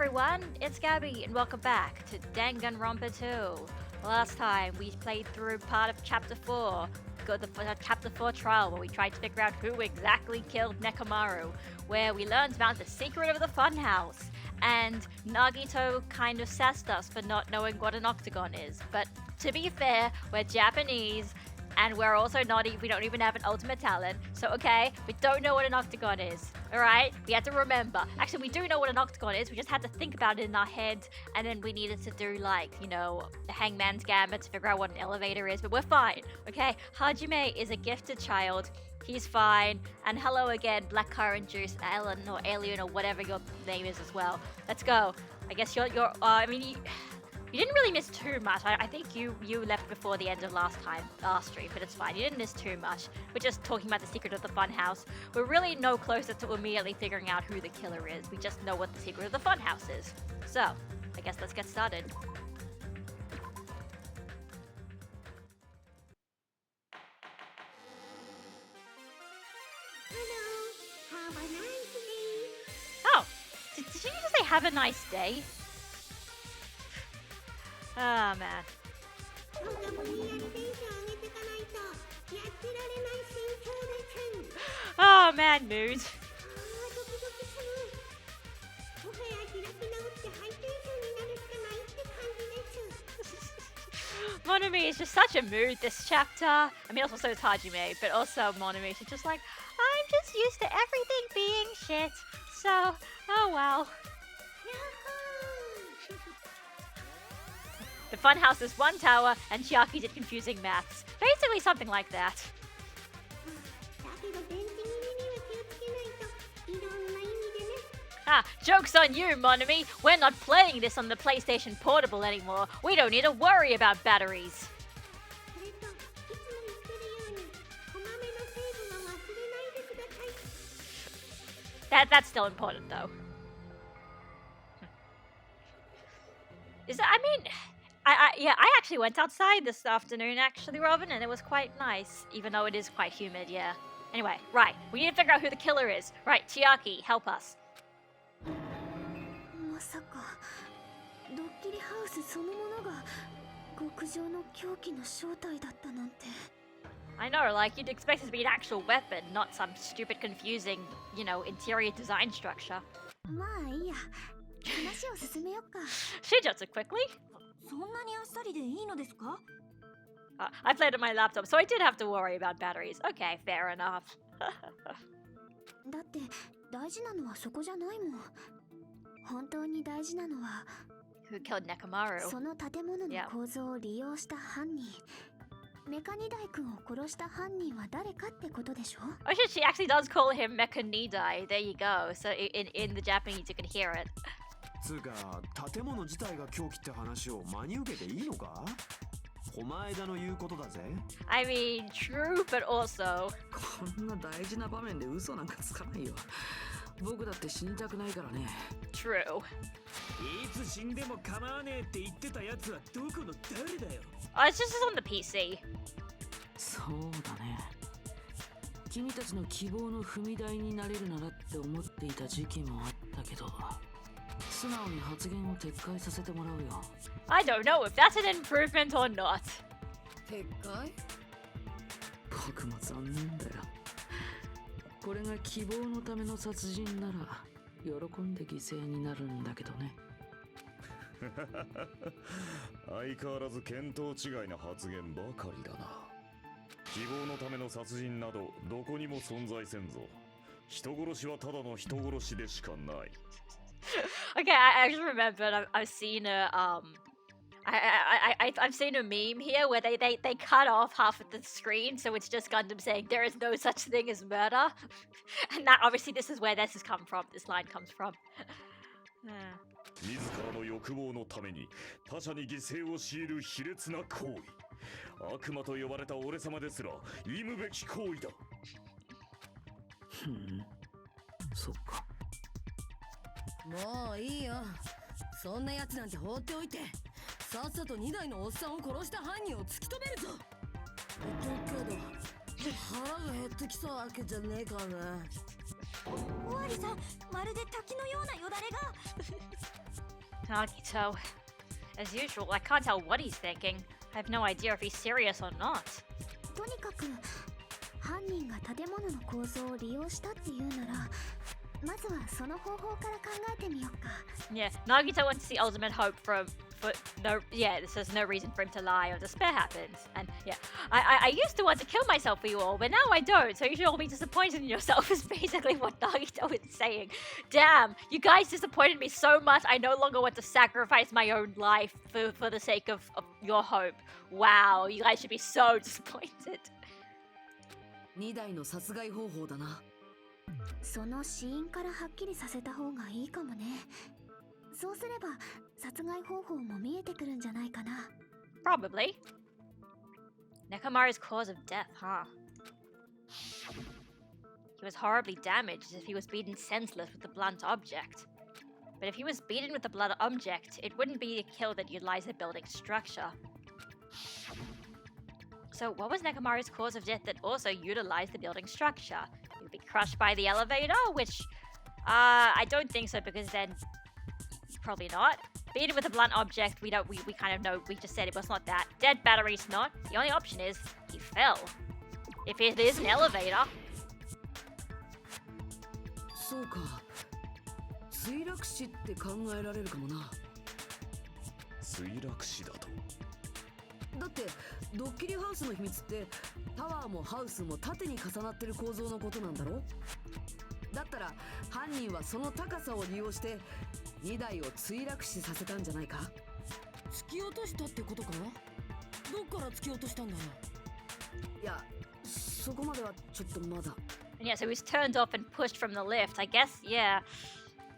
everyone, it's Gabby and welcome back to Danganronpa 2. Last time we played through part of Chapter 4, the Chapter 4 trial where we tried to figure out who exactly killed Nekomaru, where we learned about the secret of the funhouse, and Nagito kind of sassed us for not knowing what an octagon is. But to be fair, we're Japanese, and we're also we don't even have an ultimate talent. So okay, we don't know what an octagon is. Alright? We had to remember. Actually, we do know what an octagon is. We just had to think about it in our heads. And then we needed to do the hangman's gambit to figure out what an elevator is. But we're fine. Okay? Hajime is a gifted child. He's fine. And hello again, Black Currant Juice, Ellen or Alien or whatever your name is as well. Let's go. I guess you didn't really miss too much. I think you left before the end of last stream, but it's fine. You didn't miss too much. We're just talking about the secret of the funhouse. We're really no closer to immediately figuring out who the killer is. We just know what the secret of the funhouse is. So, I guess let's get started. Hello, have a nice day. Oh, did you just say have a nice day? Oh, man. Oh, man, mood. Monami is just such a mood this chapter. I mean, also so is Hajime, but also Monami. She's just like, I'm just used to everything being shit. So, oh well. The funhouse is one tower, and Chiaki did confusing maths. Basically something like that. Ah, joke's on you, Monami. We're not playing this on the PlayStation Portable anymore. We don't need to worry about batteries. That's still important, though. I actually went outside this afternoon, actually, Robin, and it was quite nice, even though it is quite humid, yeah. Anyway, right, we need to figure out who the killer is. Right, Chiaki, help us. I know, like, you'd expect it to be an actual weapon, not some stupid, confusing, interior design structure. She does it quickly. I played on my laptop, so I did have to worry about batteries. Okay, fair enough. Who killed Nekomaru? Yeah. Oh shit, she actually does call him Mekanidai. There you go. So in the Japanese you can hear it. I mean, true, but also. True. Oh, it's just on the PC. 君たちの希望の踏み台になれるならって思っていた時期もあったけど素直に発言を撤回させてもらうよ I don't know if that's an improvement or not 撤回僕も残念だよこれが希望のための殺人なら喜んで犠牲になるんだけどね相変わらず見当違いな発言ばかりだな希望のための殺人などどこにも存在せんぞ人殺しはただの人殺しでしかない Okay, I just remembered I've seen I've seen a meme here where they cut off half of the screen so it's just Gundam saying there is no such thing as murder and that obviously this is where this line comes from 自らの欲望のために他者に犠牲を強いる卑劣な行為悪魔と呼ばれた俺様ですら忌むべき行為だそっかもういいよそんな奴なんて放っておいてさっさと2台のおっさんを殺した犯人を突き止めるぞだけど腹が減ってきたわけじゃねえからなおわりさんまるで滝のようなよだれが Nagito. As usual, I can't tell what he's thinking. I have no idea if he's serious or not. とにかく犯人が建物の構造を利用したっていうならまずはその方法から考えてみようか。 Yeah, Nagito wants the ultimate hope but no, yeah, this is no reason for him to lie or despair happens. And yeah, I used to want to kill myself for you all, but now I don't, so you should all be disappointed in yourself is basically what Nagito is saying. Damn, you guys disappointed me so much, I no longer want to sacrifice my own life for the sake of your hope. Wow, you guys should be so disappointed. 2台の殺害方法だな。その死因からはっきりさせた方がいいかもね。そうすれば殺害方法も見えてくるんじゃないかな。 Probably. Nekomaru's cause of death, huh? He was horribly damaged as if he was beaten senseless with the blunt object. But if he was beaten with the blunt object, it wouldn't be a kill that utilized the building structure. So what was Nekomaru's cause of death that also utilized the building structure? He would be crushed by the elevator, which I don't think so because then probably not. Beaten with a blunt object, we kind of know, we just said it was not that. Dead batteries not. The only option is he fell. If it is an elevator. そうか。墜落死って考えられるかもな。墜落死だと。だってドッキリハウスの秘密ってタワーもハウスも縦に重なってる構造のことなんだろ。だったら犯人はその高さを利用して2台を墜落死させたんじゃないか。突き落としたってことか。どっから突き落としたんだろう。いや、そこまではちょっとまだ。And yeah, so he was turned off and pushed from the lift. I guess, yeah.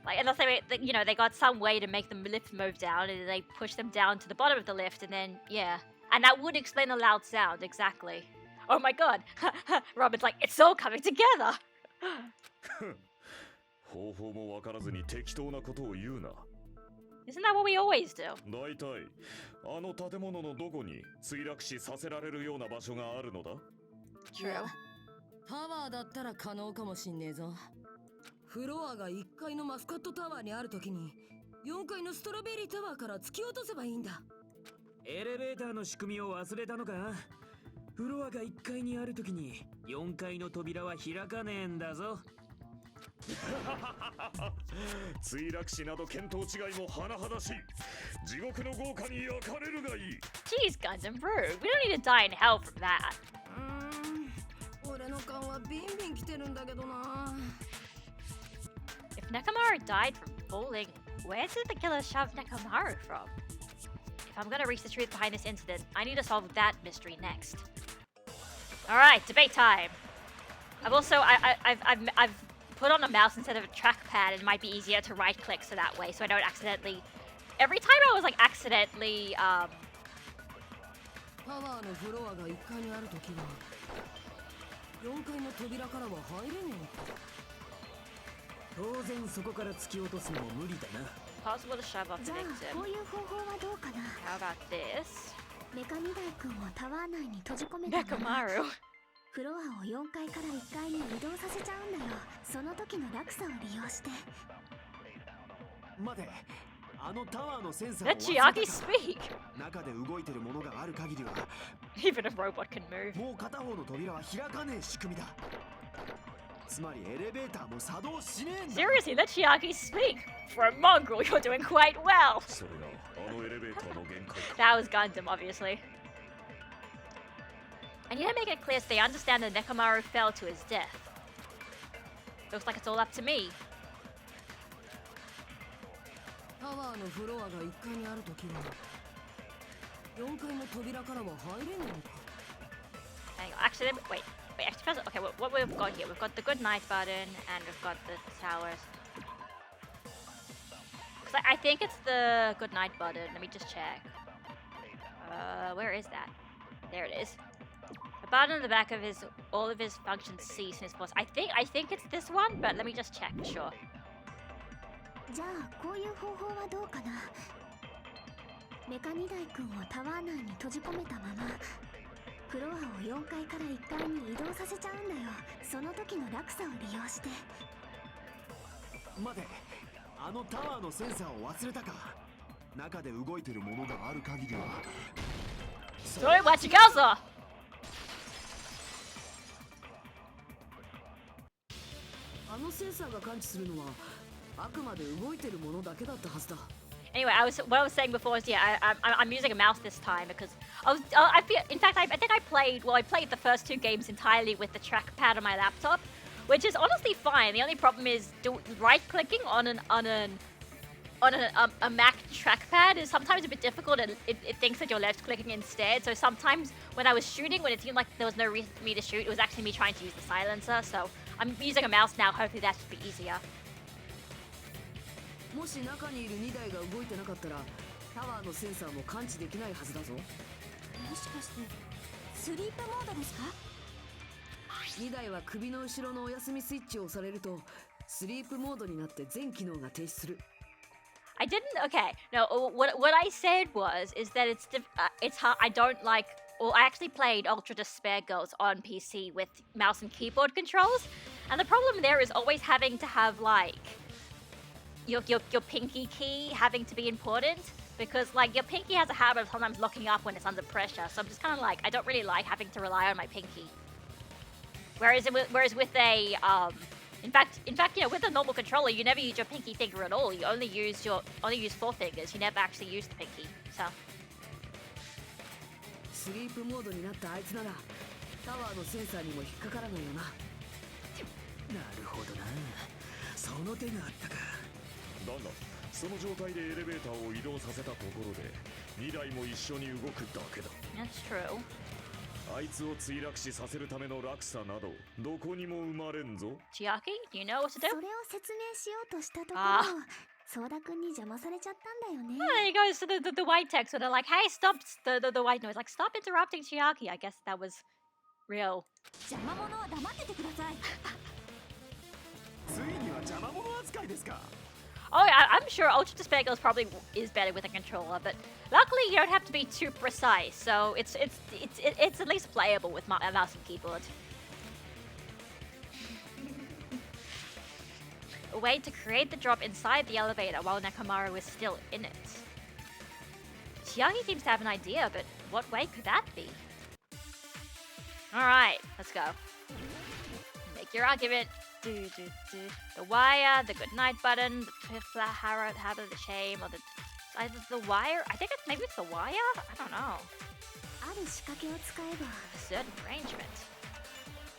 Like, unless they got some way to make the lift move down, and they pushed them down to the bottom of the lift, and then, yeah. And that would explain the loud sound, exactly. Oh my god. Robin's like, it's all coming together. 方法もわからずに適当なことを言うな。 Isn't that what we always do? 大体、あの建物のどこに墜落死させられるような場所があるのだ？ True. タワーだったら可能かもしんねえぞ。フロアが1階のマスカットタワーにあるときに4階のストロベリータワーから突き落とせばいいんだ。エレベーターの仕組みを忘れたのか？フロアが1階にあるときに4階の扉は開かねえんだぞ。墜落死など見当違いも甚だしい。地獄の豪華に焼かれるがいい。 Jeez, Gundam, rude. We don't need to die in hell from that. 俺の勘はビンビン来てるんだけどな。 If Nekomaru died from falling, where did the killer shove Nekomaru from? If I'm gonna reach the truth behind this incident, I need to solve that mystery next. Alright, debate time. I've also I've put on a mouse instead of a trackpad, and it might be easier to right click so that way so I don't accidentally. Every time I was like accidentally タワーのフロアが1階にあるときは4階の扉からは入れねえのか。当然そこから突き落とすのも無理だな。 possible to shove off じ the ゃあこう victim. いう方法はどうかな。 How about this? メカ2台君をタワー内に閉じ込めたまま Nekomaru. フロアを4階から1階に移動させちゃうんだよ。その時の落差を利用して。待て、あのタワーのセンサー Let を忘れた Chiaki か。 speak. 中で動いてるものがある限りは Even a robot can move. もう片方の扉は開かねえ仕組みだ。つまりエレベーターも作動しねえんだ。 Seriously, let Chiaki speak. For a mongrel, you're doing quite well. それがあのエレベーターの限界か。 That was Gundam, obviously. I need to make it clear so they understand that Nekomaru fell to his death. Looks like it's all up to me. タワーのフロアが1階にあるときは4階の扉からは入れねえのか。 Hang on, actually, wait. Actually, first, okay, what we've got here? We've got the good night button, and we've got the towers. Because I think it's the good night button. Let me just check. Where is that? There it is. The button on the back of all of his functions cease in his pause. I think it's this one, but let me just check for sure. じゃあこういう方法はどうかな。メカ2台君をタワー内に閉じ込めたままフロアを4階から1階に移動させちゃうんだよ。その時の落差を利用して。待て、あのタワーのセンサーを忘れたか。中で動いてるものがある限りは。それは違うぞ。あのセンサーが感知するのはあくまで動いてるものだけだったはずだ。 Anyway, what I was saying before is I'm using a mouse this time because I feel, in fact I think I played the first 2 games entirely with the trackpad on my laptop, which is honestly fine. The only problem is right clicking on a Mac trackpad is sometimes a bit difficult, and it thinks that you're left clicking instead. So sometimes when I was shooting, when it seemed like there was no reason for me to shoot, it was actually me trying to use the silencer. So I'm using a mouse now. Hopefully that should be easier. もし中にいる2台が動いてなかったらタワーのセンサーも感知できないはずだぞ。もしかしてスリープモードですか？ 2台は首の後ろのお休みスイッチを押されるとスリープモードになって全機能が停止する。 I didn't. Okay, no. What I said is that it's hard. I don't like. Well, I actually played Ultra Despair Girls on PC with mouse and keyboard controls, and the problem there is always having to have like your pinky key having to be important, because like your pinky has a habit of sometimes locking up when it's under pressure. So I'm just kind of like, I don't really like having to rely on my pinky. Whereas with a in fact, you know, with a normal controller, you never use your pinky finger at all. You only use 4 fingers. You never actually use the pinky. So スリープモードになったあいつならタワーのセンサーにも引っかからないよな。なるほどな。その手があったか。だがその状態でエレベーターを移動させたところで2台も一緒に動くだけだ。 that's true. あいつを墜落死させるための落差などどこにも生まれんぞ。 Chiaki, do you know what to do? それを説明しようとしたところあソーダくんに邪魔されちゃったんだよね。 He goes to the white text where they're like, hey, stop, the white noise, like, stop interrupting Chiaki. I guess that was real. 邪魔者は黙っててください。ついには邪魔者扱いですか。 Oh, yeah, I'm sure Ultra Despair Girls probably is better with a controller, but luckily you don't have to be too precise, so it's at least playable with a mouse and keyboard. A way to create the drop inside the elevator while Nakamaru is still in it. Chiaki seems to have an idea, but what way could that be? Alright, let's go. Make your argument. The wire, the good night button, the habit of the shame, or either the wire. I think maybe it's the wire. I don't know. ある仕掛けを使えば A certain arrangement.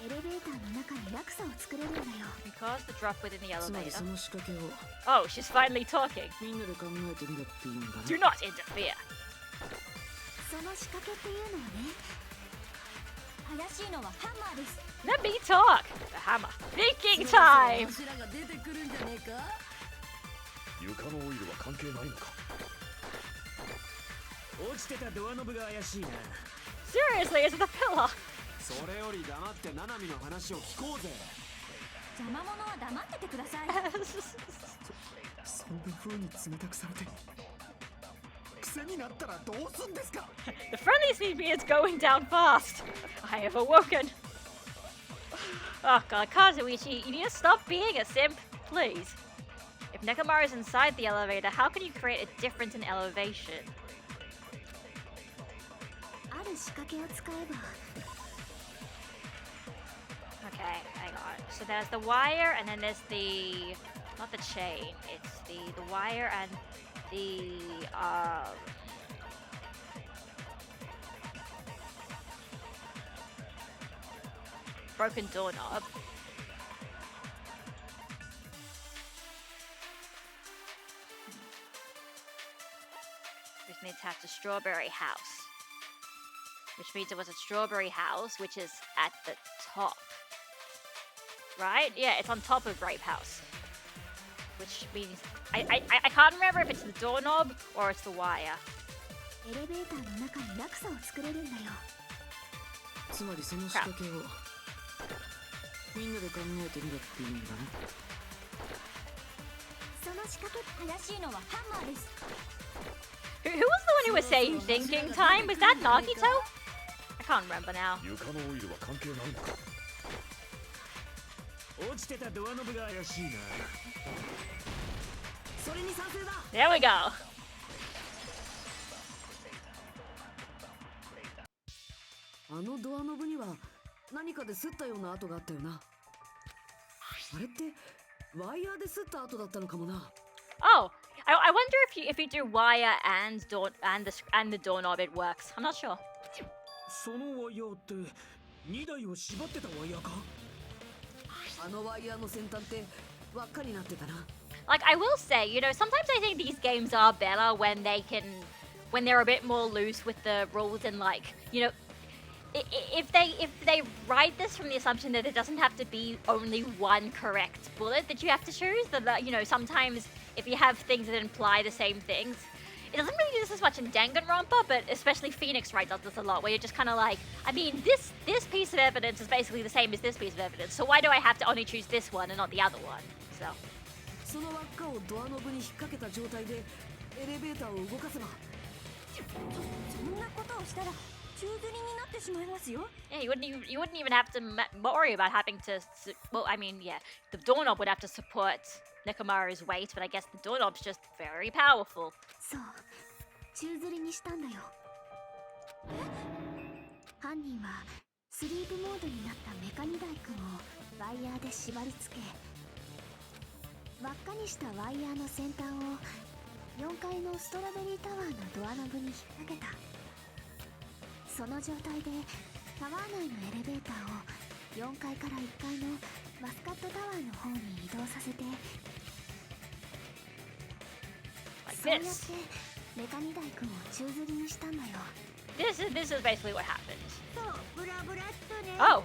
エレベーターの中に落差を作れるんだよ。 Because the drop within the つまり elevator. その仕掛けを Oh, she's finally talking. みんなで考えてみろって言うんだな。 Do not interfere. その仕掛けっていうのはね、怪しいのはハンマーです。 Let me talk. The hammer. Thinking time. 柱が出てくるんじゃねえか。床のオイルは関係ないのか。落ちてたドアノブが怪しいな。 Seriously, is it the pillar? それより黙ってナナミの話を聞こうぜ。邪魔者は黙っててください。そんな風に冷たくされて癖になったらどうすんですか。 The friendly CP is going down fast. I have awoken. Oh god, Kazuichi, you need to stop being a simp, please. If Nekamaru is inside the elevator, how can you create a difference in elevation? ある仕掛けを使えば Okay, hang on. So there's the wire, and then there's the... not the chain. It's the wire and the... broken doorknob. Which means to have the strawberry house. Which means it was a strawberry house, which is at the top. Right? Yeah, it's on top of Grape House. Which means... I can't remember if it's the doorknob or it's the wire. エレベーターの中に落差を作れるんだよ。つまりその仕掛けをみんなで考えてみろって言うんだな。その仕掛け怪しいのはハンマーです。 Who was the one who was saying thinking time? Was that Nagito? I can't remember now. 床のオイルは関係ないのか。落ちてたドアノブが怪しいな。それに賛成だ。 There we go. あのドアノブには何かで擦ったような跡があったよな。あれってワイヤーで擦った跡だったのかもな。 Oh, I wonder if you do wire and the doorknob it works. I'm not sure. そのワイヤーって2台を縛ってたワイヤーか？あのワイヤーの先端って輪っかになってたな。 Like, I will say, you know, sometimes I think these games are better when they're a bit more loose with the rules and, like, you know, if they write this from the assumption that it doesn't have to be only one correct bullet that you have to choose, that, you know, sometimes if you have things that imply the same things, it doesn't really do this as much in Danganronpa, but especially Phoenix Wright does this a lot, where you're just kind of like, I mean, this piece of evidence is basically the same as this piece of evidence, so why do I have to only choose this one and not the other one? So. その輪っかをドアノブに引っ掛けた状態でエレベーターを動かせば。そんなことをしたら宙吊りになってしまいますよ。 Yeah, you wouldn't even have to worry about having to. Well, I mean, yeah, the doorknob would have to support Nekomaru's weight, but I guess the doorknob's just very powerful. そう宙吊りにしたんだよ。犯人はスリープモードになったメカニダイ君をワイヤーで縛り付け、輪っかにしたワイヤーの先端を4階のストロベリータワーのドアノブに引っ掛けた。その状態でタワー内のエレベーターを4階から1階のマスカットタワーの方に移動させて、 Like そうやって this. メカニダイ君を宙吊りにしたんだよ。 This is basically what happened. そうブラブラっとね。 Oh,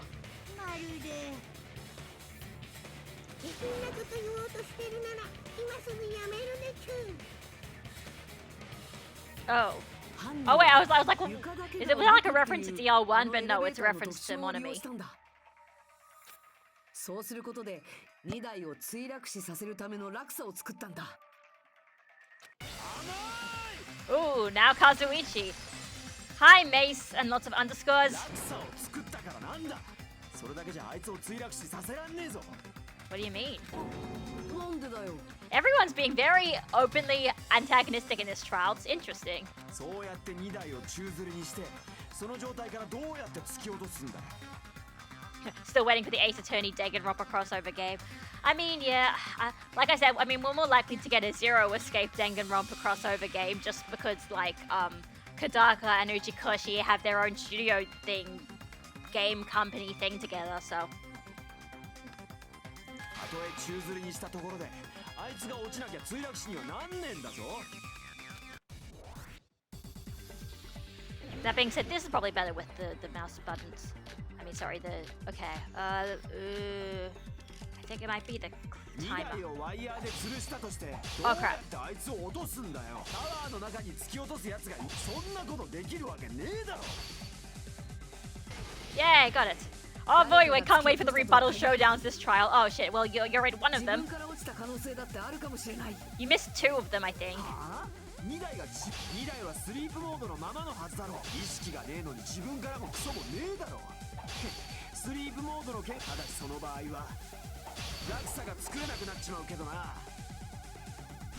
まるでそんなこと言おうとしてるなら今すぐやめるねチュー。 oh. 犯人 Oh は wait, I was like, well, 床だけ is が it was that like a 動くって reference to いう DR1? But no, it's a reference to あのエレベーターの特徴を利用 Monami. したんだ。そうすることで2台を墜落死させるための落差を作ったんだ。 Ooh, now Kazuichi. Hi, Mace, and lots of underscores. 落差を作ったからなんだ。それだけじゃあいつを墜落死させらんねえぞ。 What do you mean? なんでだよ。 Everyone's being very openly antagonistic in this trial. It's interesting. そうやって2台を宙吊りにしてその状態からどうやって突き落とすんだよ。 Still waiting for the Ace Attorney Danganronpa crossover game. I mean, yeah, like I said, I mean, we're more likely to get a Zero Escape Danganronpa crossover game just because, like, Kodaka and Ujikoshi have their own studio game company thing together, so. たとえ宙吊りにしたところであいつが落ちなきゃ墜落死にはなんねえんだぞ。 That being said, this is probably better with the mouse buttons. I mean, sorry, okay, I think it might be the 2 timer. 台をワイヤーで吊るしたとしてどうやってあいつを落とすんだよ。タワーの中に突き落とすやつがそんなことできるわけねえだろ。 Yeah, got it. Oh boy, we can't wait for the rebuttal showdowns this trial. Oh shit, well, you're in one of 自 them. 分から落ちた可能性だってあるかもしれない。 You missed 2 of them, I think. はあ2台はスリープモードのままのはずだろ。意識がねえのに自分からもクソもねえだろ。スリープモードの件ただしその場合は落差が作れなくなっちまうけどな。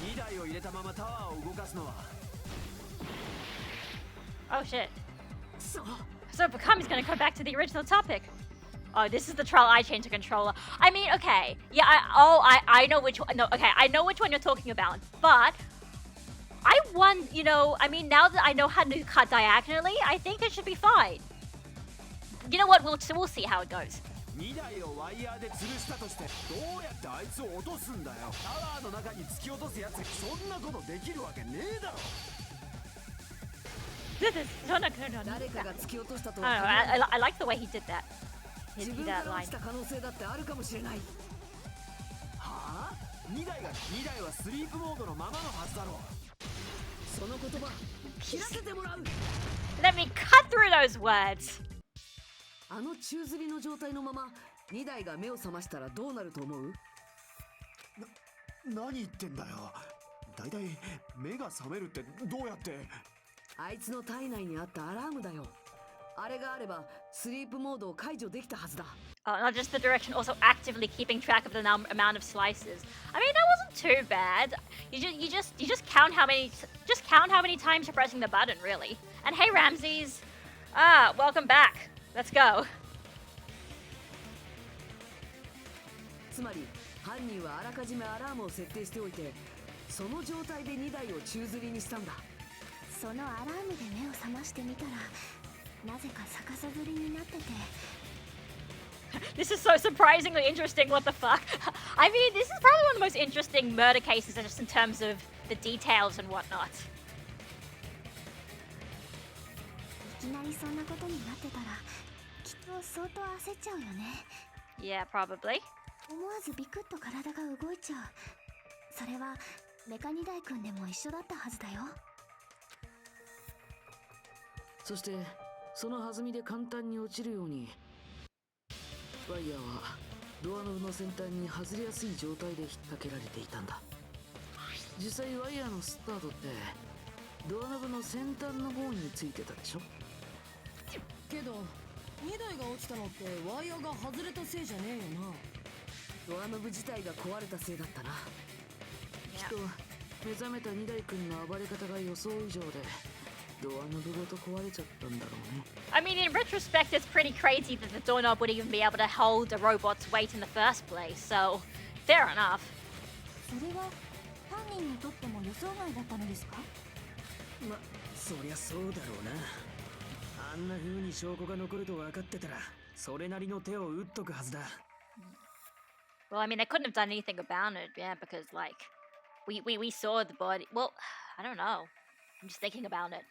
2台を入れたままタワーを動かすのは Oh shit. くそ So Bakami's gonna come back to the original topic. Oh, this is the trial I changed the controller. I mean, okay. Yeah, I know which one. No, okay, I know which one you're talking about. But I won, you know, I mean, now that I know how to cut diagonally, I think it should be fine. You know what? We'll see how it goes. 2台をワイヤーで吊るしたとしてどうやってあいつを落とすんだよ。タワーの中に突き落とすやつがそんなことできるわけねえだろ。No. 誰かが突き落としたと I は don't know. 限らない。 I like the way he did that. 自 He 分 did か that ら落 line. ちた可能性だってあるかもしれない。はあ2台はスリープモードのままのはずだろ。その言葉切らせてもらう。 Let me cut through those words. あの宙吊りの状態のまま2台が目を覚ましたらどうなると思う？何言ってんだよ。だいたい目が覚めるってどうやって。あいつの体内にあったアラームだよ。あれがあればスリープモードを解除できたはずだ。 Not just the direction, also actively keeping track of the amount of slices. I mean, that wasn't too bad. You just count how many times you're pressing the button, really. And hey, Ramses, welcome back. Let's go. つまり犯人はあらかじめアラームを設定しておいて、その状態で2台を宙吊りにしたんだ。そのアラームで目を覚ましてみたら、なぜか逆さ吊りになってて。This is so surprisingly interesting, what the fuck? I mean, this is probably one of the most interesting murder cases just in terms of the details and whatnot. いきなりそんなことになってたら、きっと相当焦っちゃうよね。 Yeah, probably. 思わずビクッと体が動いちゃう。それはメカニダイ君でも一緒だったはずだよ。そしてその弾みで簡単に落ちるようにワイヤーはドアノブの先端に外れやすい状態で引っ掛けられていたんだ。実際ワイヤーのスタートってドアノブの先端の方についてたでしょ。けど2台が落ちたのってワイヤーが外れたせいじゃねえよな。ドアノブ自体が壊れたせいだったな。きっと目覚めた2台君の暴れ方が予想以上でドアノブごと壊れちゃったんだろうね。I mean, in retrospect, it's pretty crazy that the doorknob would even be able to hold a robot's weight in the first place, so fair enough. それは犯人にとっても予想外だったのですか？ま、そりゃそうだろうな。あんな風に証拠が残ると分かってたら、それなりの手を打っとくはずだ。Well, I mean, they couldn't have done anything about it, yeah, because, like, we saw the body. Well, I don't know. I'm just thinking about it.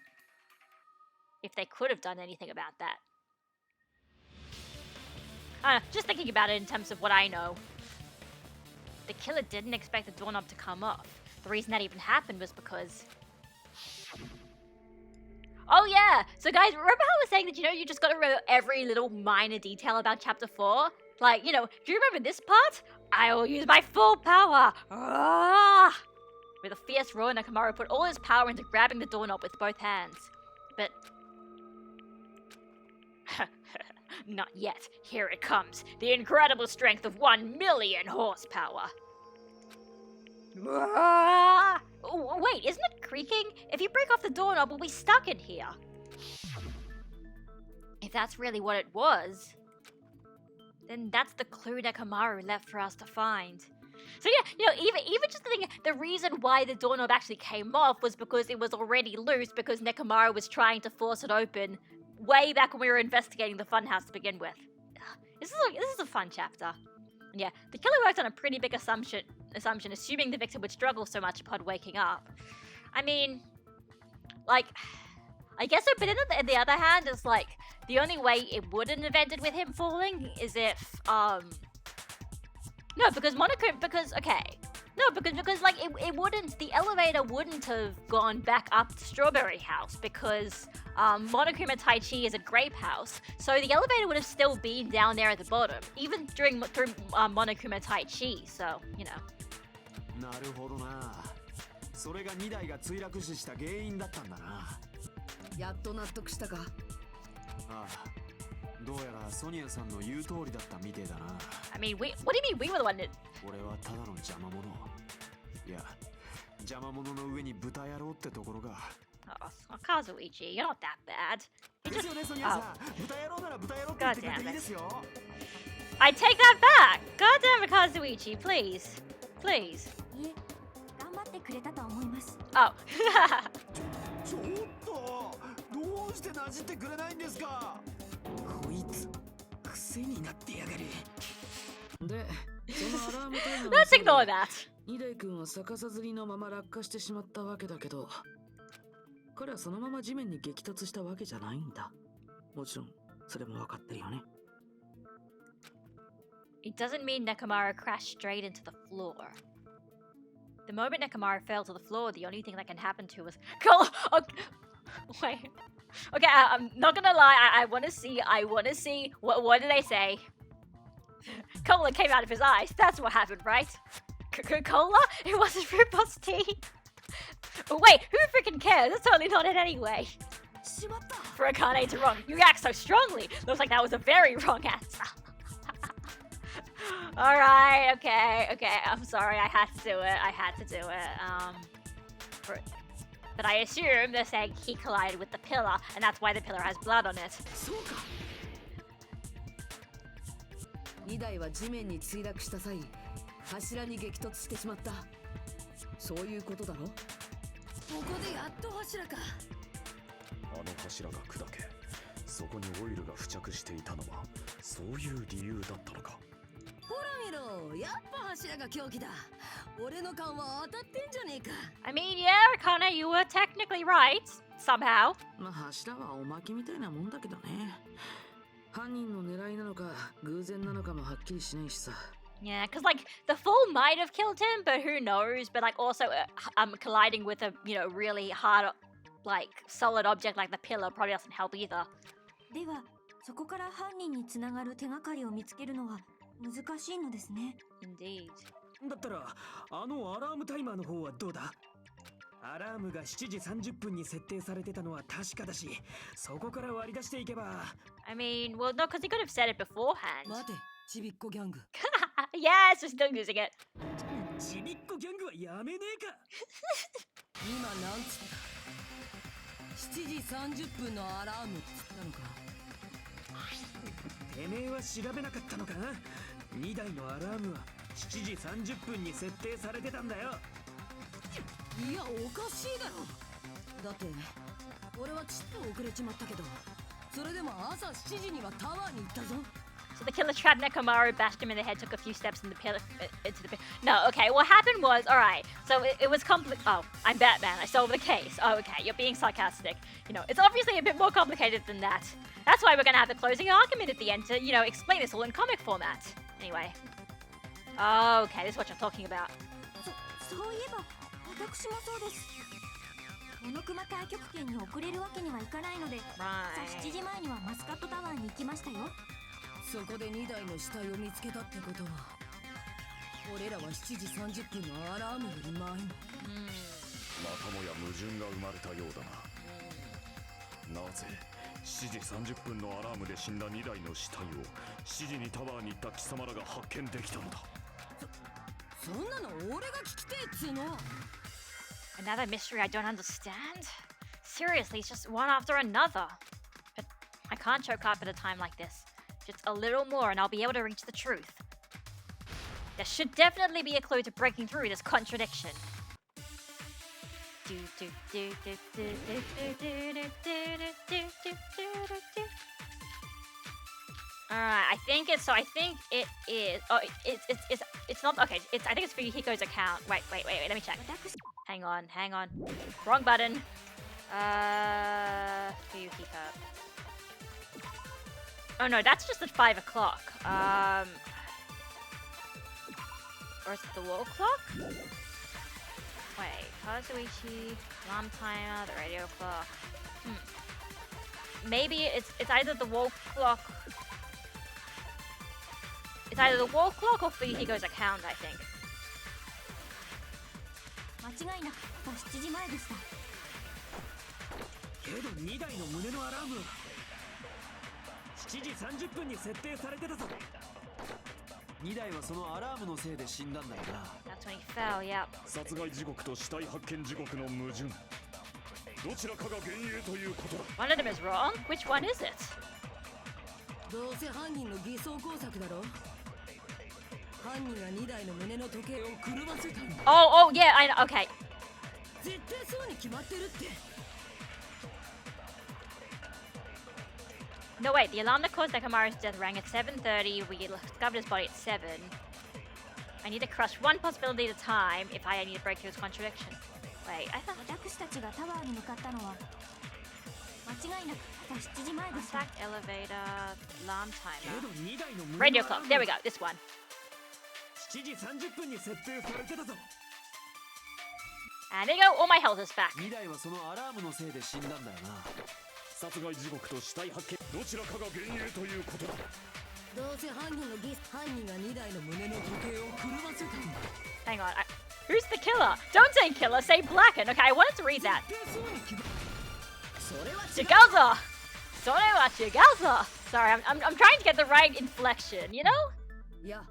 If they could have done anything about that. I don't know, just thinking about it in terms of what I know. The killer didn't expect the doorknob to come off. The reason that even happened was because... Oh yeah! So guys, remember how I was saying that, you just gotta remember every little minor detail about Chapter 4? Like, do you remember this part? I will use my full power! Ah! With a fierce roar, Nakamura put all his power into grabbing the doorknob with both hands. But... Not yet. Here it comes. The incredible strength of 1 million horsepower. Ah! Oh, wait, isn't it creaking? If you break off the doorknob, we'll be stuck in here. If that's really what it was, then that's the clue Nekamaru left for us to find. So yeah, even just the reason why the doorknob actually came off was because it was already loose because Nekamaru was trying to force it open way back when we were investigating the funhouse to begin with. This is a fun chapter. And yeah, the killer worked on a pretty big assumption, assuming the victim would struggle so much upon waking up. I mean, like, I guess so, but on the other hand, it's like, the only way it wouldn't have ended with him falling is if, no, because like, it wouldn't, the elevator wouldn't have gone back up to Strawberry House because, Monokuma Taichi is a grape house, so the elevator would have still been down there at the bottom, even through Monokuma Taichi, so, なるほどな。それが2台が墜落死した原因だったんだな。やっと納得したか？ああ、どうやらソニアさんの言う通りだったみてえだな。I mean, what do you mean we were the one that... 俺はただの邪魔者。いや、邪魔者の上に豚野郎ってところが。Oh, Kazuichi, you're not that bad. You です just... よね、ソニアさん。豚野郎なら豚野郎って言ってくれていいですよ。I take that back! God damn it, Kazuichi, please. Please. いえ、頑張ってくれたと思います。Oh. ちょっとどうしてなじってくれないんですか。こいつ、癖になってやがる。で、そのアラームタイマー Let's ignore that. 2台君は逆さ吊りのまま落下してしまったわけだけど、彼はそのまま地面に激突したわけじゃないんだ。もちろん、それも分かってるよね。It doesn't mean Nekomaru crashed straight into the floor. The moment Nekomaru fell to the floor, the only thing that can happen to us... Wait. Okay, I'm not gonna lie, I wanna see, what did they say? Cola came out of his eyes, that's what happened, right? Cola? It wasn't Fruitbot's tea? Wait, who freaking cares? It's totally not it anyway. For Akane to wrong, you react so strongly. Looks like that was a very wrong answer. Alright, okay, I'm sorry, I had to do it, but I assume they're saying he collided with the pillar, and that's why the pillar has blood on it. 2台は地面に墜落した際、柱に激突してしまった。そういうことだろ。ここでやっと柱か。あの柱が砕け、そこにオイルが付着していたのはそういう理由だったのか。ほら見ろ、やっぱ柱が凶器だ。俺の勘は当たってんじゃねえか。 I mean, yeah, Arcana, you were technically right. Somehow. まあ柱はおまけみたいなもんだけどね。犯人の狙いなのか偶然なのかもはっきりしないしさ。 Yeah, because like the fall might have killed him, but who knows? But like also, colliding with a really hard, like solid object like the pillar probably doesn't help either. ではそこから犯人につながる手がかりを見つけるのは難しいのですね。 Indeed. だったらあのアラームタイマーの方はどうだ。アラームが7時30分に設定されてたのは確かだし、そこから割り出していけば。 I mean, well, no, because he could have said it beforehand. 待て、ちびっこギャング。Yes, we're still using it. ちびっこギャングはやめねえか。今なんつった？7時30分のアラームっつったのか。てめえは調べなかったのか。2台のアラームは7時30分に設定されてたんだよ。いや、おかしいだろ。だって俺はちっと遅れちまったけど、それでも朝7時にはタワーに行ったぞ。 So the killer trapped Nekomaru, bashed him in the head, took a few steps in the pillar, into the No, okay, what happened was, alright, so it was Oh, I'm Batman, I solved the case. Oh, okay, you're being sarcastic. It's obviously a bit more complicated than that. That's why we're gonna have the closing argument at the end to, explain this all in comic format. Anyway. Okay, this is what you're talking about. そういえば私もそうです。モノクマ太極拳に遅れるわけにはいかないので、朝7時前にはマスカットタワーに行きましたよ。そこで2台の死体を見つけたってことは、俺らは7時30分のアラームより前に。またもや矛盾が生まれたようだな。なぜ7時30分のアラームで死んだ2台の死体を7時にタワーに行った貴様らが発見できたのだ。そんなの俺が聞きてえっつうの。 Another mystery I don't understand? Seriously, it's just one after another. But I can't choke up at a time like this. Just a little more and I'll be able to reach the truth. There should definitely be a clue to breaking through this contradiction. Alright, I think it is. Oh, it's not. Okay, I think it's for Hiko's account. Wait, let me check. Hang on. Wrong button. Fuyuhiko. Oh no, that's just at 5 o'clock. Or is it the wall clock? Wait, Kazuichi, alarm timer, the radio clock. Maybe it's either the wall clock. It's either the wall clock or Fuyuhiko's account, I think. 間違いなく朝7時前でした。けど2台の胸のアラームは7時30分に設定されてたぞ。2台はそのアラームのせいで死んだんだよな。 That's when he fell, yep. 殺害時刻と死体発見時刻の矛盾、どちらかが幻影ということだ。 One of them is wrong. Which one is it? どうせ犯人の偽装工作だろ。犯人が2台の胸の時計を狂わせたんだ。 Oh, yeah, I know. Okay. 絶対そうに決まってるって。 No, wait. The alarm that caused Nekomaru's death rang at 7:30. We discovered his body at 7. I need to crush one possibility at a time if I need to break through his contradiction. Wait, I thought... 私たちがタワーに向かったのは間違いなく朝7時前でした。 Contact elevator, alarm け timer. ど2台の胸 Radio のアラー clock. ム There we go. This one. 7時30分に設定されてたぞ。 And there you go. All my health is back. 2台はそのアラームのせいで死んだんだよな。殺害時刻と死体発見、どちらかが幻影ということだ。どうせ犯人が2台の胸の時計を狂わせたんだ。 Hang on. Who's the killer? Don't say killer. Say Blacken. Okay, I wanted to read that. それは違う。 Chigaza. Sorewa Chigaza. Sorry, I'm trying to get the right inflection. You know? いや、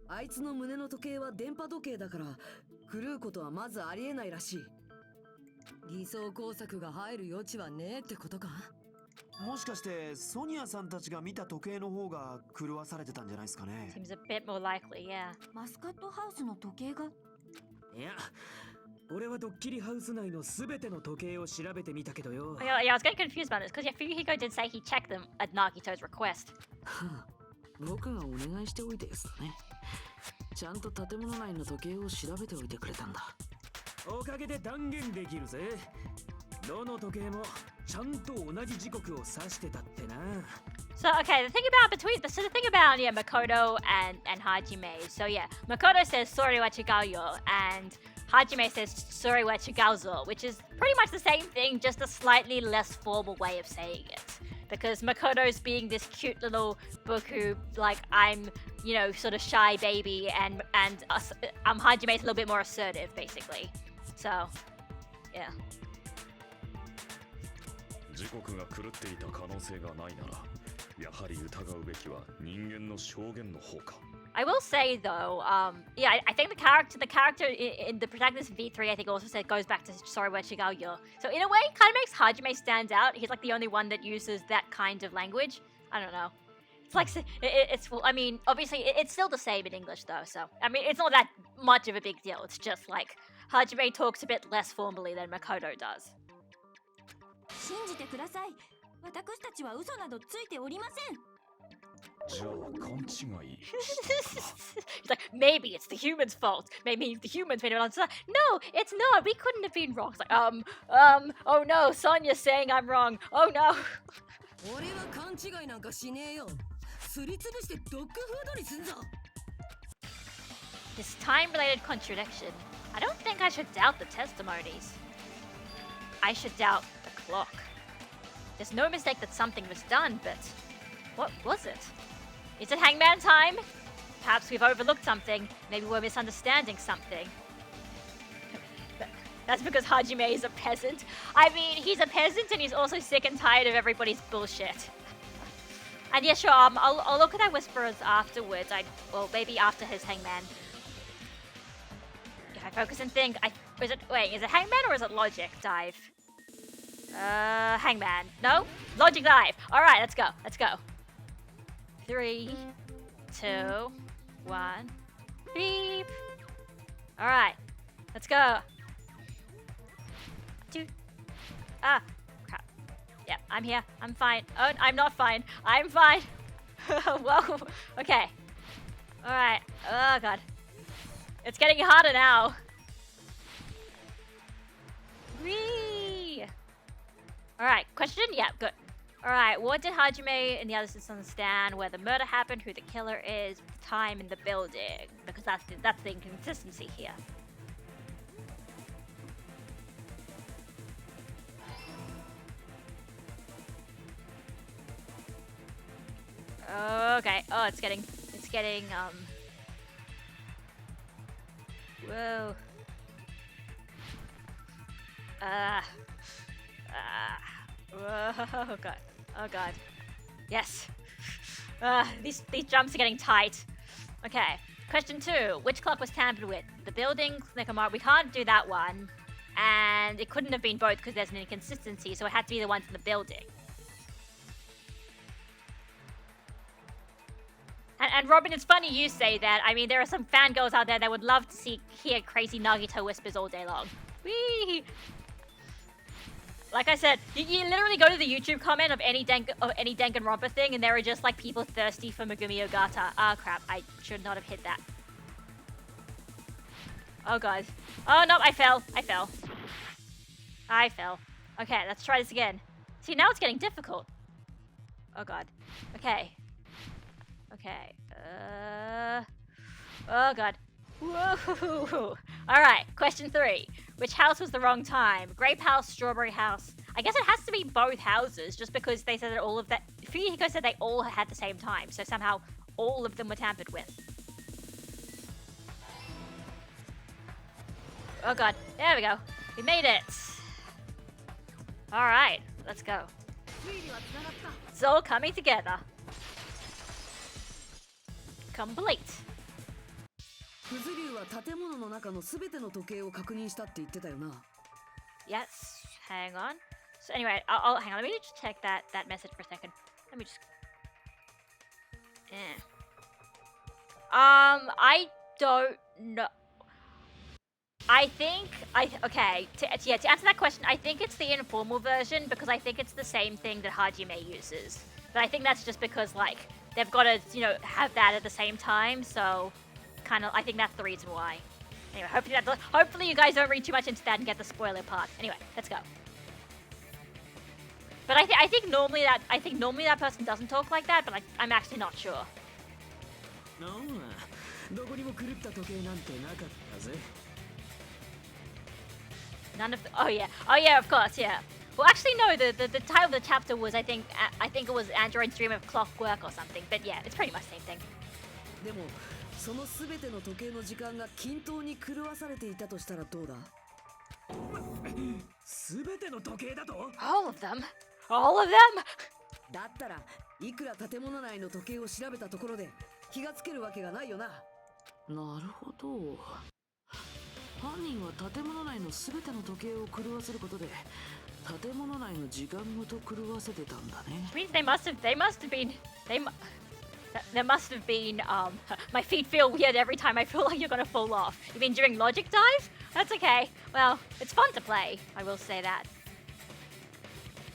あいつの胸の時計は電波時計だから狂うことはまずありえないらしい。偽装工作が入る余地はねえってことか。もしかしてソニアさんたちが見た時計の方が狂わされてたんじゃないですかね。 Seems a bit more likely, yeah. マスカットハウスの時計がいや、俺はドッキリハウス内のすべての時計を調べてみたけどよ。 Yeah, I was getting confused about this because Fuyuhiko did say he checked them at Nagito's request. 僕がお願いしておいてですね。ちゃんと建物内の時計を調べておいてくれたんだ。おかげで断言できるぜ。どの時計もちゃんと同じ時刻を指してたってな。 So okay, the thing about yeah Makoto and Hajime. So yeah, Makoto says sorry wa chigayo and Hajime says sorry wa chigauzo, which is pretty much the same thing, just a slightly less formal way of saying it. Because Makoto's being this cute little buku, like I'm, you know, sort of shy baby, and Hajime's a little bit more assertive, basically. So, yeah. 時刻が狂っていた可能性がないなら、やはり疑うべきは人間の証言の方か。I will say though, yeah, I think the character in the protagonist V3, I think also said goes back to sorry wa chigayo. So in a way, kind of makes Hajime stand out. He's like the only one that uses that kind of language. I don't know. It's like it's. I mean, obviously it's still the same in English though. So I mean, it's not that much of a big deal. It's just like Hajime talks a bit less formally than Makoto does. 信じてください。私たちは嘘などついておりません。じゃあ勘違い。He's like, maybe it's the humans' fault. Maybe the humans made it on. No, it's not. We couldn't have been wrong. It's like, oh no, Sonya's saying I'm wrong. Oh no. 俺は勘違いなんかしねえよ。すりつぶしてドッグフードにすんぞ。 This time-related contradiction. I don't think I should doubt the testimonies. I should doubt the clock. There's no mistake that something was done, but what was it? Is it hangman time? Perhaps we've overlooked something. Maybe we're misunderstanding something. That's because Hajime is a peasant. I mean, he's a peasant and he's also sick and tired of everybody's bullshit. And yeah, sure, I'll look at our whisperers afterwards. Well, maybe after his hangman. If I focus and think, is it hangman or is it logic dive? Hangman. No? Logic dive. Alright, let's go. 3, 2, 1. Beep. Alright. Let's go. 2. Ah. Crap. Yeah, I'm here. I'm fine. Oh, I'm not fine. I'm fine. Whoa. Okay. Alright. Oh, God. It's getting harder now. Whee! Alright, question? Yeah, good. Alright, what did Hajime and the others understand? Where the murder happened, who the killer is, the time in the building. Because that's the inconsistency here. Okay. Oh, it's getting whoa. Oh god. Oh god. Yes. These jumps are getting tight. Okay. Question 2. Which clock was tampered with? The building, Nekomar. We can't do that one. And it couldn't have been both because there's an inconsistency, so it had to be the ones in the building. And Robin, it's funny you say that. I mean, there are some fangirls out there that would love to hear crazy Nagito whispers all day long. Whee! Like I said, you literally go to the YouTube comment of any Danganronpa thing, and there are just like people thirsty for Megumi Ogata. Ah, crap! I should not have hit that. Oh god. Oh no! I fell. Okay, let's try this again. See, now it's getting difficult. Oh god. Okay. Oh god. Whoa. Alright, question 3. Which house was the wrong time? Grape house, strawberry house. I guess it has to be both houses, just because they said that all of that. Fuyuhiko said they all had the same time, so somehow all of them were tampered with. Oh god. There we go. We made it. Alright, let's go. It's all coming together. Complete. フズリュウは建物の中のすべての時計を確認したって言ってたよな。 Yes, hang on. So anyway, I'll hang on. Let me just check that message for a second. Let me just. I don't know. I think okay. To answer that question, I think it's the informal version because I think it's the same thing that Hajime uses. But I think that's just because like they've got to have that at the same time. So kind of I think that's the reason why. Anyway, hopefully you guys don't read too much into that and get the spoiler part. Anyway, let's go. But I think normally that person doesn't talk like that, but I'm actually not sure. どこにも狂った時計なんてなかったぜ。 None of the, oh yeah, of course, yeah. Well, actually, no. The title of the chapter was I think it was Android's Dream of Clockwork or something. But yeah, it's pretty much the same thing. でもその全ての時計の時間が均等に狂わされていたとしたらどうだ？全ての時計だと？ All of them? All of them? だったらいくら建物内の時計を調べたところで気がつけるわけがないよな。なるほど。犯人は建物内の全ての時計を狂わせることで建物内の時間ごと狂わせてたんだね。Which means there must have been my feet feel weird every time I feel like you're gonna fall off. You mean during logic dive? That's okay. Well, it's fun to play, I will say that.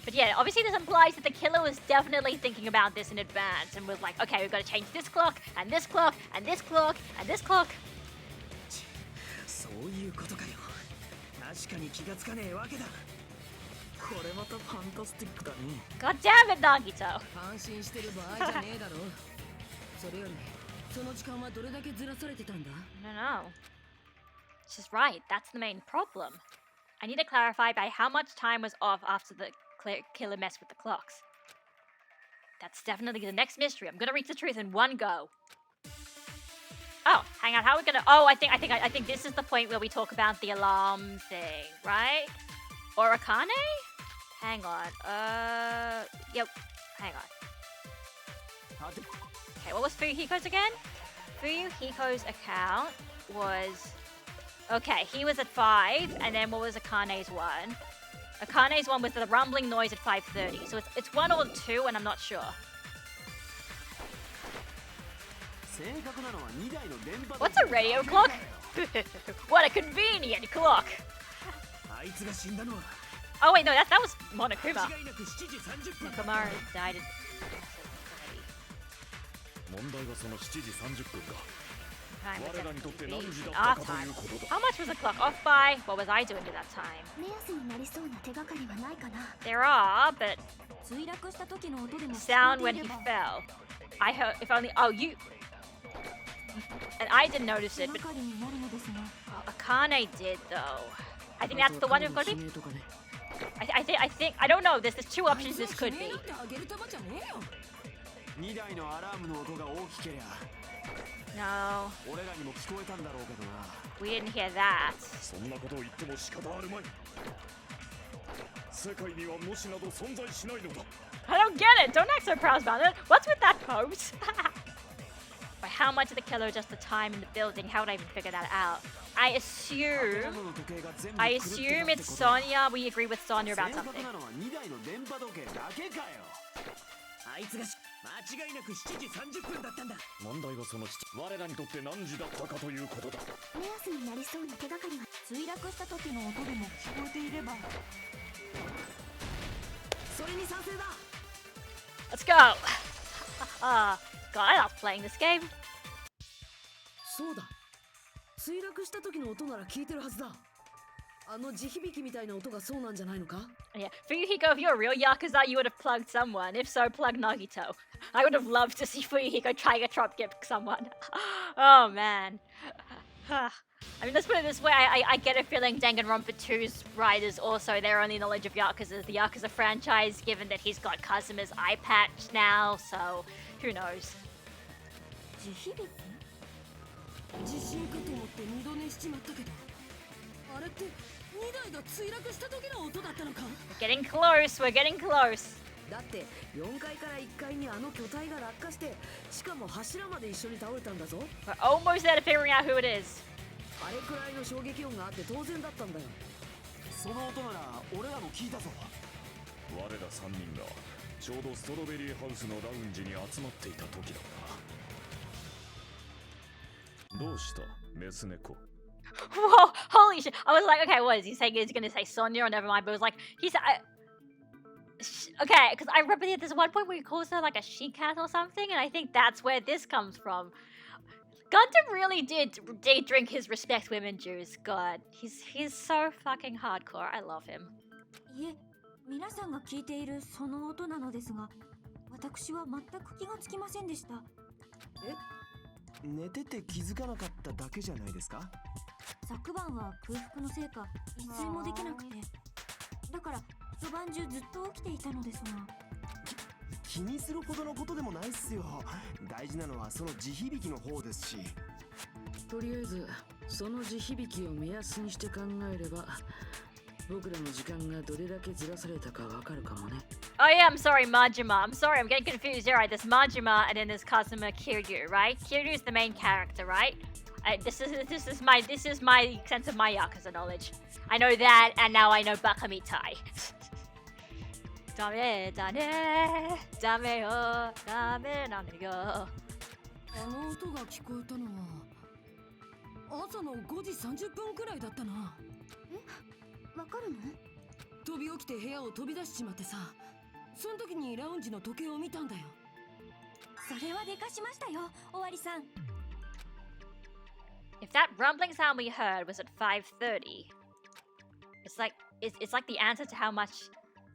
But yeah, obviously this implies that the killer was definitely thinking about this in advance and was like, okay, we've got to change this clock, and this clock, and this clock, and this clock. そういうことかよ。確かに気がつかねえわけだ。これまたファンタスティックだね。God damn it, Nagito. 安心してる場合じゃねえだろ。それよりその時間はどれだけずらされてたんだ？ No. She's right. That's the main problem. I need to clarify by how much time was off after the killer messed with the clocks. That's definitely the next mystery. I'm gonna reach the truth in one go. Oh, hang on. How are we gonna? Oh, I think this is the point where we talk about the alarm thing, right? Or Akane? Hang on. Yep. Hang on. Okay, what was Fuyuhiko's again? Fuyuhiko's account was. Okay, he was at 5, and then what was Akane's one? Akane's one was the rumbling noise at 5:30. So it's 1 or 2, and I'm not sure. What's a radio clock? What a convenient clock! Oh wait, no, that was Monokuma. Monokuma died at 問題はその7時30分か。 time. 我らにとって何時だっ Our たかと time. いうことだ。 How much was the clock off by? What was I doing at that time? 目安になりそうな手がかりはないかな。 There are, but 墜落した時の音でも sound 聞こ when えて he いれば fell. I heard if only. Oh, you. And I didn't notice 手 it, が but かりになるのですが。 Akane did though. I think that's the one we've got to. 指名とかね。 I think I don't know. There's two options this could be. あげる玉じゃねえよ。2台のアラームの音が大きけりゃ No, 俺らにも聞こえたんだろうけどな。 we didn't hear that. そんなことを言っても仕方あるまい。世界には模試など存在しないのだ。 I don't get it. Don't act so proud about it. What's with that pose? By how much of the killer just the time in the building? How would I even figure that out? I assume it's Sonya. We agree with Sonya about 正 something. 確なのは2台の電波時計だけかよ。あいつが間違いなく7時30分だったんだ。問題はその我らにとって何時だったかということだ。目安になりそうな手がかりは墜落した時の音でも聞こえていれば。それに賛成だ。 Let's go. God, I love playing this game. そうだ。墜落した時の音なら聞いてるはずだ。あの地響きみたいな音がそうなんじゃないのか？ Yeah, Fuyuhiko, if you're a real Yakuza, you would have plugged someone. If so, plug Nagito. I would have loved to see Fuyuhiko try to drop kick someone. Oh man. I mean, let's put it this way. I get a feeling Danganronpa 2's writers also their only knowledge of Yakuza is the Yakuza franchise, given that he's got Kazuma's eye patch now, so who knows. 地響き？地震かと思って二度寝しちまったけど。あれって2台が墜落した時の音だったのか？ We're getting close, we're getting close. だって4階から1階にあの巨体が落下してしかも柱まで一緒に倒れたんだぞ。 We're almost there to figuring out who it is. あれくらいの衝撃音があって当然だったんだよ。その音なら俺らも聞いたぞ。我ら3人がちょうどストロベリーハウスのラウンジに集まっていた時だった。どうしたメス猫。 Whoa, holy shit. I was like, okay, what is he saying? Is he going to say Sonia or never mind? But it was like, okay, because I remember there's one point where he calls her like a she-cat or something, and I think that's where this comes from. Gundam really did drink his respect women juice. God, he's so fucking hardcore. I love him. いえ、皆さんが聞いているその音なのですが、私は全く気がつきませんでした。寝てて気づかなかっただけじゃないですか？昨晩は空腹のせいか一睡もできなくて、だから一晩中ずっと起きていたのですが。気にするほどのことでもないっすよ。大事なのはその地響きの方ですし。とりあえずその地響きを目安にして考えれば僕らの時間がどれだけずらされたかわかるかもね。 Oh yeah, I'm sorry, Majima. I'm sorry, I'm getting confused. You're right, there's Majima and then there's Kazuma Kiryu, right? Kiryu is the main character, right? This is my sense of my Yakuza knowledge. I know that, and now I know Bakamitai. Dame da ne, dame yo, dame name yo. あの音が聞こえたのは朝の5時30分くらいだったな。わかるの？飛び起きて部屋を飛び出しちまってさ、その時にラウンジの時計を見たんだよ。それはでかしましたよ、おわりさん。If that rumbling sound we heard was at 5:30, it's like the answer to how much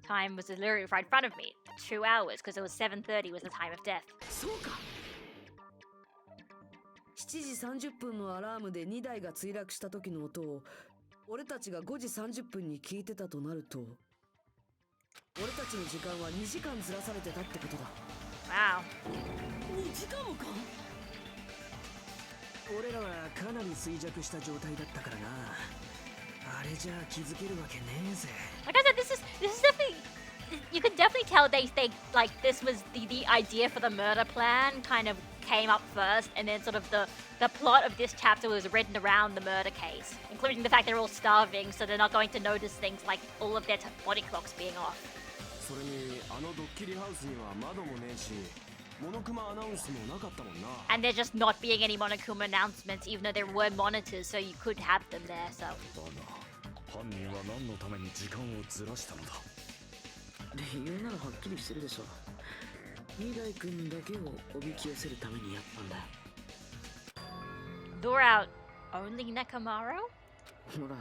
time was literally right in front of me. 2 hours, because it was 7:30 was the time of death. そうか。7時30分のアラームで2台が墜落した時の音を俺たちが5時30分に聞いてたとなると、俺たちの時間は2時間ずらされてたってことだ。Wow. 2時間もか？俺らはかなり衰弱した状態だったからな。あれじゃ気づけるわけねえぜ。 Like I said, this is definitely, you could definitely tell they like this was the idea for the murder plan kind of came up first, and then sort of the plot of this chapter was written around the murder case, including the fact they're all starving, so they're not going to notice things like all of their body clocks being off. それにあのドッキリハウスには窓もねえし、モノクマアナウンスもなかったもんな。 And there just not being any Monokuma announcements, even though there were monitors, so you could have them there. So だが犯人は何のために時間をずらしたのだ。理由ならはっきりしてるでしょ。二代君だけをおびき寄せるためにやったんだ。 lure out only Nekomaru? ほら、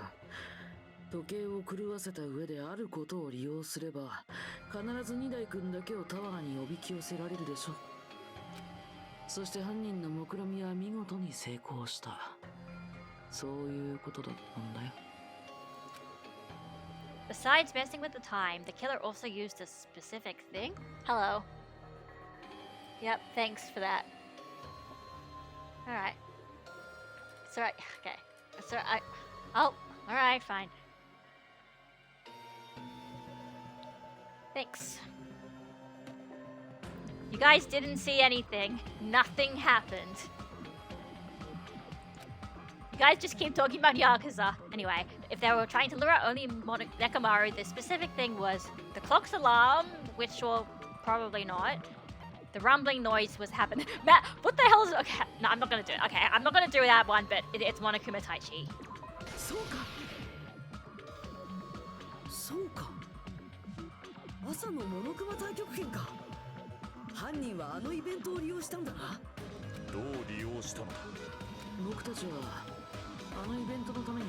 時計を狂わせた上であることを利用すれば必ず二代君だけをタワーにおびき寄せられるでしょ。そして犯人の目論見は見事に成功した。そういうことだったんだよ。 Besides messing with the time, the killer also used a specific thing. Hello. Yep, thanks for that. Alright. It's alright. Okay. It's alright. Oh, alright, fine. Thanks. You guys didn't see anything. Nothing happened. You guys just keep talking about Yakuza. Anyway, if they were trying to lure out only Nekomaru, the specific thing was the clock's alarm, which will probably not. The rumbling noise was happening. Matt, what the hell is... Okay, no, I'm not gonna do it. Okay, I'm not gonna do that one, but it's Monokuma Taichi. そうか。そうか。朝のモノクマ太極拳か。犯人はあのイベントを利用したんだな。どう利用したのだ。僕たちはあのイベントのために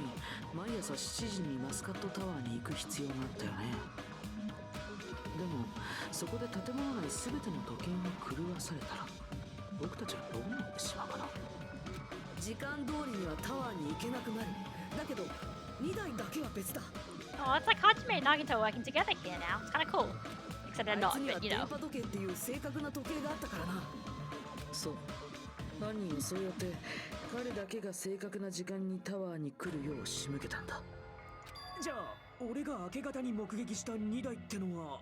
毎朝7時にマスカットタワーに行く必要があったよね。でもそこで建物内全ての時計が狂わされたら僕たちはどうなってしまうかな。時間通りにはタワーに行けなくなる。だけど2台だけは別だ。 Oh, it's like Hajime and Nagito working together here now. It's kind of cool. Except they're あい not, つには but you 電 know. 波時計っていう正確な時計があったからな。そう、犯人はそうやって彼だけが正確な時間にタワーに来るよう仕向けたんだ。じゃあ俺が明け方に目撃した2台ってのは。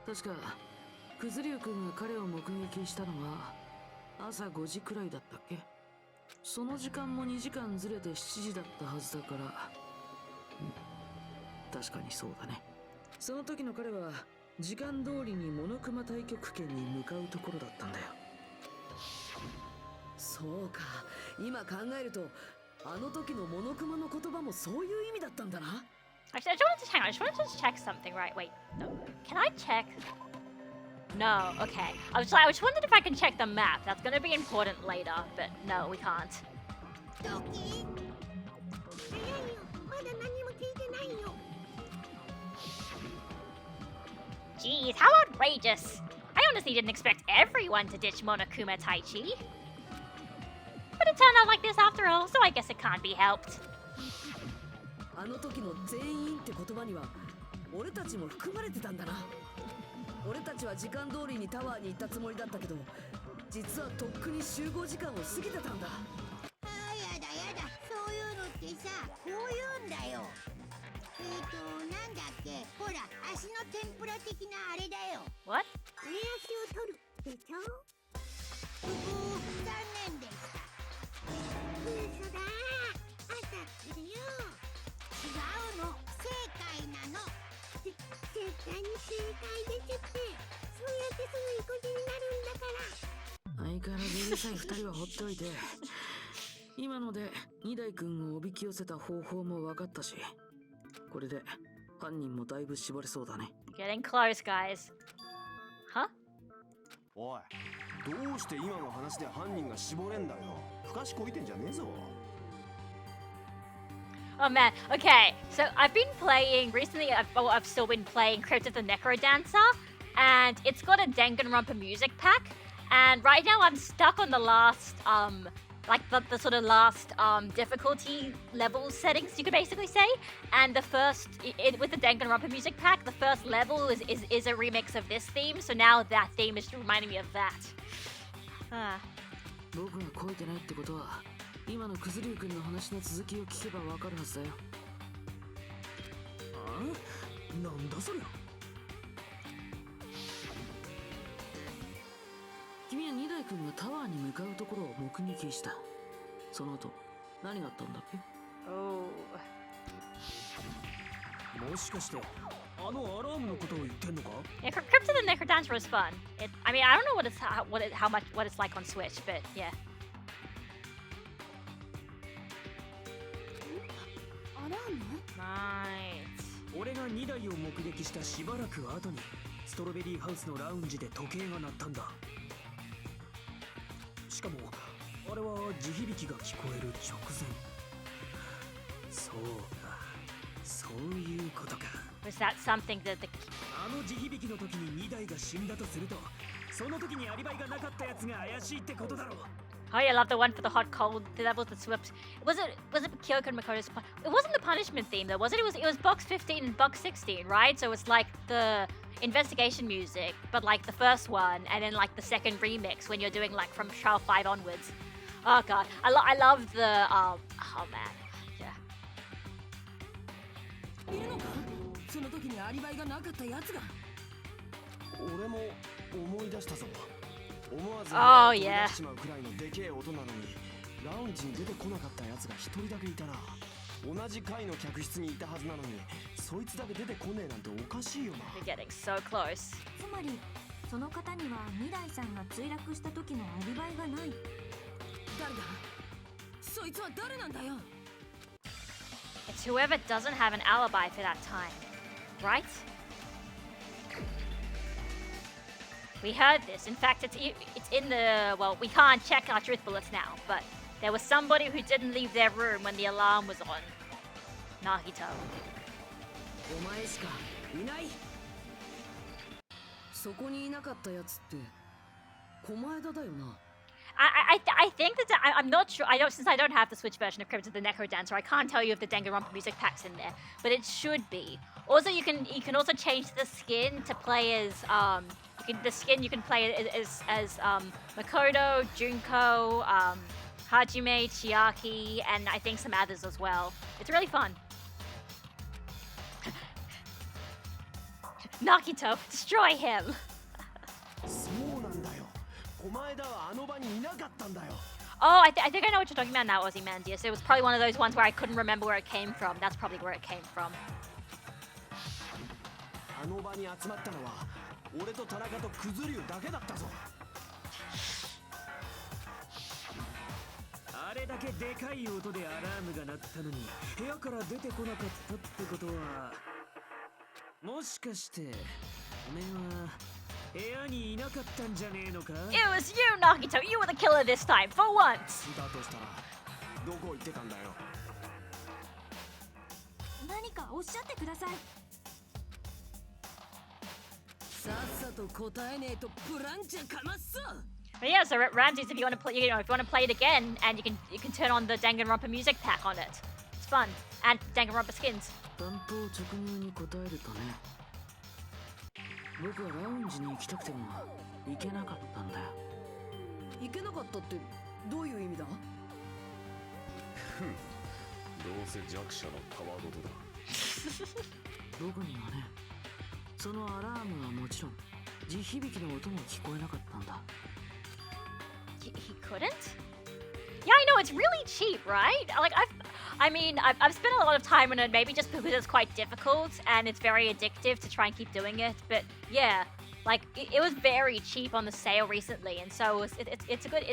確か九頭竜君が彼を目撃したのは朝5時くらいだったっけ。その時間も2時間ずれて7時だったはずだから、確かにそうだね。その時の彼は時間通りにモノクマ太極拳に向かうところだったんだよ。そうか、今考えるとあの時のモノクマの言葉もそういう意味だったんだな。 Actually, I just wanted to hang on. I just wanted to check something. Right? Wait. No. Can I check? No. Okay. I was wondering if I can check the map. That's going to be important later. But no, we can't. ドキ早いよ、まだ何も聞いてないよ。 Geez, how outrageous! I honestly didn't expect everyone to ditch Monokuma Taichi. But it turned out like this after all, so I guess it can't be helped. あの時の全員って言葉には俺たちも含まれてたんだな。俺たちは時間通りにタワーに行ったつもりだったけど、実はとっくに集合時間を過ぎてたんだ。あーやだやだ、そういうのってさ、こう言うんだよ。なんだっけ、ほら、足の天ぷら的なあれだよ。 What? 上足を取るでしょ。残念でした。嘘だー、当たってるよ。違うの、正解なの。絶対に正解ですって。そうやってすぐ意固地になるんだから。相変わらずうるさい二人は放っておいて、今ので二代君をおびき寄せた方法も分かったし、これで犯人もだいぶ絞れそうだね。 Getting close, guys. Huh? おい、どうして今の話で犯人が絞れんだよ。ふかしこいてんじゃねえぞ。 Oh man, okay, so I've been playing, recently I've still been playing Crypt of the Necrodancer, and it's got a Danganronpa music pack, and right now I'm stuck on the last, like the sort of last difficulty level settings, you could basically say, and the first, with the Danganronpa music pack, the first level is a remix of this theme, so now that theme is reminding me of that. 僕がこいてないってことは、今のクズリュウ君の話の続きを聞けばわかるはずだよ。あ？なんだそりゃ。君は二代君がタワーに向かうところを目撃した。その後、何があったんだっけ？ Oh. もしかしてあのアラームのことを言ってんのか？ Yeah, Crypt of the Necrodancer was fun. I mean, I don't know what it's like on Switch, but yeah. アラーム？ Right. 俺が2台を目撃したしばらく後にストロベリーハウスのラウンジで時計が鳴ったんだ。しかもあれは地響きが聞こえる直前。そうか、そういうことか。 Was that something that the あの地響きの時に2台が死んだとすると、その時にアリバイがなかったやつが怪しいってことだろう。 Oh, yeah, I love the one for the hot cold. That was the swift. Was it Kyoko and Makoto's? It wasn't the punishment theme though, was it? It was box 15 and box 16, right? So it's like the investigation music, but like the first one, and then like the second remix when you're doing like from trial 5 onwards. Oh god, I love the oh man, yeah. いるのか？その時にアリバイがなかったやつが。俺も思い出したぞ。思わず Oh, 飛び yeah. 出しちまうくらいのでけえ音なのにラウンジに出てこなかったやつが一人だけいたな。同じ階の客室にいたはずなのにそいつだけ出てこねえなんておかしいよな。 We're getting so close. つまりその方には二代さんが墜落した時のアリバイがない。誰だ？そいつは誰なんだよ。 It's whoever doesn't have an alibi for that time, right? We heard this. In fact, it's in the, well, we can't check our truth bullets now, but there was somebody who didn't leave their room when the alarm was on. Nagito. お前しかいない。そこにいなかったやつって狛枝だよな。I think that I'm not sure. Since I don't have the Switch version of Crypt of the Necrodancer, I can't tell you if the Danganronpa music pack's in there, but it should be. Also, you can also change the skin to play as you can play as Makoto, Junko, Hajime, Chiaki, and I think some others as well. It's really fun. Nagito, destroy him. そうなんだよ。狛枝はあの場にいなかったんだよ。 Oh, I think I know what you're talking about now, Ozymandias. It was probably one of those ones where I couldn't remember where it came from. That's probably where it came from. あの場に集まったのは俺と田中とクズリュウだけだったぞ。あれだけでかい音でアラームが鳴ったのに部屋から出てこなかったってことは、もしかしておめえは部屋にいなかったんじゃねえのか？ It was you, Nagito. You were the killer this time, for once. だとしたらどこ行ってたんだよ。何かおっしゃってください。さっさと答えねえとプランチャかますぞ。 But yeah, so Ramses, if you want to play, if you want to play it again, and you can turn on the Danganronpa music pack on it. It's fun, and Danganronpa skins. 担当直入に答えるとね、僕はラウンジに行きたくても行けなかったんだよ。行けなかったってどういう意味だ？どうせ弱者のたわごとだ。僕にはね、そのアラームはもちろん地響きの音も聞こえなかったんだ。He couldn't? Yeah, I know, it's really cheap, right? Like, I've spent a lot of time on it, maybe just because it's quite difficult and it's very addictive to try and keep doing it. But yeah, like, it was very cheap on the sale recently, and so it's a good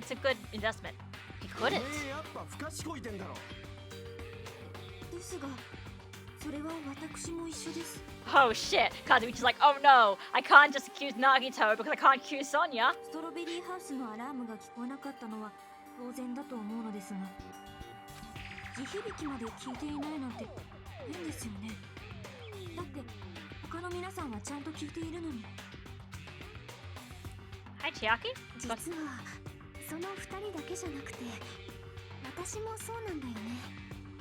investment. He couldn't. やっぱ不賢い点だろ。ですが、それは私も一緒です。 Oh shit, Kazumichi's like, oh no, I can't just accuse Nagito because I can't accuse Sonya. ストロベリーハウスのアラームが聞こえなかったのは当然だと思うのですが、地響きまで聞いていないなんて変ですよね。だって他の皆さんはちゃんと聞いているのに。 Hi, Chiaki. 実はその2人だけじゃなくて私もそうなんだよね。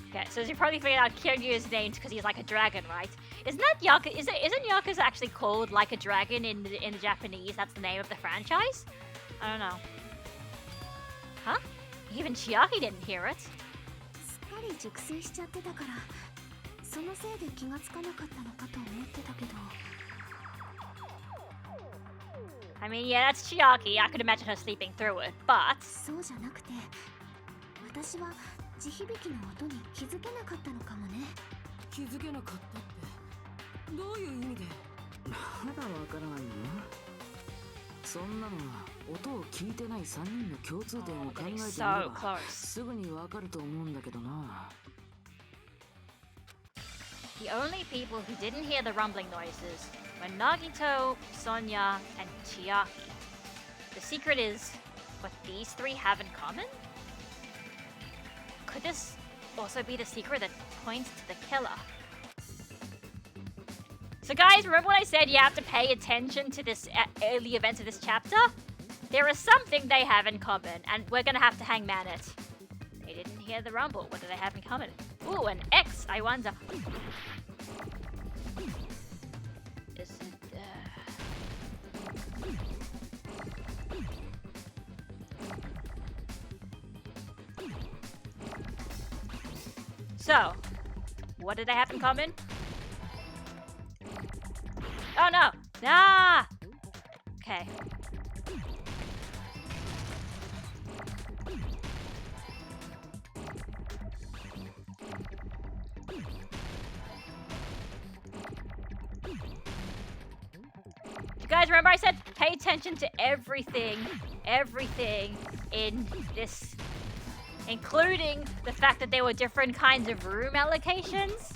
Okay, so as you probably figured out, Kiryu's named because he's like a dragon, right? Isn't that Yakuza? Isn't Yakuza actually called like a dragon in the Japanese? That's the name of the franchise. I don't know. Huh? Even Chiaki didn't hear it. すっかり熟睡しちゃってたから、そのせいで気がつかなかったのかと思ってたけど。 I mean, yeah, that's Chiaki. I could imagine her sleeping through it, but そうじゃなくて、私は地響きの音に気づけなかったのかもね。気づけなかったってどういう意味で？まだわからないの？そんなのは音を聞いてない3人の共通点を考えてみれ so ば close. すぐにわかると思うんだけどな。 The only people who didn't hear the rumbling noises were Nagito, Sonya, and Chiaki. The secret is what these three have in common? Could this also be the secret that points to the killer? So guys, remember when I said you have to pay attention to this early events of this chapter? There is something they have in common, and we're gonna have to hangman it. They didn't hear the rumble. What do they have in common? Ooh, an X, I wonder. Is it, So, what do they have in common? Oh no! Ah! Okay. You guys remember I said pay attention to everything in this, including the fact that there were different kinds of room allocations?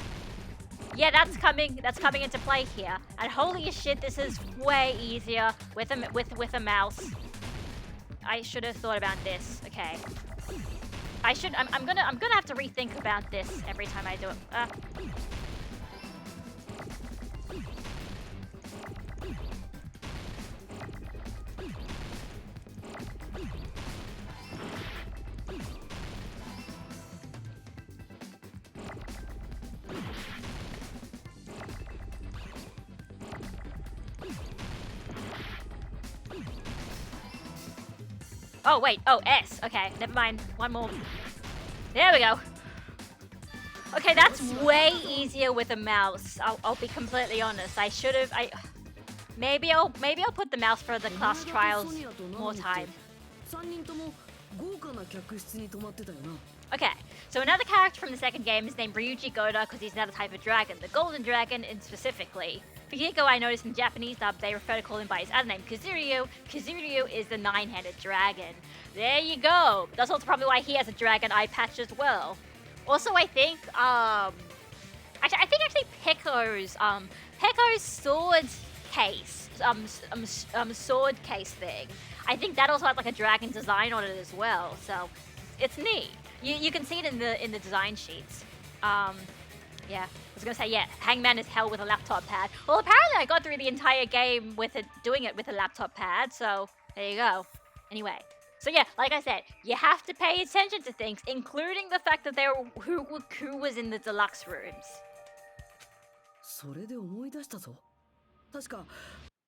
Yeah, that's coming into play here. And holy shit, this is way easier with a mouse. I should have thought about this. Okay. I'm gonna have to rethink about this every time I do it. Oh, wait. Oh, S. Okay, never mind. One more. There we go. Okay, that's way easier with a mouse. I'll be completely honest. I should have. Maybe I'll put the mouse for the class trials more time. 3人とも豪華な客室に泊まってたよな。Okay, so another character from the second game is named Ryuji Goda because he's another type of dragon, the golden dragon, and specifically. For Hiko, I noticed in Japanese dub they refer to call him by his other name, Kazuryu. Kazuryu is the nine-headed dragon. There you go. That's also probably why he has a dragon eye patch as well. Also, I think, actually Pekko's sword case, sword case thing. I think that also had like a dragon design on it as well. So it's neat. You can see it in the design sheets. Yeah, I was gonna say, yeah, Hangman is hell with a laptop pad. Well, apparently I got through the entire game with it, doing it with a laptop pad, so there you go. Anyway, so yeah, like I said, you have to pay attention to things, including the fact that who was in the deluxe rooms. それで思い出したぞ。確か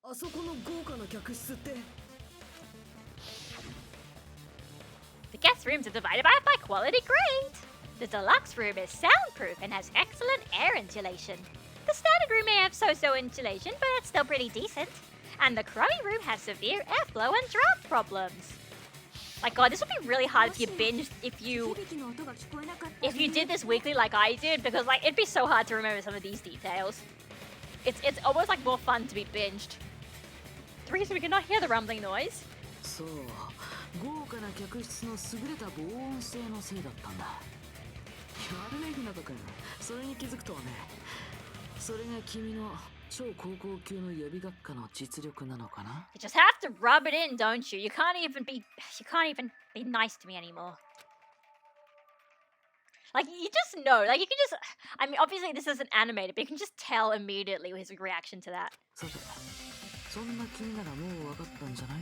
あそこの豪華な客室って。The guest rooms are divided by quality grade. The deluxe room is soundproof and has excellent air insulation. The standard room may have so-so insulation, but it's still pretty decent. And the crummy room has severe airflow and draft problems. Like, God, this would be really hard if you binged, if you did this weekly like I did, because like it'd be so hard to remember some of these details. It's almost like more fun to be binged. The reason we cannot hear the rumbling noise. そう、豪華な客室の優れた防音性のせいだったんだ。やるね、ひなたくん。それに気づくとはね。それが君の超高校級の予備学科の実力なのかな? You just have to rub it in, don't you? You can't even be nice to me anymore. Like, you just know, like, you can just, I mean, obviously this isn't animated, but you can just tell immediately his reaction to that. さて、そんな君ならもう分かったんじゃない？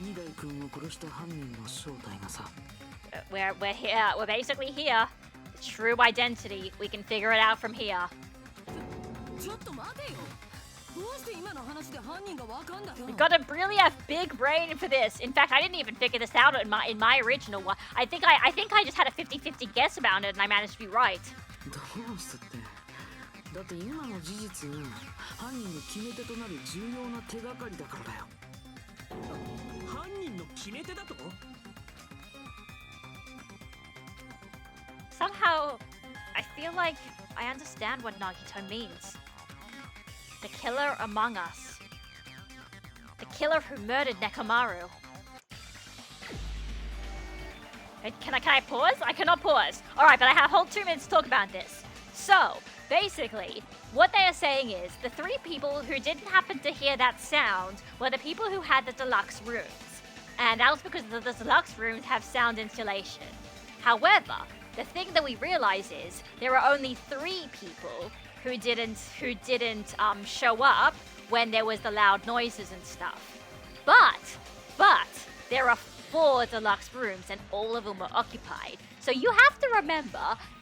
二代君を殺した犯人の正体がさ。We're here, we're basically here. The true identity, we can figure it out from here. ちょっと待てよ。どうして今の話で犯人がわかんだよ。 We gotta really have big brain for this. In fact, I didn't even figure this out in my original one. I think I just had a 50-50 guess about it and I managed to be right. どうしてって。だって今の事実が犯人の決め手となる重要な手がかりだからだよ。犯人の決め手だと？ Somehow, I feel like I understand what Nagito means. The killer among us. The killer who murdered Nekomaru. Can I pause? I cannot pause. Alright, but I have a whole 2 minutes to talk about this. So, basically, what they are saying is the 3 people who didn't happen to hear that sound were the people who had the deluxe rooms. And that was because the deluxe rooms have sound insulation. However, the thing that we realize is there are only 3 people who didn't show up when there was the loud noises and stuff. But there are 4 deluxe rooms and all of them were occupied. So you have to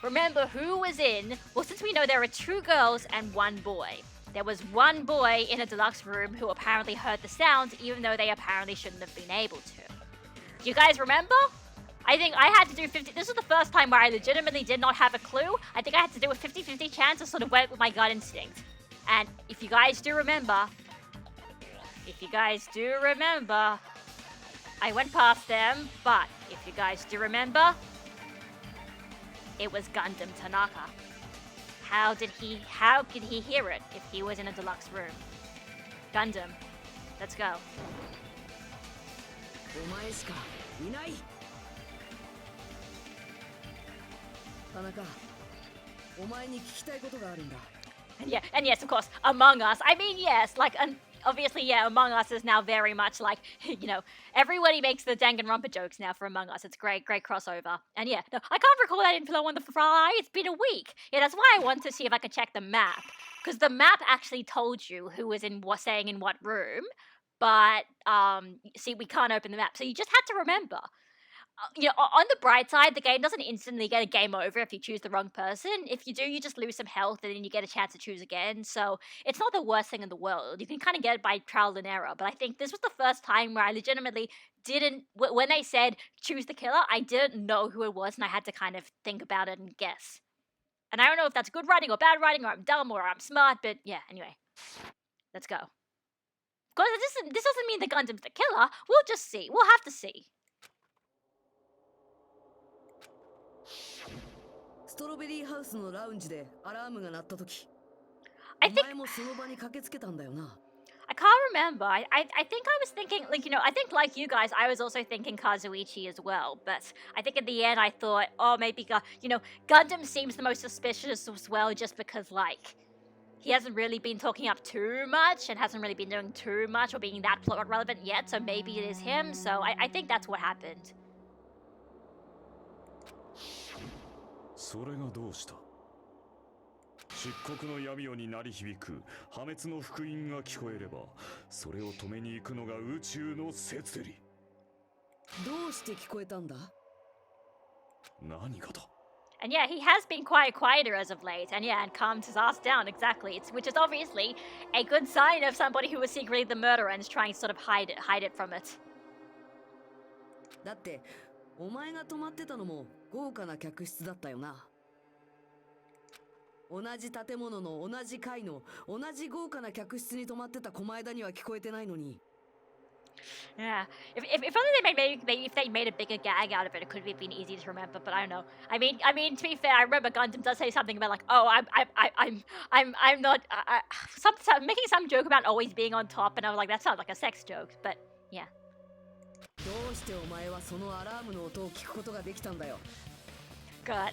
remember who was in. Well, since we know there are 2 girls and 1 boy. There was 1 boy in a deluxe room who apparently heard the sounds even though they apparently shouldn't have been able to. Do you guys remember? I think I had to do 50. This was the first time where I legitimately did not have a clue. I think I had to do a 50-50 chance to sort of went with my gut instinct. And if you guys do remember, I went past them, but if you guys do remember, it was Gundam Tanaka. How could he hear it if he was in a deluxe room? Gundam, let's go. お前しかいない。田中、お前に聞きたいことがあるんだ。 And yes, of course, Among Us. I mean, yes, like, obviously, yeah, Among Us is now very much like, you know, everybody makes the Danganronpa jokes now for Among Us. It's great crossover. And yeah, no, I can't recall that info on the fly. It's been a week. Yeah, that's why I want to see if I can check the map. Because the map actually told you who was staying in what room. But, see, we can't open the map. So you just had to remember. You know, on the bright side, the game doesn't instantly get a game over if you choose the wrong person. If you do, you just lose some health and then you get a chance to choose again. So it's not the worst thing in the world. You can kind of get it by trial and error. But I think this was the first time where I legitimately didn't, when they said choose the killer, I didn't know who it was and I had to kind of think about it and guess. And I don't know if that's good writing or bad writing or I'm dumb or I'm smart, but yeah, anyway. Let's go. Because this doesn't mean the Gundam's the killer. We'll just see. We'll have to see. ストロベリーハウスのラウンジでアラームが鳴った時、 I お think 前もその場に駆けつけたんだよな。 I can't remember. I think I was thinking, like, I think like you guys, I was also thinking Kazuichi as well. But I think in the end, I thought, oh, maybe, Gundam seems the most suspicious as well, just because, like, he hasn't really been talking up too much and hasn't really been doing too much or being that plot relevant yet. So maybe it is him. So I think that's what happened. それがどうした？漆黒の闇夜に鳴り響く破滅の福音が聞こえれば、それを止めに行くのが宇宙の摂理。どうして聞こえたんだ？何がだ？ And yeah, he has been quite quieter as of late, and yeah, and calmed his ass down, exactly. Which is obviously a good sign of somebody who was secretly the murderer and is trying to sort of hide it from it. だってお前が泊まってたのも豪華な客室だったよな。同じ建物の同じ階の同じ豪華な客室に泊まってた狛枝には聞こえてないのに。 Yeah, if only they maybe if they made a bigger gag out of it, it could have been easy to remember. But I don't know. I mean, to be fair, I remember Gundam does say something about like, oh, I'm not. Making some joke about always being on top, and I was like, that sounds like a sex joke. But yeah. どうしてお前はそのアラームの音を聞くことができたんだよ。 God,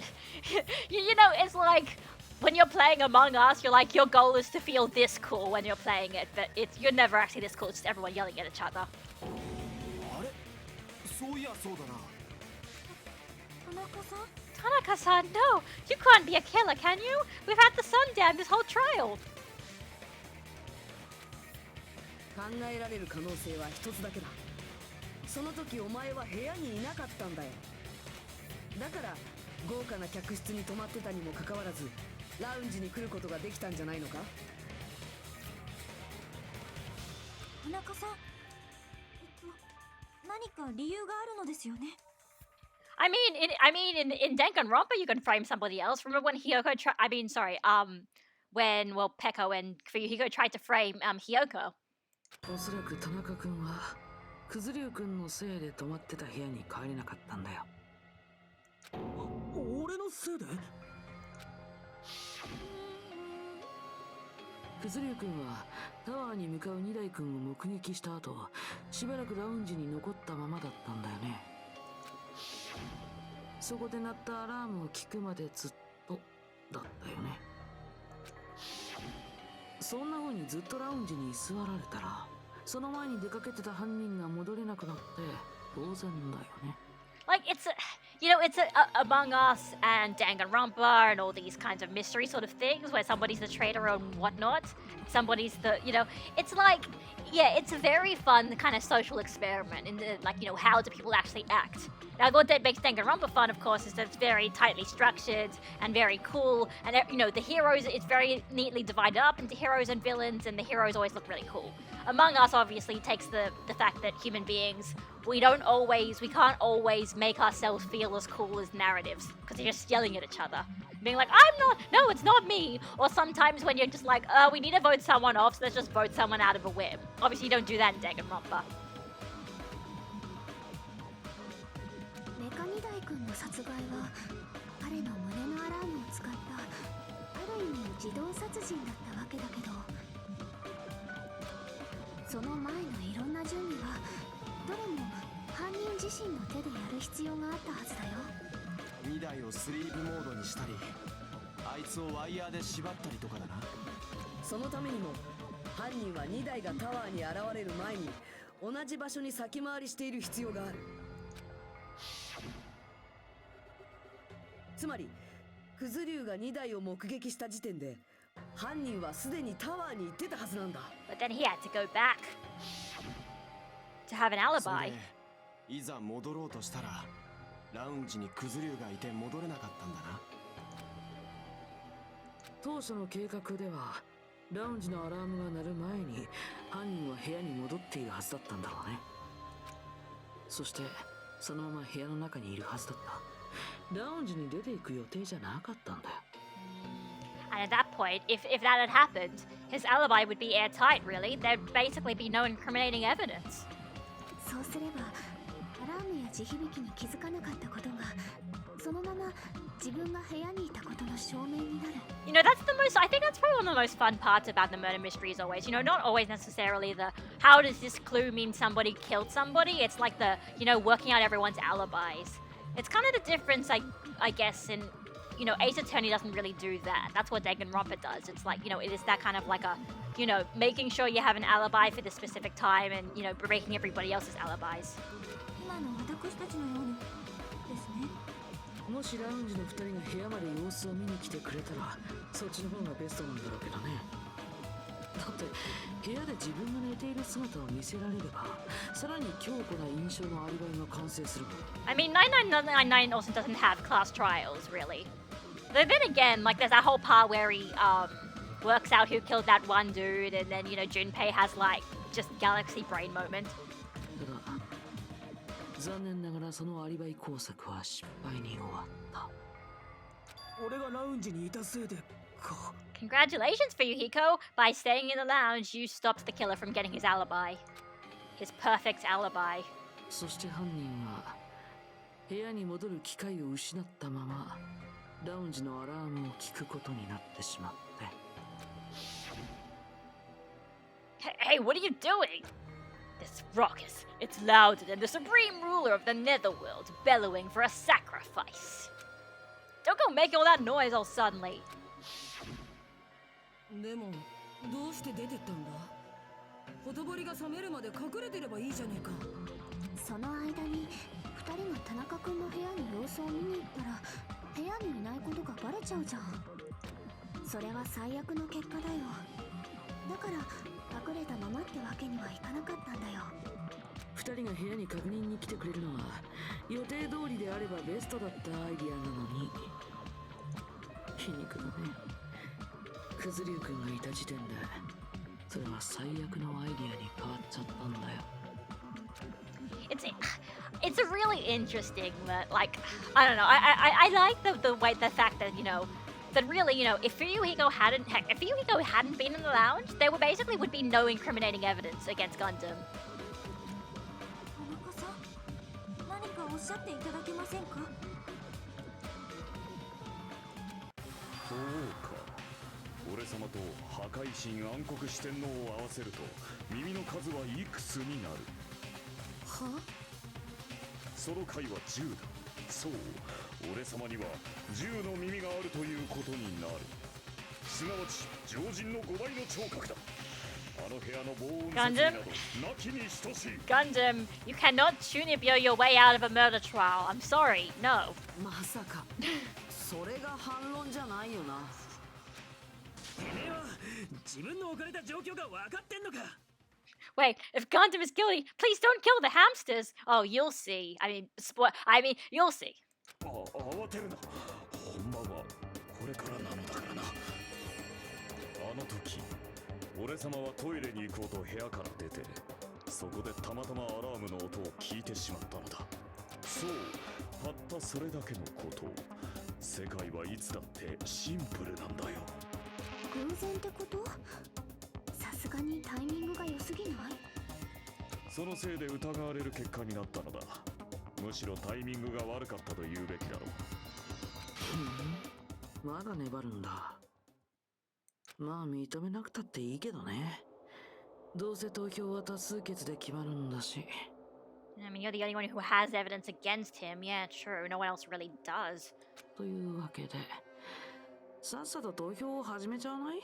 it's like when you're playing Among Us, you're like your goal is to feel this cool when you're playing it, but you're never actually this cool. It's just everyone yelling at each other. あれ、そういやそうだな。田中さん Tanaka-san, no, you can't be a killer, can you? We've had the sun down this whole trial. 考えられる可能性は一つだけだ。その時お前は部屋にいなかったんだよ。だから豪華な客室に泊まってたにもかかわらずラウンジに来ることができたんじゃないのか？田中さん何か理由があるのですよね。 I mean, in Danganronpa, you can frame somebody else. Remember when Peko and Hiko tried to frame Hiyoko. おそらく田中君は九頭龍君のせいで泊まってた部屋に帰れなかったんだよ。俺のせいで？九頭龍君はタワーに向かう二代君を目撃した後、しばらくラウンジに残ったままだったんだよね。そこで鳴ったアラームを聞くまでずっとだったよね。そんな風にずっとラウンジに居座られたら、その前に出かけてた犯人が戻れなくなって当然だよね。Like, it's Among Us and Danganronpa and all these kinds of mystery sort of things where somebody's the traitor and whatnot. Somebody's the, it's like, yeah, it's a very fun kind of social experiment in the, like, how do people actually act? Now, what that makes Danganronpa fun, of course, is that it's very tightly structured and very cool. And, the heroes, it's very neatly divided up into heroes and villains, and the heroes always look really cool. Among Us obviously takes the fact that human beings, we can't always make ourselves feel as cool as narratives, because they're just yelling at each other. Being like, no, it's not me. Or sometimes when you're just like, we need to vote someone off, so let's just vote someone out of a whim. Obviously you don't do that in Danganronpa. メカ2代君の殺害は彼の胸のアラームを使ったある意味自動殺人だったわけだけど、その前のいろんな準備はどれも犯人自身の手でやる必要があったはずだよ。2台をスリープモードにしたり、あいつをワイヤーで縛ったりとかだな。そのためにも犯人は2台がタワーに現れる前に同じ場所に先回りしている必要がある。つまり九頭龍が2台を目撃した時点で犯人はすでにタワーに行ってたはずなんだ。 But then he had to go back to have an それ alibi. でいざ戻ろうとしたらラウンジにクズ竜がいて戻れなかったんだな。当初の計画ではラウンジのアラームが鳴る前に犯人は部屋に戻っているはずだったんだろうね。そしてそのまま部屋の中にいるはずだった。ラウンジに出ていく予定じゃなかったんだよ。 And at that point, if that had happened, his alibi would be airtight, really. There'd basically be no incriminating evidence. そうすればアラームや地響きに気づかなかったことがそのまま自分が部屋にいたことの証明になる。 You know, that's the most, I think that's probably one of the most fun parts about the murder mysteries always. You know, not always necessarily the, how does this clue mean somebody killed somebody? It's like the, you know, working out everyone's alibis. It's kind of the difference, I guess, in, you know, Ace Attorney doesn't really do that. That's what Danganronpa does. It's like, you know, it is that kind of like a, you know, making sure you have an alibi for this specific time and, you know, breaking everybody else's alibis. 今の私たちのようにですね。もしラウンジの2人が部屋まで様子を見に来てくれたらそっちの方がベストなんだろうけどね。だって部屋で自分が寝ている姿を見せられればさらに強固な印象のアリバイが完成するもん。 I mean, 99999 also doesn't have class trials, really. But then again, like, there's that whole part where he, works out who killed that one dude, and then, you know, Junpei has, like, just galaxy brain moment. ただ残念ながらそのアリバイ工作は失敗に終わった。俺がラウンジにいたせいでか。 Congratulations, Fuyuhiko! By staying in the lounge, you stopped the killer from getting his alibi. His perfect alibi. そして犯人は部屋に戻る機会を失ったままラウンジのアラームを聞くことになってしまって。 Hey, what are you doing? This raucous, it's louder than the supreme ruler of the netherworld bellowing for a sacrifice. Don't go making all that noise all suddenly. でもどうして出てったんだ。ほとぼりが冷めるまで隠れてればいいじゃねえか。その間に2人が田中君の部屋に様子を見に行ったら部屋にいないことがバレちゃうじゃん。それは最悪の結果だよ。だから隠れたままってわけにはいかなかったんだよ。2人が部屋に確認に来てくれるのは予定通りであればベストだったアイディアなのに皮肉だね。クズリュウ君がいた時点でそれは最悪のアイディアに変わっちゃったんだよ。It's a really interesting, like, I don't know, I like the fact that, you know, that really, you know, if Fuyuhiko hadn't been in the lounge, there would be no incriminating evidence against Gundam. 田中さん、何かおっしゃっていただけませんか？そうか。俺様と破壊神暗黒四天王を合わせると耳の数はいくつになる。は？その回は10だ。そう、俺様には10の耳があるということになる。すなわち常人の5倍の聴覚だ。あの部屋の防音設備などなきに等しい。 Gundam, you cannot Chunibyo your way out of a murder trial. I'm sorry, no. まさかそれが反論じゃないよな。てめえは自分の置かれた状況が分かってんのか。 Wait, if Gundam is guilty, please don't kill the hamsters. Oh, you'll see. You'll see. 慌てるな。本番はこれからなのだからな。あの時俺様はトイレに行こうと部屋から出てそこでたまたまアラームの音を聞いてしまったのだ。そう、たったそれだけのこと。世界はいつだってシンプルなんだよ。偶然ってこと？さすがにタイミングが良すぎない？そのせいで疑われる結果になったのだ。むしろタイミングが悪かったと言うべきだろう。まだ粘るんだ。まあ認めなくたっていいけどね。どうせ投票は多数決で決まるんだし。I mean, you're the only one who has evidence against him. Yeah, true. No one else really does. というわけでさっさと投票を始めちゃわない？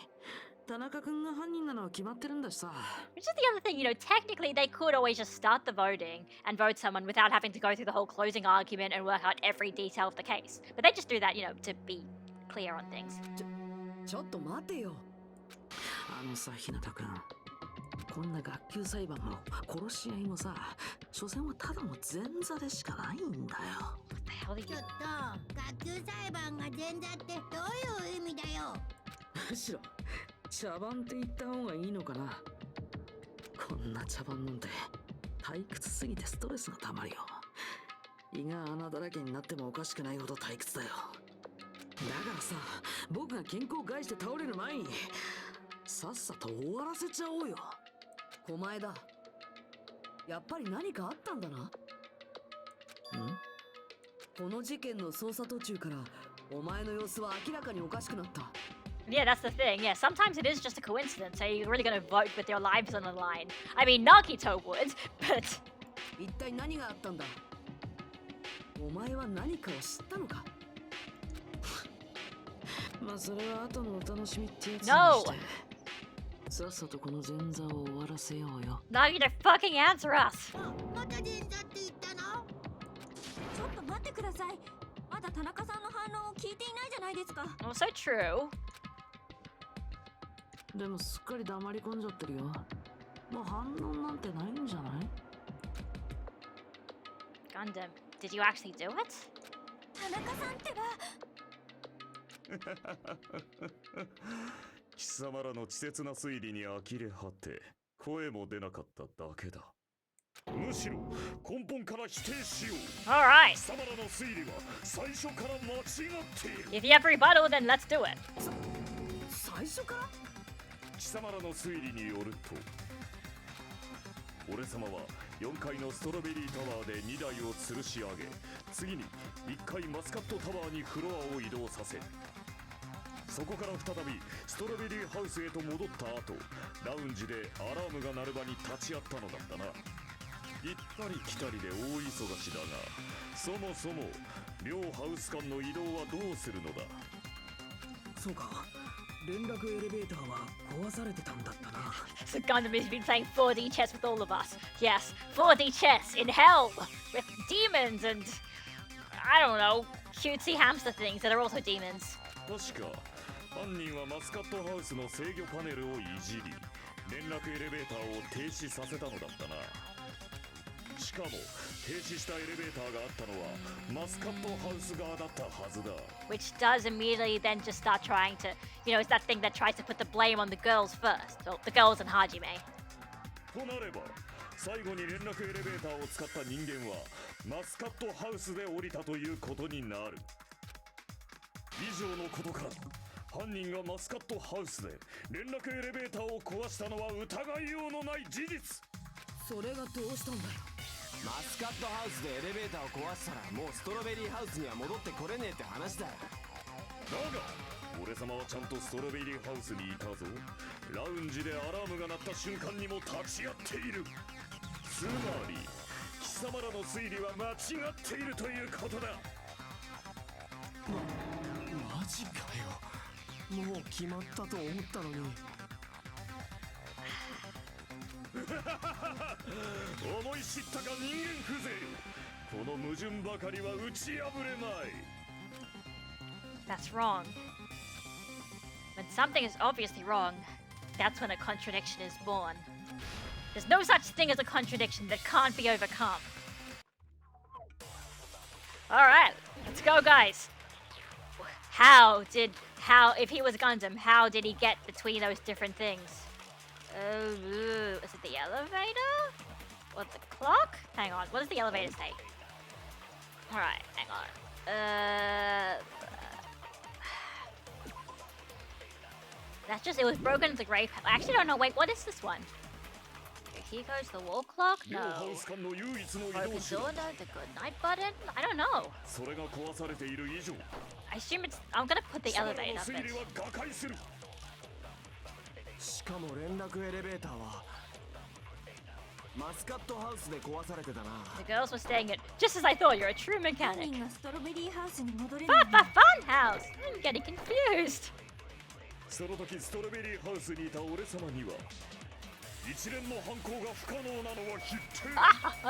田中君が犯人なのは決まってるんだしさ。 Which is the other thing, you know, technically they could always just start the voting and vote someone without having to go through the whole closing argument and work out every detail of the case. But they just do that, you know, to be clear on things. ちょっと待てよ。あのさ、日向君、こんな学級裁判も殺し合いもさ、所詮はただの前座でしかないんだよ。 What the hell are ちょ you? っと学級裁判が前座ってどういう意味だよ。むしろ茶番って言った方がいいのかな。こんな茶番なんて退屈すぎてストレスがたまるよ。胃が穴だらけになってもおかしくないほど退屈だよ。だからさ、僕が健康を害して倒れる前にさっさと終わらせちゃおうよ。狛江だ。やっぱり何かあったんだな。この事件の捜査途中からお前の様子は明らかにおかしくなった。 Yeah, that's the thing. Yeah, sometimes it is just a coincidence. Are you really gonna vote with your lives on the line? I mean, Nagito would, but... 一体何があったんだ。お前は何かを知ったのか。まあそれは後のお楽しみってやつに No! してさっさとこの前座を終わらせようよ。 Nagito, fucking answer us! また前座って言ったの？ちょっと待ってください。まだ田中さんの反応を聞いていないじゃないですか。 Oh, so true. でもすっかり黙り込んじゃってるよ。もう反応なんてないんじゃない？ Gundam, did you actually do it? 田中さんってば。貴様らの稚拙な推理に呆れ果て声も出なかっただけだ。むしろ根本から否定しよう。 Alright. 貴様らの推理は最初から間違っている。 If you have rebuttal, then let's do it. 最初から。貴様らの推理によると、俺様は4階のストロベリータワーで2台を吊るし上げ、次に1階マスカットタワーにフロアを移動させ、そこから再びストロベリーハウスへと戻った後、ラウンジでアラームが鳴る場に立ち会ったのだったな。行ったり来たりで大忙しだが、そもそも両ハウス間の移動はどうするのだ。そうか、連絡エレベーターは壊されてたんだったな。 So Gundam has been playing 4D chess with all of us. Yes, 4D chess in hell with demons and I don't know, cutesy hamster things that are also demons. 確か犯人はマスカットハウスの制御パネルをいじり、連絡エレベーターを停止させたのだったな。しかも停止したエレベーターがあったのはマスカットハウス側だったはずだ。 Which does immediately then just start trying to, you know, it's that thing that tries to put the blame on the girls first. So the girls and Hajime. となれば最後に連絡エレベーターを使った人間はマスカットハウスで降りたということになる。以上のことから犯人がマスカットハウスで連絡エレベーターを壊したのは疑いようのない事実。それがどうしたんだよ。マスカットハウスでエレベーターを壊したらもうストロベリーハウスには戻ってこれねえって話だよ。だが俺様はちゃんとストロベリーハウスにいたぞ。ラウンジでアラームが鳴った瞬間にも立ち会っている。つまり貴様らの推理は間違っているということだ。マジかよ。もう決まったと思ったのに。思い知ったか人間風情。この矛盾ばかりは打ち破れまい。 That's wrong. When something is obviously wrong, that's when a contradiction is born. There's no such thing as a contradiction that can't be overcome. Alright, let's go, guys. If he was Gundam, how did he get between those different things? Oh, is it the elevator? Or the clock? Hang on, what does the elevator say? Alright, hang on. That's just, it was broken at the grave. I actually don't know, wait, what is this one? Here goes the wall clock? 両 No. ハウス間の唯一の移 Open 動手 door, 段。 the good night button? I don't know. それが壊されている以上、 I assume it's, I'm gonna put the 貴様ら elevator の up 推理 it. は瓦解する。しかも連絡エレベーターはマスカットハウスで壊されてたな。 The girls were staying it just as I thought. You're a true 犯 mechanic. 人がストロベリーハウスに戻れるの But に the fun house! I'm getting confused. その時ストロベリーハウスにいた俺様には一連の犯行が不可能なのは必定。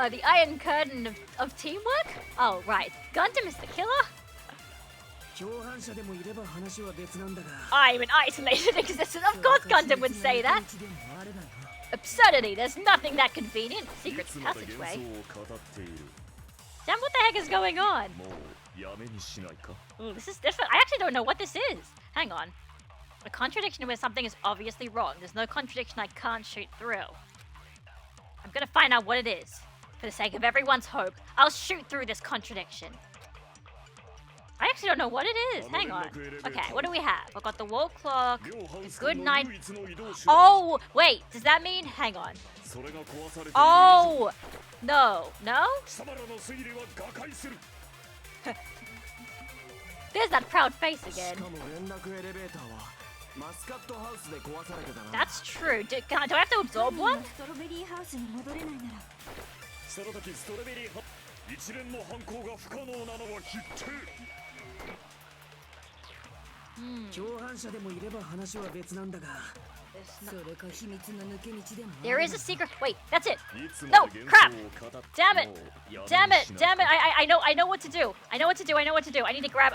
The iron curtain of teamwork? Oh, right. Gundam is the killer? 共犯者でもいれば話は別なんだが。 I'm an isolated existence. Of course Gundam would say that. でもあれだよ。 Absurdity. There's nothing that convenient. い Secret つまで幻 passageway. 想を語っている。 Damn, what the heck is going on? もうやめにしないか。 Ooh, this is different. I actually don't know what this is. Hang on. A contradiction where something is obviously wrong. There's no contradiction I can't shoot through. I'm gonna find out what it is. For the sake of everyone's hope, I'll shoot through this contradiction. I actually don't know what it is. Hang on. Okay, what do we have? I've got the wall clock. 両ハウス Good 間 night. の唯一の移動手段。 Oh, wait. Does that mean? Hang on. それが壊されている以上、 Oh, no, no. 貴様らの推理は瓦解する。There's that proud face し again. かも連絡エレベーターはマスカットハウスで壊されてたな。 That's true. Do I have to absorb 犯人 one? がストロベリーハウスに戻れないならその時ストロベリーハ一連の犯行が不可能なのは必定。共犯者でもいれば話は別なんだが。それか秘密の抜け道でも There is a secret. Wait, that's it. いつ No, まで crap. 幻想を語って Damn it. もや Damn め it. にしな Damn it. I know what to do. I know what to do. I know what to do. I need to grab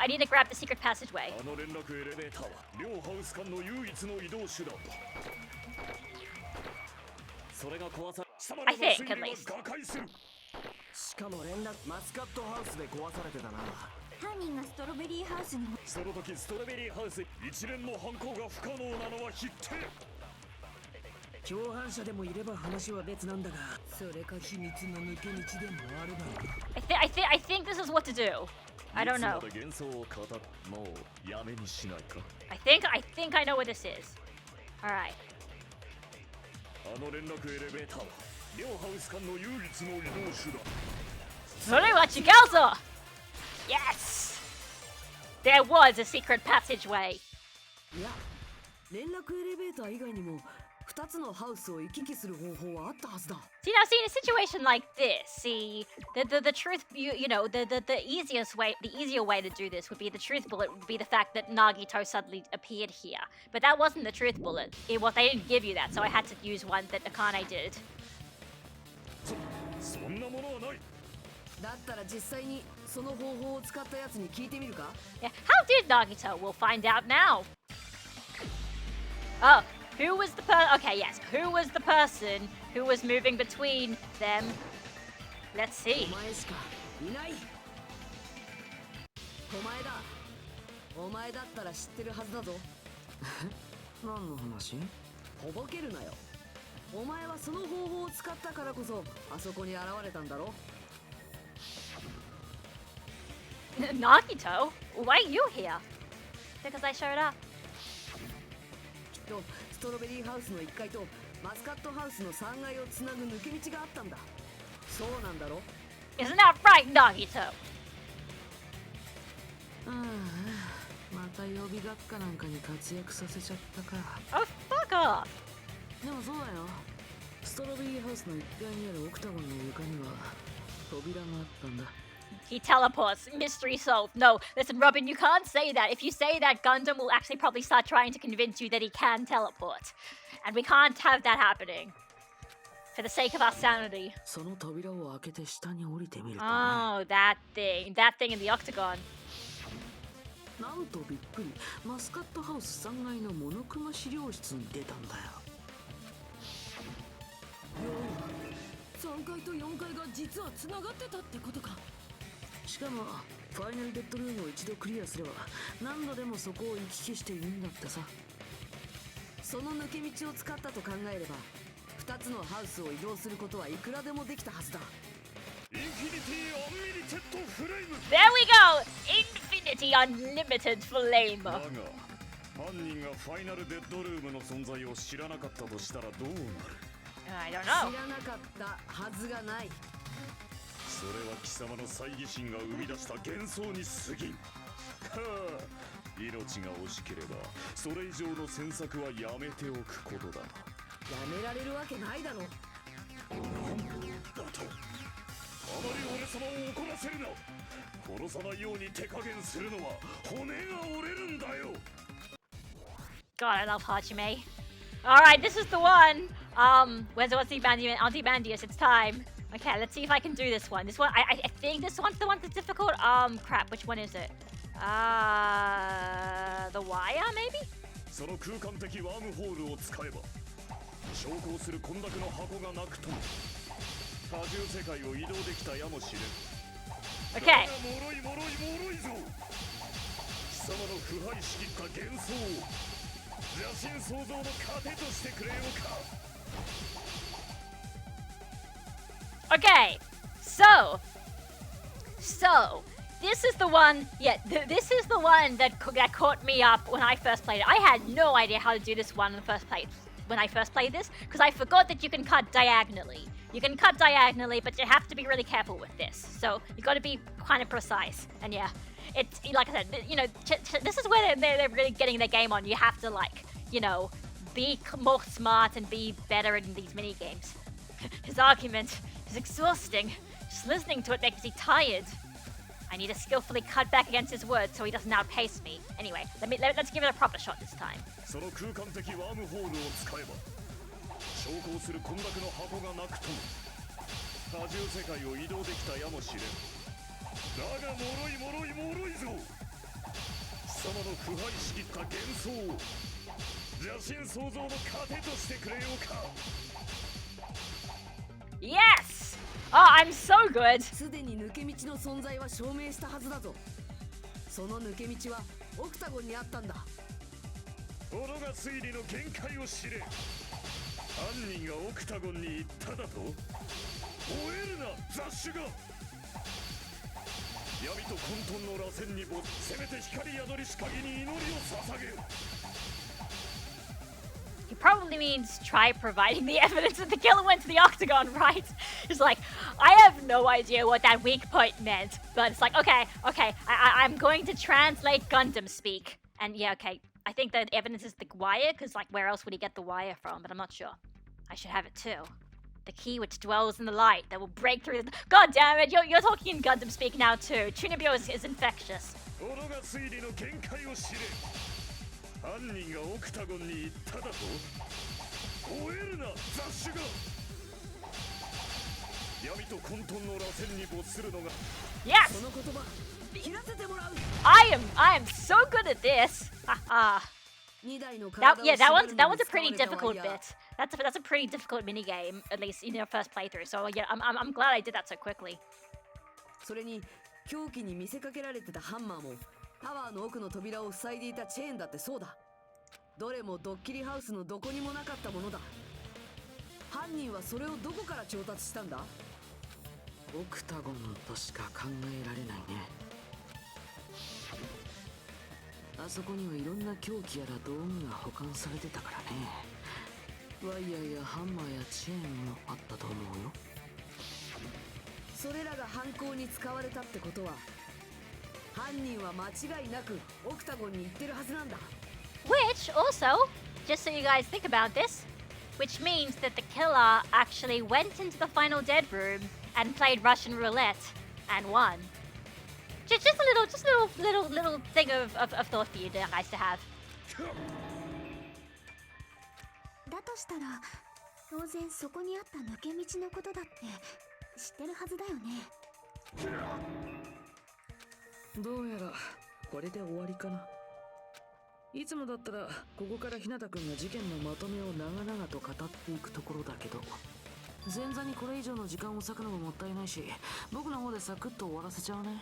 the secret passageway. あの連絡エレベーターは両ハウス間の唯一の移動手段だ。それが壊され、貴様ら I の think, 推理 at は least. 瓦解する。しかも連絡マスカットハウスで壊されてたな。犯人がストロベリーハウスにその時ストロベリーハウス一連の犯行が不可能なのは必定。共犯者でもいれば話は別なんだが。それか秘密の抜け道でもあるだろう。 I think this is what to do. I don't いつ know. まで幻想を語ってもうやめにしないか。 I think I know what this is. All right. あの連絡エレベーターは両ハウス間の唯一の移動手段。それは違うぞ! Yes! There was a secret passageway. いや、連絡エレベーター以外にも2つのハウスを行き来する方法はあったはずだ。 See now, in a situation like this, see the truth, you know, the easier way to do this would be the truth bullet would be the fact that Nagito suddenly appeared here, but that wasn't the truth bullet. They didn't give you that, so I had to use one that Akane did. そんなものはない。だったら実際にその方法を使ったやつに聞いてみるか。 Yeah, how did Nagito? We'll find out now. Oh, who was the Okay, yes, who was the person who was moving between them? Let's see. お前しかいない。お前だ。お前だったら知ってるはずだぞ。何の話？とぼけるなよ。お前はその方法を使ったからこそあそこに現れたんだろ。Nagito? Why are you here? Because I showed up. きっとストロベリーハウスの1階とマスカットハウスの3階をつなぐ抜け道があったんだ。そうなんだろ。 Isn't that right, Nagito? ああ、また予備学科なんかに活躍させちゃったか。 Oh, fuck off. でもそうだよ。ストロベリーハウスの1階にあるオクタゴンの床には扉があったんだ。He teleports. Mystery solved. No, listen, Robin, you can't say that. If you say that, Gundam will actually probably start trying to convince you that he can teleport. And we can't have that happening. For the sake of our sanity. その扉を開けて下に降りてみるとね。 Oh, that thing. That thing in the octagon. なんとびっくり、マスカットハウス3階のモノクマ資料室に出たんだよ。3階と4階が実はつながってたってことか。しかもファイナルデッドルームを一度クリアすれば何度でもそこを行き来していいんだってさ。その抜け道を使ったと考えれば2つのハウスを移動することはいくらでもできたはずだ。インフィニティアンリミテッドフレーム。 There we go! Infinity Unlimited Flame. だが犯人がファイナルデッドルームの存在を知らなかったとしたらどうなる？ I don't 知 know. らなかったはずがない。それは貴様の猜疑心が生み出した幻想に過ぎん。はあ、命が惜しければそれ以上の詮索はやめておくことだ。やめられるわけないだろ。だとあまり俺様を怒らせるな。殺さないように手加減するのは骨が折れるんだよ。 God, I love Hajime. Alright, this is the one. Where's the Antibandius? It's time. Okay, let's see if I can do this one. This one, I think this one's the one that's difficult. Crap, which one is it? The wire, maybe? その空間的ワームホールを使えば昇降する混濁の箱がなくとも多重世界を移動できたやもしれん。 Okay. だが脆い脆いぞ。貴様の腐敗しきった幻想を邪神創造の糧としてくれようか。 Okay, so this is the one. Yeah, this is the one that caught me up when I first played it. I had no idea how to do this one in the first place. when I first played this, because I forgot that you can cut diagonally. You can cut diagonally, but you have to be really careful with this. So you got to be kind of precise. And yeah, it's like I said, you know, this is where they're really getting their game on. You have to, like, you know, be more smart and be better in these mini games. His argument is exhausting. Just listening to it makes me tired. I need to skillfully cut back against his words so he doesn't outpace me. Anyway, let's give it a proper shot this time. その空間的ワームホールを使えば昇降する混濁の箱がなくとも多重世界を移動できたやもしれん。だが脆いぞ。貴様の腐敗しきった幻想を邪神創造の糧としてくれようか。Yes! Oh, I'm so good! すでに抜け道の存在は証明したはずだぞ。その抜け道はオクタゴンにあったんだ。己が推理の限界を知れ。犯人がオクタゴンに行っただと？吠えるな、雑種が。闇と混沌の螺旋に没、せめて光宿りし鍵に祈りを捧げよ。He probably means try providing the evidence that the killer went to the octagon, right? It's like, I have no idea what that weak point meant, but it's like, okay, I'm going to translate Gundam speak. And yeah, okay, I think the evidence is the wire, because like, where else would he get the wire from? But I'm not sure. I should have it too. The key which dwells in the light that will break through the... God damn it, you're talking in Gundam speak now too. Chunibyo is infectious. 犯人がオクタゴンに行っただと？吠えるな、雑種が。闇と混沌の螺旋に没するのが。Yes! その言葉、切らせてもらう。I am so good at this. Haha. That one's a pretty difficult bit. That's a pretty difficult mini game, at least in your first playthrough. So yeah, I'm glad I did that so quickly. それに凶器に見せかけられてたハンマーも。タワーの奥の扉を塞いでいたチェーンだってそうだ。どれもドッキリハウスのどこにもなかったものだ。犯人はそれをどこから調達したんだ？オクタゴンとしか考えられないね。あそこにはいろんな凶器やら道具が保管されてたからね。ワイヤーやハンマーやチェーンもあったと思うよ。それらが犯行に使われたってことは犯人は間違いなくオクタゴンに行ってるはずなんだ。Which also, just so you guys think about this, which means that the killer actually went into the final dead room and played Russian roulette and won. Just a little thing of thought for you guys to have. だとしたら当然そこにあった抜け道のことだって知ってるはずだよね。どうやらこれで終わりかな。いつもだったらここから日向くんが事件のまとめを長々と語っていくところだけど、前座にこれ以上の時間を割くのももったいないし、僕の方でサクッと終わらせちゃうね。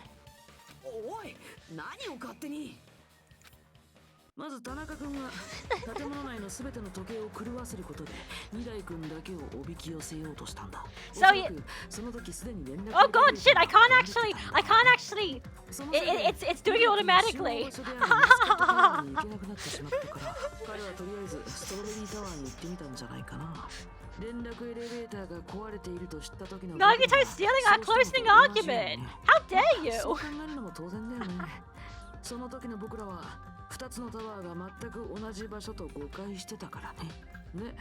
おい、何を勝手に。まず田中君が建物内の全ての時計を狂わせることで二代君だけをおびき寄せようとしたんだ。その時すでに連絡。Oh god, shit! I can't actually. It's doing it automatically. 行けなくなってしまったから、彼はとりあえずストロベリータワーに行ってみたんじゃないかな。連絡エレベーターが壊れていると知った時の。Nagito's stealing our closing argument. How dare you? そう考えるのも当然だよね。その時の僕らは2つのタワーが全く同じ場所と誤解してたからね。で、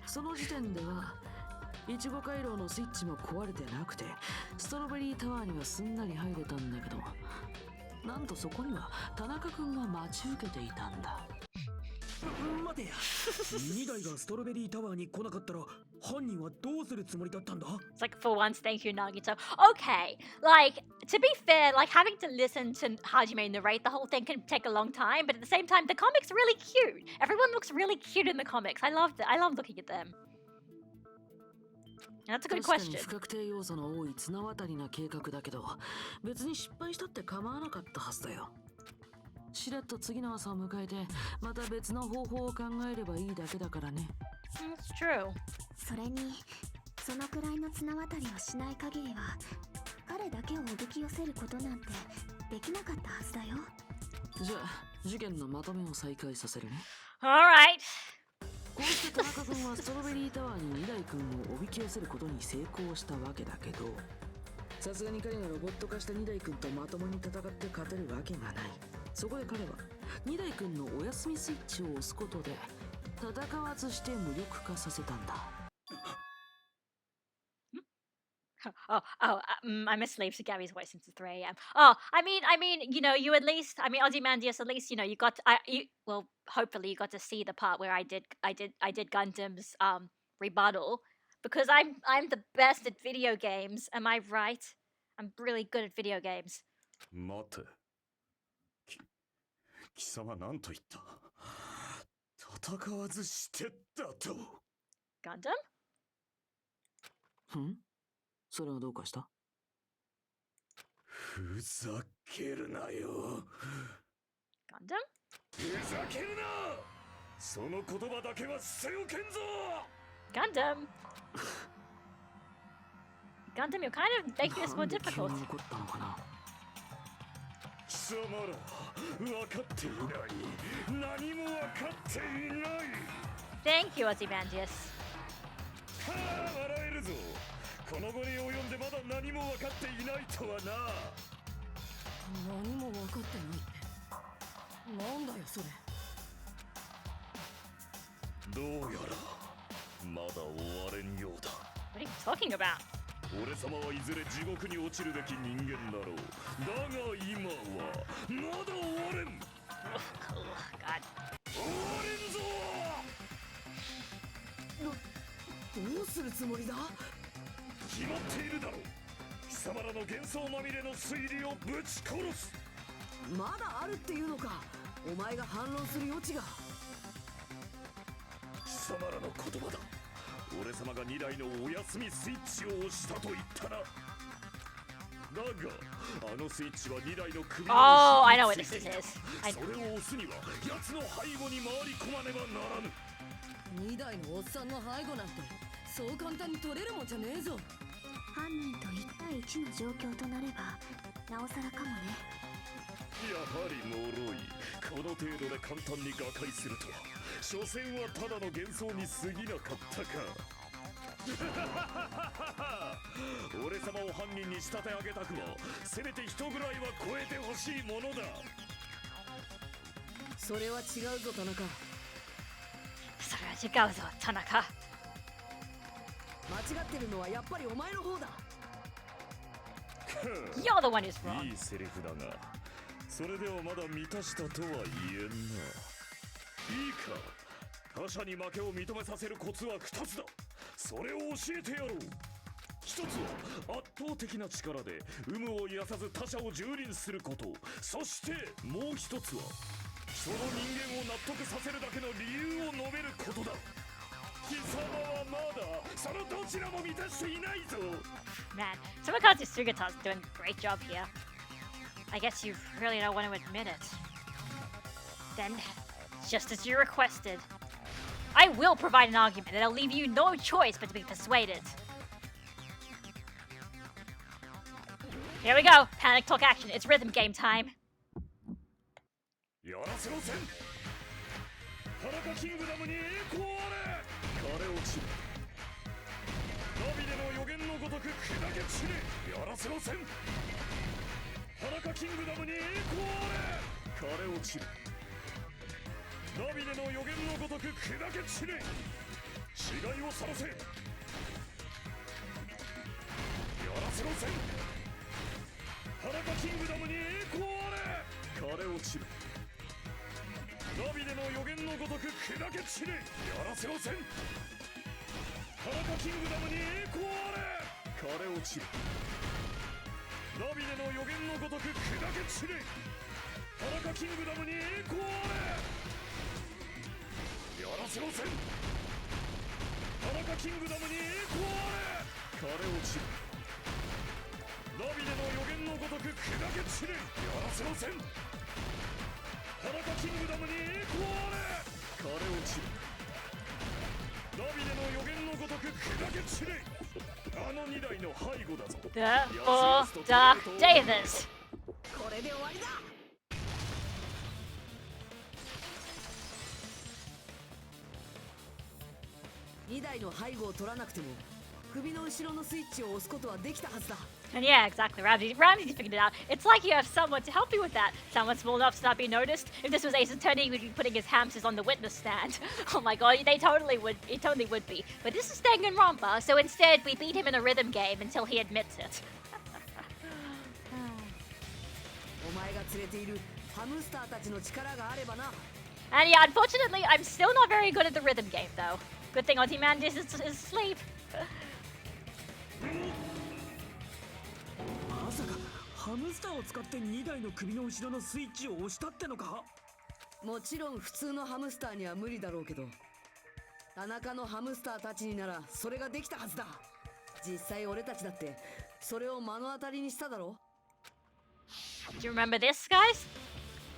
その時点では1号回廊のスイッチも壊れてなくて、ストロベリータワーにはすんなり入れたんだけど、なんとそこには田中君が待ち受けていたんだ。待てや。2台がストロベリータワーに来なかったら犯人はどうするつもりだったんだ？ It's like, for once, thank you, Nagito. Okay, like, to be fair, like, having to listen to Hajime narrate the whole thing can take a long time, but at the same time, the comic's really cute. Everyone looks really cute in the comics. I love looking at them. And that's a good question. 不確定要素の多い綱渡りな計画だけど、別に失敗したって構わなかったはずだよ。しれっと次の朝を迎えて、また別の方法を考えればいいだけだからね。That's true. それにそのくらいの綱渡りをしない限りは彼だけをおびき寄せることなんてできなかったはずだよ。じゃあ事件のまとめを再開させるね。 Alright. こうして田中君はストロベリータワーに2台君をおびき寄せることに成功したわけだけど、さすがに彼がロボット化した2台君とまともに戦って勝てるわけがない。そこで彼は2台君のお休みスイッチを押すことで戦わずして無力化させたんだ。I'm asleep to Gabby's voice since 3 a.m. Oh, I mean, you know, you at least, I mean, Ozymandias, at least, you know, you got, well, hopefully you got to see the part where I did Gundam's rebuttal, because I'm the best at video games. Am I right? I'm really good at video games. 待て。貴様何と言った？戦わずしてだと。Gundam? それはどうかした？ふざけるなよ。Gundam? ふざけるな！その言葉だけは捨ておけんぞ！ Gundam? Gundam, you're kind of making this more difficult. 貴様ら分かっていない。何も分かっていない。 Thank you, Ozymandias. はあ、笑えるぞ。この後に及んでまだ何も分かっていないとはな。何も分かってないってなんだよそれ。どうやらまだ終われんようだ。 What are you talking about? 俺様はいずれ地獄に落ちるべき人間だろう。だが今はまだ終われん。 God. 終われんぞ。どうするつもりだ？決まっているだろう。貴様らの幻想まみれの推理をぶち殺す。まだあるっていうのか。お前が反論する余地が。貴様らの言葉だ。俺様が2台のお休みスイッチを押したと言ったな。だがあのスイッチは2台の首 Oh, I know what this is. それを押すには奴の背後に回り込まねばならぬ。2台のおっさんの背後なんてそう簡単に取れるもんじゃねえぞ。犯人と1対1の状況となればなおさらかもね。やはり脆い。この程度で簡単に瓦解するとは、所詮はただの幻想に過ぎなかったか。俺様を犯人に仕立て上げたくも、せめて人ぐらいは超えてほしいものだ。それは違うぞ田中。それは違うぞ田中。間違ってるのはやっぱりお前の方だ。You're the one who's wrong. いいセリフだが、それではまだ満たしたとは言えんな。いいか、他者に負けを認めさせるコツは2つだ。それを教えてやろう。1つは圧倒的な力で有無を言わさず他者を蹂躙すること。そしてもう1つはその人間を納得させるだけの理由を述べることだ。貴様はまだそのどちらも満たしていないぞ。 Man, Sumikaze Sugata's doing a great job here. I guess you really don't want to admit it. Then, just as you requested, I will provide an argument that'll leave you no choice but to be persuaded. Here we go. Panic talk action. It's rhythm game time. やらせろせん。裸キングダムに栄光あれ。枯れ落ちる。ナビでの予言のごとく砕け散れ。やらせろせん。裸キングダムに栄光あれ。枯れ落ちる。ナビでの予言のごとく砕け散れ。死骸を晒せ。やらせろせん。裸キングダムに栄光あれ。枯れ落ちる。ナビでの予言のごとく砕け散れ。やらせろせん。裸キングダムに栄光あれ。枯れ落ちる。ナビでの予言のごとく砕け散れ。裸キングダムに栄光あれ。やらせろせん。裸キングダムに栄光あれ。枯れ落ちる。ナビでの予言のごとく砕け散れ。やらせろせん。裸キングダムに栄光あれ。枯れ落ちる。ナビでの予言のごとく砕け散れ。あの2台の背後だぞ。The Dark Davis. これで終わりだ。2台の背後を取らなくても首の後ろのスイッチを押すことはできたはずだ。 And yeah, exactly. Ramsey figured it out. It's like you have someone to help you with that. Someone small enough to not be noticed. If this was Ace Attorney, he would be putting his hamsters on the witness stand. Oh my god, they totally would. It totally would be. But this is Danganronpa, so instead we beat him in a rhythm game until he admits it. お前が連れているハムスターたちの力があればな。 And yeah, unfortunately, I'm still not very good at the rhythm game, though. Good thing Ozymandias is asleep. まさかハムスターを使って2台の首の後ろのスイッチを押したってのか？もちろん普通のハムスターには無理だろうけど、田中のハムスターたちにならそれができたはずだ。実際俺たちだってそれを目の当たりにしただろ。 Do you remember this, guys?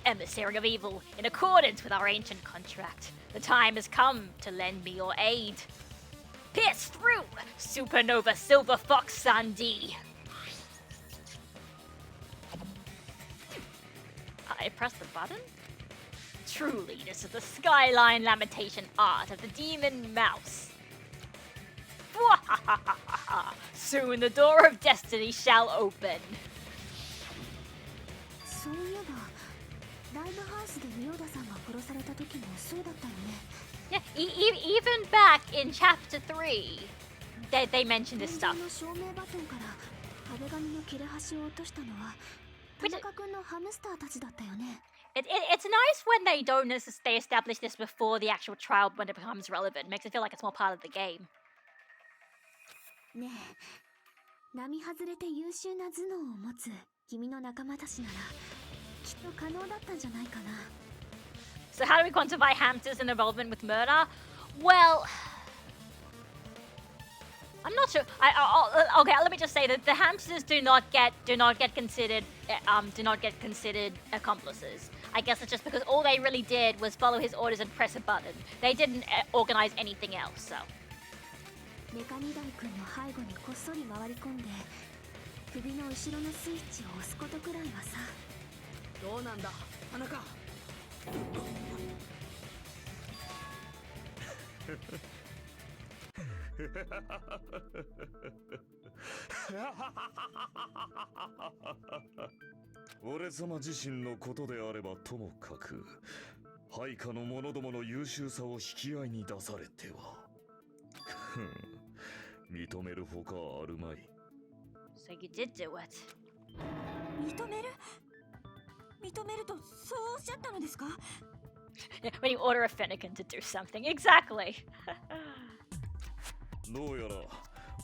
Emissary of evil, in accordance with our ancient contract, the time has come to lend me your aid. Pierce through, Supernova Silver Fox Sandy. I press the button? Truly, this is the skyline lamentation art of the demon mouse. Soon the door of destiny shall open. そういえばライブハウスで仁田さんが殺された時もそうだったよね。 Yeah, even back in chapter 3, they mentioned this stuff. の照明バトンから壁紙の切れ端を落としたのは田中君のハムスターたちだったよね。 It's nice when they don't they establish this before the actual trial when it becomes relevant. It makes it feel like it's more part of the game. ねえ、並外れて優秀な頭脳を持つ君の仲間たちならきっと可能だったんじゃないかな。 So how do we quantify hamsters' involvement with murder? Well, I'm not sure. Okay, let me just say that the hamsters do not get considered accomplices. I guess it's just because all they really did was follow his orders and press a button. They didn't organize anything else. So. メカニダイ君の背後にこっそり回り込んで首の後ろのスイッチを押すことくらいはさ。どうなんだ田中。俺様自身のことであればともかく配下の者どもの優秀さを引き合いに出されては認めるほかあるまい。 So you did do it. 認めるとそうおっしゃったのですか？ When you order a Finnegan to do something. Exactly. どうやら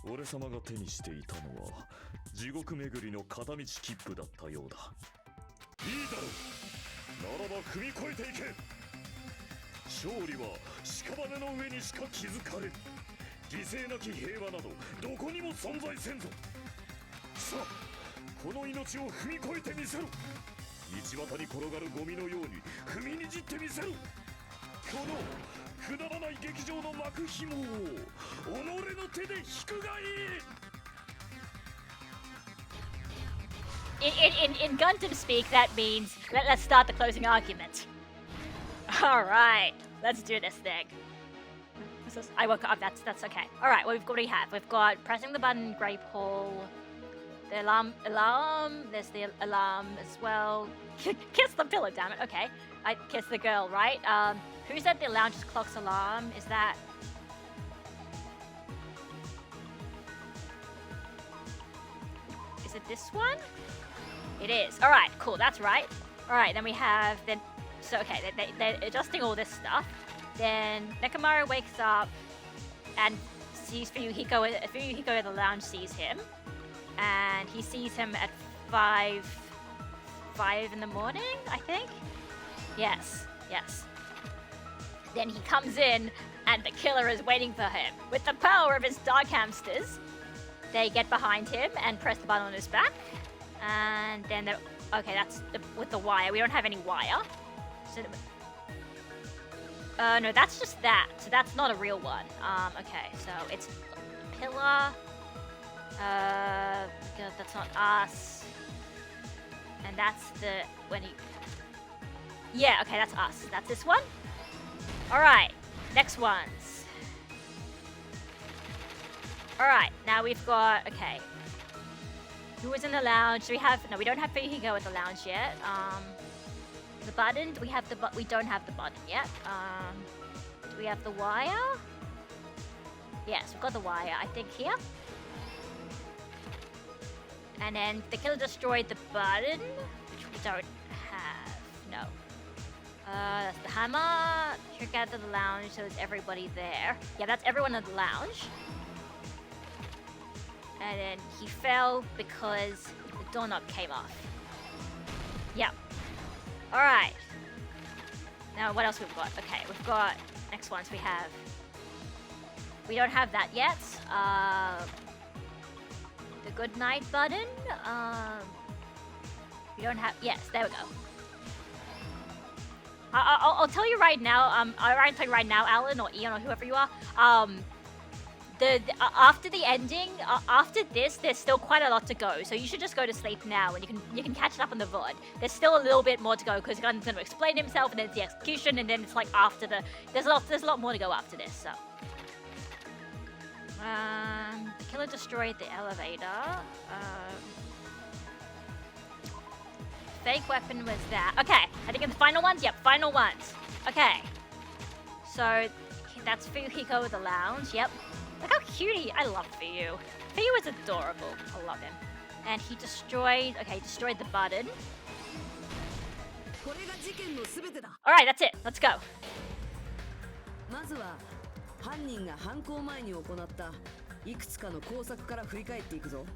俺様が手にしていたのは地獄巡りの片道切符だったようだ。いいだろう。ならば踏み越えていけ。勝利は屍の上にしか築かれる。犠牲なき平和などどこにも存在せんぞ。さあこの命を踏み越えてみせろ。道端に転がるゴミのように踏みにじってみせろ。このくだらない劇場の幕紐を己の手で引くがいい。 In Gundam speak, that means let's start the closing argument. All right, let's do this thing. I woke up. That's okay. All right, what do we have? We've got pressing the button, Grape Hall. The alarm. There's the alarm as well. Kiss the pillow, damn it. Okay, I kiss the girl, right? Who said the lounge's clock's alarm? Is that? Is it this one? It is. All right, cool. That's right. All right, then we have then. So okay, they're adjusting all this stuff. Then Nekomaru wakes up and sees Fuyuhiko. Fuyuhiko in the lounge sees him, and he sees him at 5 in the morning, I think. Yes. Then he comes in, and the killer is waiting for him. With the power of his dark hamsters, they get behind him and press the button on his back. And then they're... Okay, that's with the wire. We don't have any wire. So, no, that's just that. So that's not a real one. Okay, so it's pillar. That's not us. And that's the... when he... Yeah, okay, that's us. That's this one. Alright, next ones. Alright, now we've got, okay. Who was in the lounge? No, we don't have Fihiko in the lounge yet. The button, we don't have the button yet. Do we have the wire? Yes, we've got the wire, I think, here. And then the killer destroyed the button, which we don't have. No. That's the hammer. Here, gather the lounge, so there's everybody there. Yeah, that's everyone in the lounge. And then he fell because the doorknob came off. Yep. Alright. Now, what else we've got? Okay, we've got... Next ones we have... We don't have that yet. The good night button. We don't have... Yes, there we go. I'll tell you right now, I'll tell you right now, Alan or Ian or whoever you are, after the ending, after this, there's still quite a lot to go. So you should just go to sleep now, and you can catch it up on the VOD. There's still a little bit more to go because Gun's going to explain himself, and then it's the execution, and then it's like after the there's a lot more to go after this. So the killer destroyed the elevator. Fake weapon was that. Okay, I think in the final ones. Yep, final ones. Okay, so that's Fuyuhiko with the lounge. Yep. Look how cute I love Fuyu. Fuyu is adorable. I love him. And he destroyed the button. Alright, that's it. Let's go. まずは犯人が犯行前に行ったいくつかの工作から振り返っていくぞ。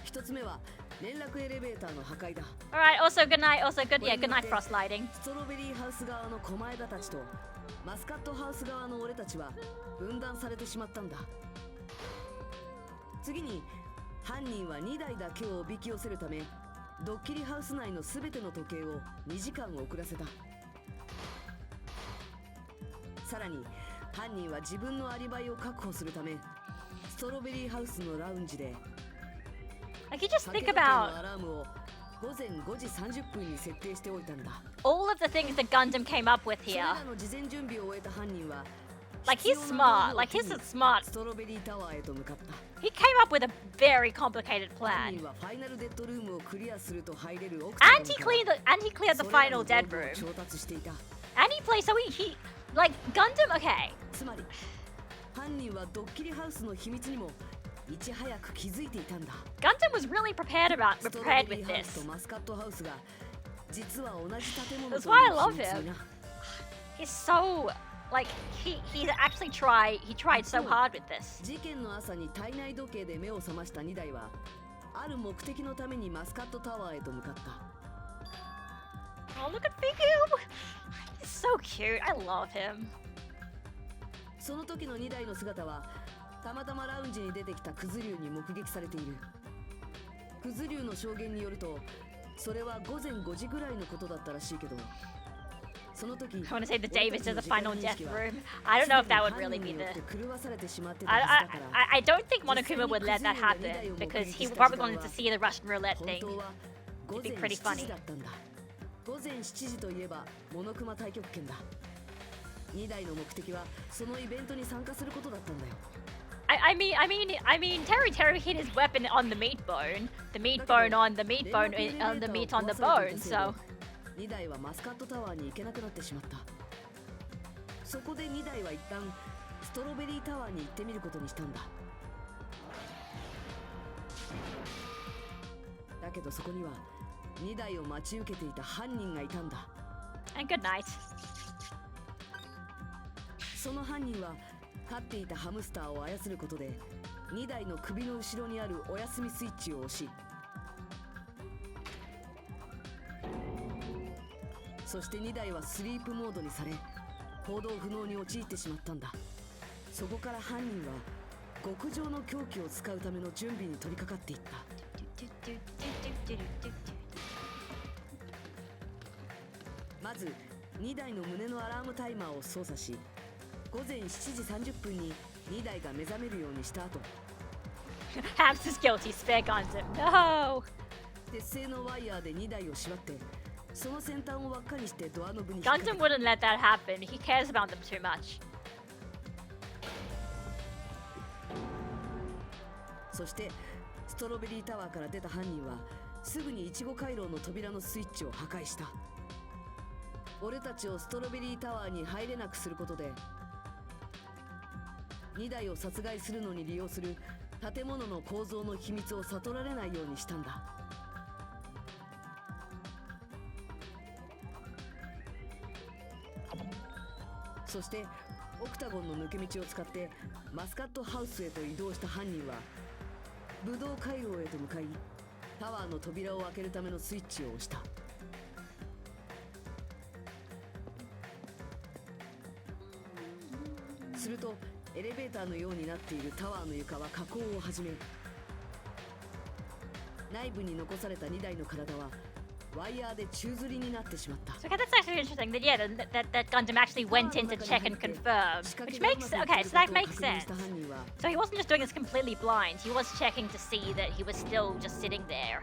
一つ目は連絡エレベーターの破壊だ。Alright, also good night. Good night, Frost Lighting. ストロベリーハウス側の狛枝たちとマスカットハウス側の俺たちは分断されてしまったんだ。次に犯人は2台だけをおびき寄せるためドッキリハウス内の全ての時計を2時間遅らせた。さらに犯人は自分のアリバイを確保するためストロベリーハウスのラウンジで I could just think about all of the things that Gundam came up with here. Like, he's smart. Like, he's smart. He came up with a very complicated plan. And he cleared the final dead room. And he played, so he like, Gundam, okay. 犯人はドッキリハウスの秘密にもいち早く気づいていたんだ。Gundam was really prepared with this. That's why I love him. He's so like he actually tried so hard with this. 事件の朝に体内時計で目を覚ました2台はある目的のためにマスカットタワーへと向かった。Oh, look at Figu! He's so cute. I love him. その時の2台の姿はたまたまラウンジに出てきたクズ竜に目撃されている。クズ竜の証言によると、それは午前5時ぐらいのことだったらしいけど、その時 I want to say the Davis to the final death room. I don't know if that would really be the. I don't think Monokuma would let that happen because he probably wanted to see the Russian roulette thing. It'd be pretty funny. 午前7時といえばモノクマ太極拳だ。2台の目的はそのイベントに参加することだったんだよ。I mean, Terry hit his weapon on the meat bone. The meat bone on the meat bone on the meat on the bone. So. 2台はマスカットタワーに行けなくなってしまった。そこで2台は一旦ストロベリータワーに行ってみることにしたんだ。だけどそこには2台を待ち受けていた犯人がいたんだ。And good night. その犯人は飼っていたハムスターを操ることで2台の首の後ろにあるお休みスイッチを押し、そして2台はスリープモードにされ行動不能に陥ってしまったんだ。そこから犯人は極上の凶器を使うための準備に取り掛かっていった。まず2台の胸のアラームタイマーを操作し、午前7時30分に2台が目覚めるようにした後、Hams is guilty. Spare Gundam. No. 鉄製のワイヤーで2台を縛って、その先端を輪っかにしてドアノブに。Gundam wouldn't let that happen. He cares about them too much. そしてストロベリータワーから出た犯人はすぐにイチゴ回廊の扉のスイッチを破壊した。俺たちをストロベリータワーに入れなくすることで2台を殺害するのに利用する建物の構造の秘密を悟られないようにしたんだ。そしてオクタゴンの抜け道を使ってマスカットハウスへと移動した犯人はブドウ回廊へと向かいタワーの扉を開けるためのスイッチを押した。するとエレベーターのようになっているタワーの床は下降を始め、内部に残された2台の体はワイヤーで宙吊りになってしまった。 So okay, that's actually interesting that yeah, that Gundam actually went in to check and confirm, which makes okay, so that makes sense. So he wasn't just doing this completely blind. He was checking to see that he was still just sitting there.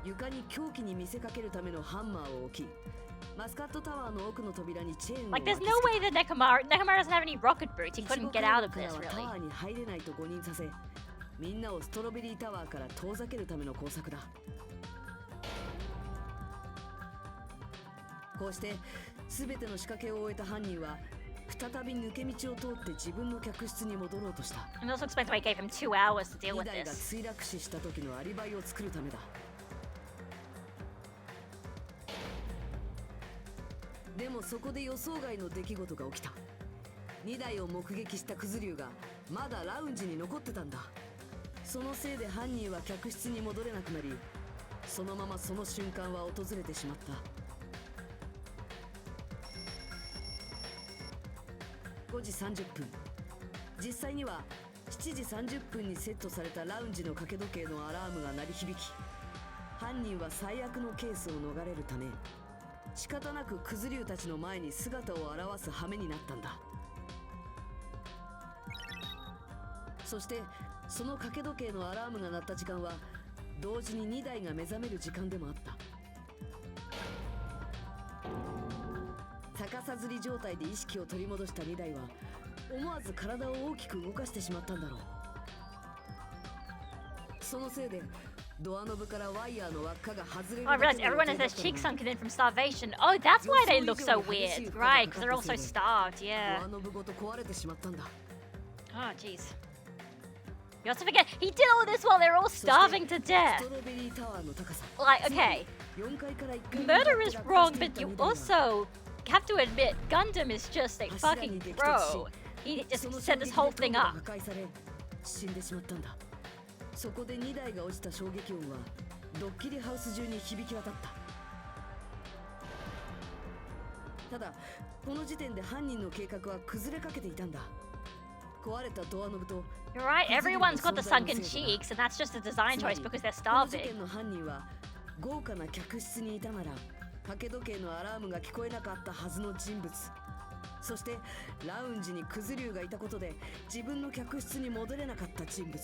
床に凶器に見せかけるためのハンマーを置き、マスカットタワーの奥の扉にチェーンを Like 巻 there's き no つけ way that Nekomar doesn't have any rocket boots. He イチ couldn't ゴ get 回 out 廊 of から this はタ really. ワーに入れないと誤認させ、みんなをストロベリータワーから遠ざけるための工作だ。こうして全ての仕掛けを終えた犯人は再び抜け道を通って自分の客室に戻ろうとした。 And also explains why he gave him 2 hours to deal 2 with 台が this. 墜落死した時のアリバイを作るためだ。でもそこで予想外の出来事が起きた。2台を目撃したクズリュウがまだラウンジに残ってたんだ。そのせいで犯人は客室に戻れなくなり、そのままその瞬間は訪れてしまった。5時30分、実際には7時30分にセットされたラウンジの掛け時計のアラームが鳴り響き、犯人は最悪のケースを逃れるため仕方なくクズリュウたちの前に姿を現す羽目になったんだ。そしてその掛け時計のアラームが鳴った時間は同時に2台が目覚める時間でもあった。逆さずり状態で意識を取り戻した2台は思わず体を大きく動かしてしまったんだろう。そのせいでドアノブからワイヤーの輪っかが外れる Oh, I だ realized けの everyone 予 has 定だ their ったの cheeks が sunken in from starvation. Oh, that's why they look so weird. Right, because they're all so starved, ド yeah. アノブごと壊れてしまったんだ。 Oh, jeez. You also forget, he did all this while they're all starving to ス death. トロベリータワーの高さ Like, okay, 4階から1階に murder is 落下 wrong, してい but った you 2台は also have to admit, Gundam is just a fucking pro. He just その set this whole thing 衝撃で頭部が up. 破壊され死んでしまったんだ。そこで2台が落ちた衝撃音はドッキリハウス中に響き渡った。ただこの時点で犯人の計画は崩れかけていたんだ。壊れたドアノブと You're right, everyone's got the sunken cheeks, and that's just a design つま choice り because they're この事 starving. 件の犯人は豪華な客室にいたなら掛け時計のアラームが聞こえなかったはずの人物、そしてラウンジにクズリュウがいたことで自分の客室に戻れなかった人物。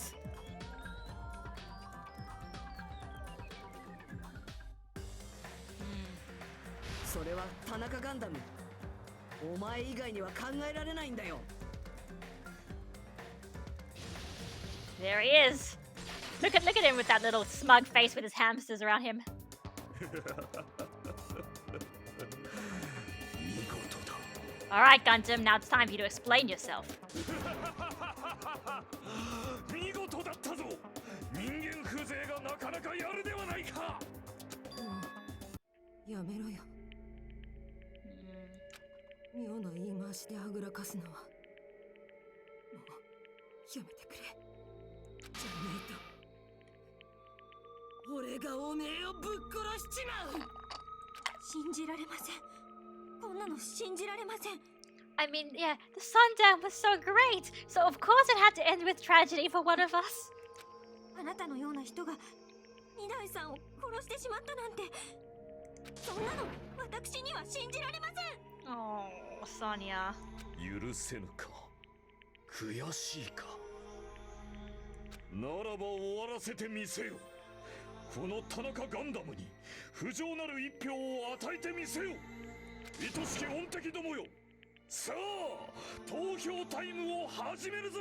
それは田中ガンダム。お前以外には考えられないんだよ。 There he is. Look at him with that little smug face with his hamsters around him. 見事だ。 Alright, Gundam, now it's time for you to explain yourself. 見事だったぞ。人間風情がなかなかやるではないか。やめろよ。妙な言い回しであぐらかすのはもうやめてくれ。じゃないと俺がおめえをぶっ殺しちまう。信じられません。こんなの信じられません。 I mean, yeah, the sundown was so great, so of course it had to end with tragedy for one of us. あなたのような人が二代さんを殺してしまったなんて、そんなの私には信じられません。 Oh, Sonia. 許せぬか。悔しいか。ならば終わらせてみせよ。この田中ガンダムに不浄なる一票を与えてみせよ。愛しき恩敵どもよ。さあ、投票タイムを始めるぞ。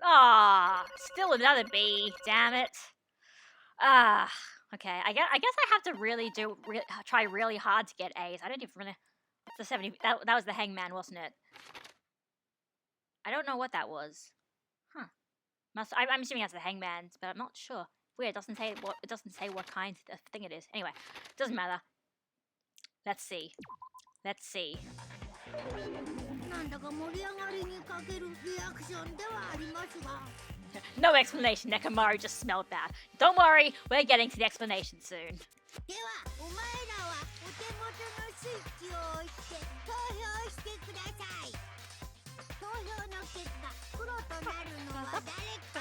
Ah, still another B. Damn it. Ah, okay. I guess I have to really try really hard to get A's. I don't even really. What's the 70? That was the hangman, wasn't it? I don't know what that was. Huh. I'm assuming that's the hangman's, but I'm not sure. Weird. It doesn't say what kind of thing it is. Anyway, doesn't matter. Let's see. Let's see. なんだか盛り上がりに欠けるリアクションではありますが。No explanation. Nekomaru just smelled bad. Don't worry, we're getting to the explanation soon. では、お前らはお手元のスイッチを押して投票してください。投票の結果、黒となるのは誰か。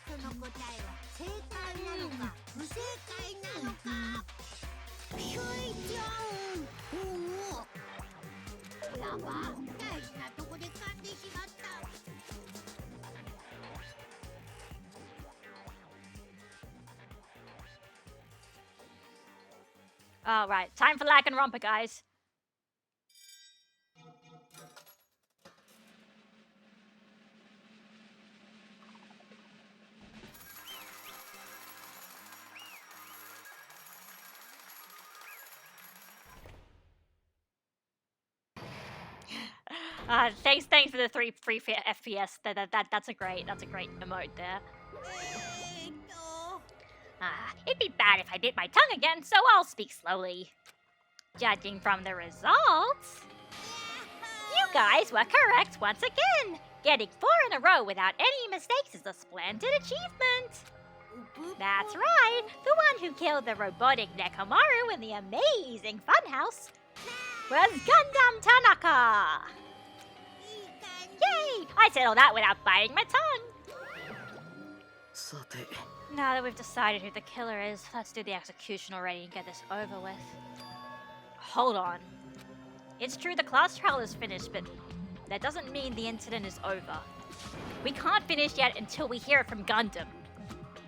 その答えは正解なのか、不正解なのか。ひょいちゃん。おお。やば、大事なとこで噛んでしまった。Alright, time for Danganronpa, guys. Thanks for the free FPS. That's a great emote there. It'd be bad if I bit my tongue again, so I'll speak slowly. Judging from the results, you guys were correct once again. Getting 4 in a row without any mistakes is a splendid achievement. That's right, the one who killed the robotic Nekomaru in the amazing funhouse was Gundam Tanaka. Yay! I said all that without biting my tongue. さて Now that we've decided who the killer is, let's do the execution already and get this over with. Hold on. It's true the class trial is finished, but that doesn't mean the incident is over. We can't finish yet until we hear it from Gundam.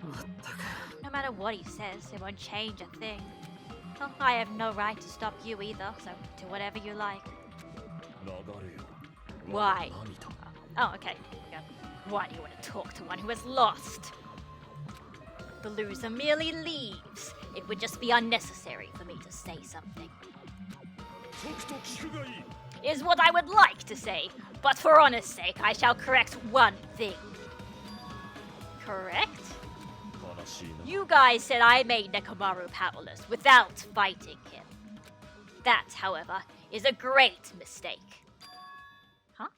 まったく No matter what he says, it won't change a thing. Well, I have no right to stop you either, so do whatever you like. Why? Oh, okay. Why do you want to talk to one who has lost? The loser merely leaves. It would just be unnecessary for me to say something. Is what I would like to say, but for honor's sake, I shall correct one thing. Correct? You guys said I made Nekomaru powerless without fighting him. That, however, is a great mistake. Huh?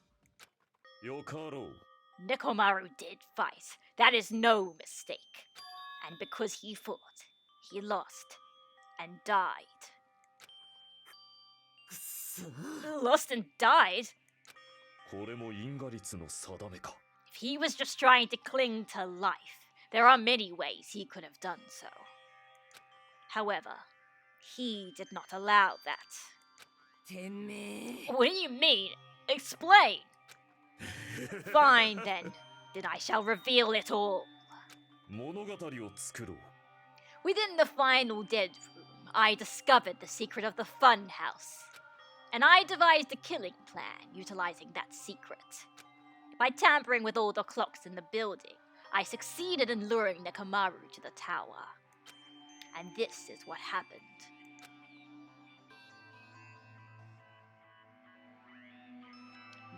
Nekomaru did fight. That is no mistake. And because he fought, he lost and died. Lost and died? If he was just trying to cling to life, there are many ways he could have done so. However, he did not allow that. What do you mean? Explain! Fine then, then I shall reveal it all. Within the final dead room, I discovered the secret of the fun house. And I devised a killing plan utilizing that secret. By tampering with all the clocks in the building, I succeeded in luring Nekomaru to the tower. And this is what happened.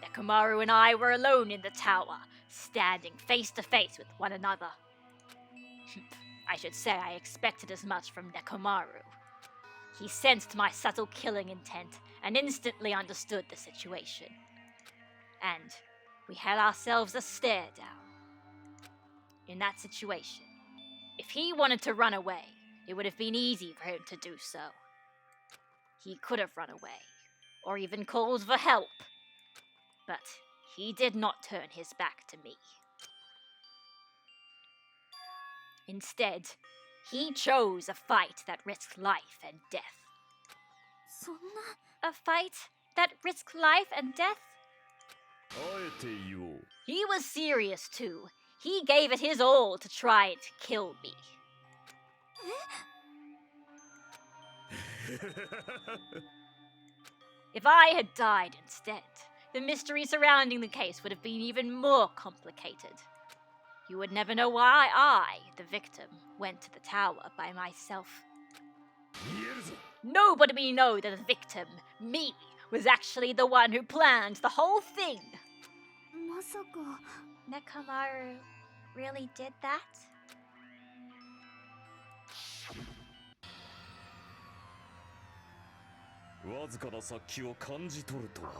Nekomaru and I were alone in the tower, standing face to face with one another. I should say I expected as much from Nekomaru. He sensed my subtle killing intent and instantly understood the situation. And we had ourselves a stare down. In that situation, if he wanted to run away, it would have been easy for him to do so. He could have run away, or even called for help. But he did not turn his back to me. Instead, he chose a fight that risked life and death. そんな A fight that risked life and death? He was serious too. He gave it his all to try to kill me. If I had died instead, the mystery surrounding the case would have been even more complicated. you would never know why I, the victim, went to the tower by myself. 見えるぞ Nobody will know that the victim, me, was actually the one who planned the whole thing. まさか Nekomaru really did that? わずかな殺気を感じ取るとは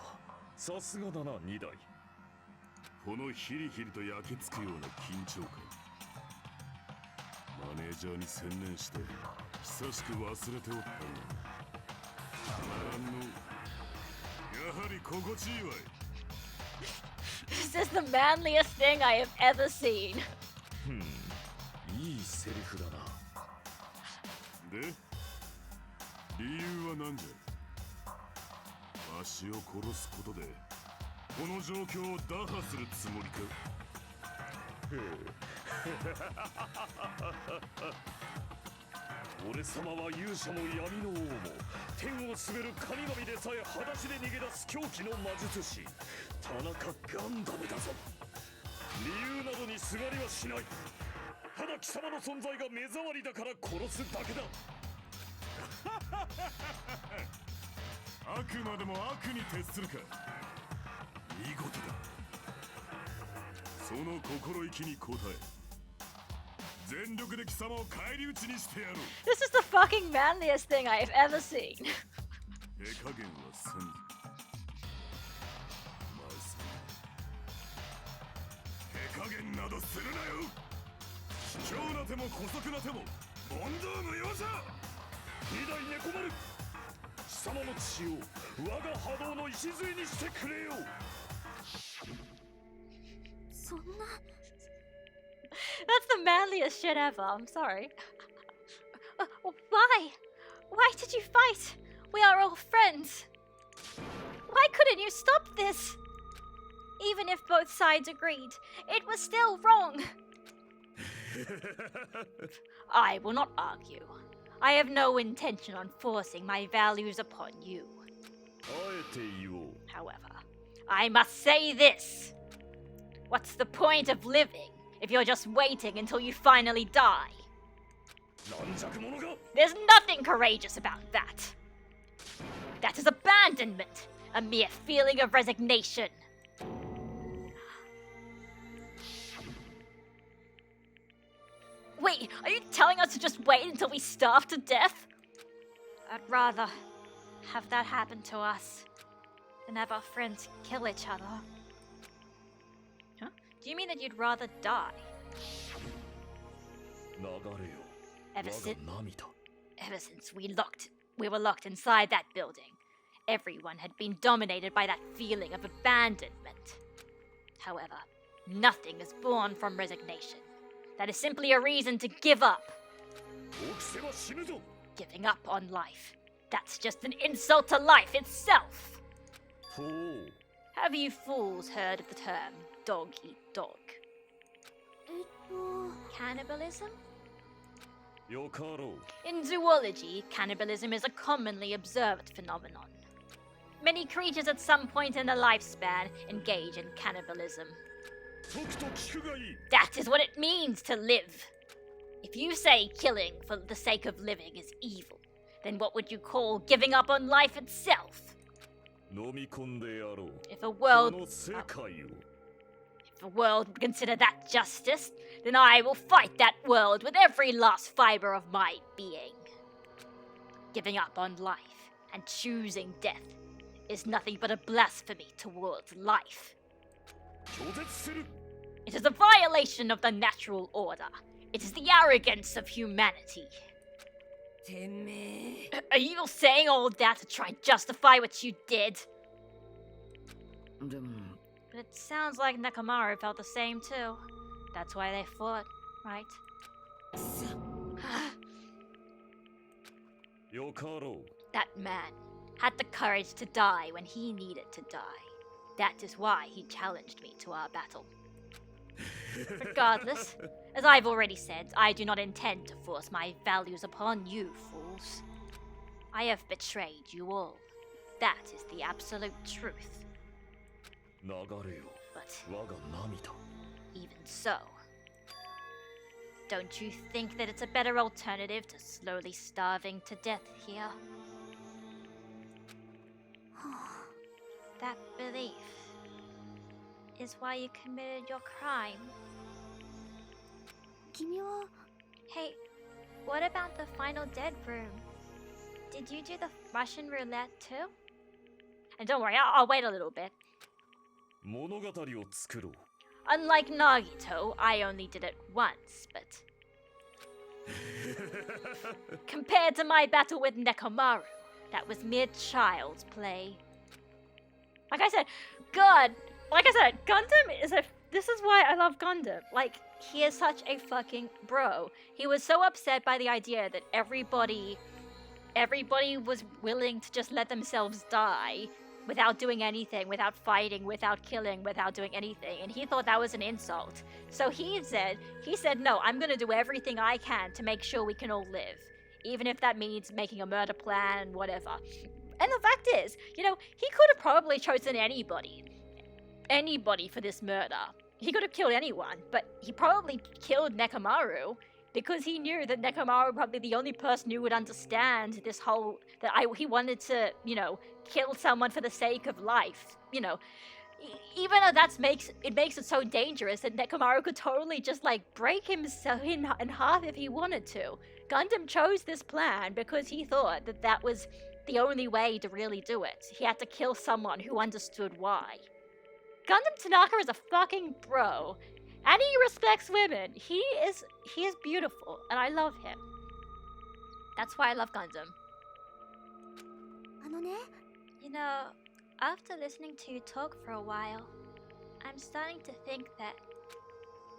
さすがだな2台このヒリヒリと焼き付くような緊張感マネージャーに専念して久しく忘れておったなやはり心地いいわい This is the manliest thing I have ever seen. いいセリフだなで理由は何じゃわしを殺すことでこの状況を打破するつもりか俺様は勇者も闇の王も天を滑る神々でさえ裸足で逃げ出す狂気の魔術師田中ガンダムだぞ理由などにすがりはしないただ貴様の存在が目障りだから殺すだけだあくまでも悪に徹するか見事だその心意気に応え全力で貴様を返り討ちにしてやろう This is the fucking manliest thing I have ever seen. 手加減はせんお前さん手加減などするなよ卑怯な手も姑息な手も問答無用じゃ二代猫丸貴様の血を我が波動の礎にしてくれよそんな That's the manliest shit ever. I'm sorry. Why? Why did you fight? We are all friends. Why couldn't you stop this? Even if both sides agreed, it was still wrong. I will not argue. I have no intention on forcing my values upon you. あえて言おう However, I must say this. What's the point of living if you're just waiting until you finally die? 軟弱者が There's nothing courageous about that. That is abandonment, a mere feeling of resignation. Wait, are you telling us to just wait until we starve to death? I'd rather have that happen to us than have our friends kill each other. Huh? Do you mean that you'd rather die? 流れよ Ever 我 since が涙 Ever since we were locked inside that building, everyone had been dominated by that feeling of abandonment. However, nothing is born from resignation. That is simply a reason to give up. 起きせば死ぬぞ Giving up on life. That's just an insult to life itself. ほう Have you fools heard of the term dog eat dog? Cannibalism? よかろう In zoology, cannibalism is a commonly observed phenomenon. Many creatures at some point in their lifespan engage in cannibalism. とくと聞くがいい That is what it means to live. If you say killing for the sake of living is evil, then what would you call giving up on life itself? 飲み込んでやろう If a こ world の世界を If the world would consider that justice, then I will fight that world with every last fiber of my being. Giving up on life and choosing death is nothing but a blasphemy towards life. 拒絶する It is a violation of the natural order. It is the arrogance of humanity. てめえ Are you saying all that to try and justify what you did? でも But it sounds like Nekomaru felt the same too. That's why they fought, right? よかろう That man had the courage to die when he needed to die. That is why he challenged me to our battle. Regardless, as I've already said, I do not intend to force my values upon you, fools. I have betrayed you all. That is the absolute truth. 流れよ But 我が涙 even so, Don't you think that it's a better alternative to slowly starving to death here? That belief is why you committed your crime. 君は Hey, what about the final dead room? Did you do the Russian roulette too? And don't worry, I'll wait a little bit. 物語を作ろう。 Unlike Nagito, I only did it once, but compared to my battle with Nekomaru, that was mere child's play. Like I said, Gundam is this is why I love Gundam. Like, he is such a fucking bro. He was so upset by the idea that everybody was willing to just let themselves die without doing anything, without fighting, without killing, without doing anything. And he thought that was an insult. So he said, no, I'm gonna do everything I can to make sure we can all live. Even if that means making a murder plan, whatever. And the fact is, he could have probably chosen anybody for this murder. He could have killed anyone, but he probably killed Nekomaru because he knew that Nekomaru was probably the only person who would understand this whole, he wanted to, kill someone for the sake of life, even though makes it so dangerous that Nekomaru could totally just break himself in half if he wanted to. Gundam chose this plan because he thought that was the only way to really do it. He had to kill someone who understood why. Gundam Tanaka is a fucking bro, and he respects women. He is beautiful, and I love him. That's why I love Gundam. あのね After listening to you talk for a while, I'm starting to think that,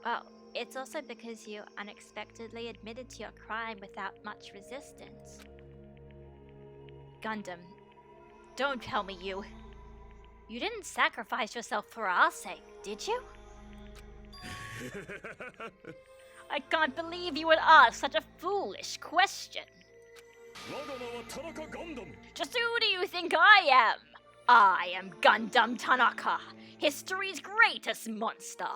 well, it's also because you unexpectedly admitted to your crime without much resistance. Gundam, don't tell me you didn't sacrifice yourself for our sake, did you? I can't believe you would ask such a foolish question. Just who do you think I am? I am Gundam Tanaka, history's greatest monster.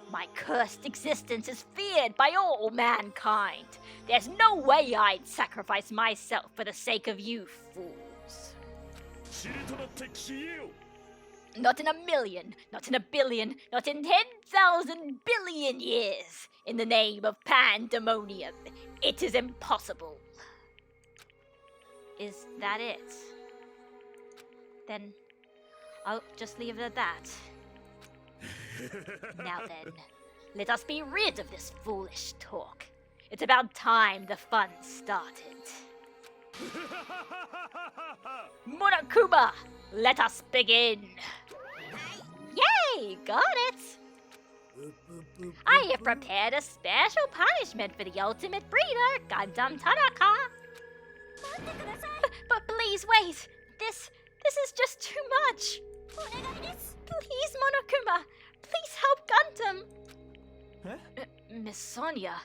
My cursed existence is feared by all mankind. There's no way I'd sacrifice myself for the sake of you fools. Not in a million, not in a billion, not in 10,000 billion years. In the name of pandemonium, it is impossible. Is that it? Then I'll just leave it at that. Now then, let us be rid of this foolish talk. It's about time the fun started. Monokuma, let us begin. Yay, got it. I have prepared a special punishment for the ultimate breeder, Gundam Tanaka. But please wait. This is just too much. Please, Monokuma. Please help Gundam. Huh? Miss Sonia.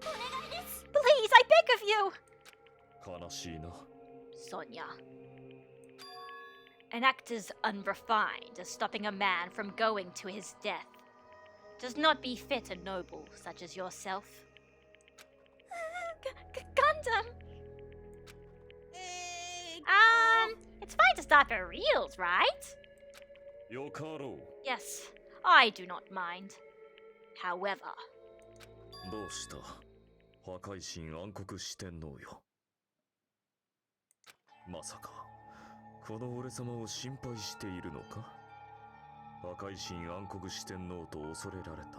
Please, I beg of you. Sonia. An act as unrefined as stopping a man from going to his death does not befit a noble such as yourself. Gundam! It's fine to start for reals, right? Yes, I do not mind. However... どうした破壊神暗黒四天王よ。まさかこの俺様を心配しているのか。破壊神暗黒四天王と恐れられた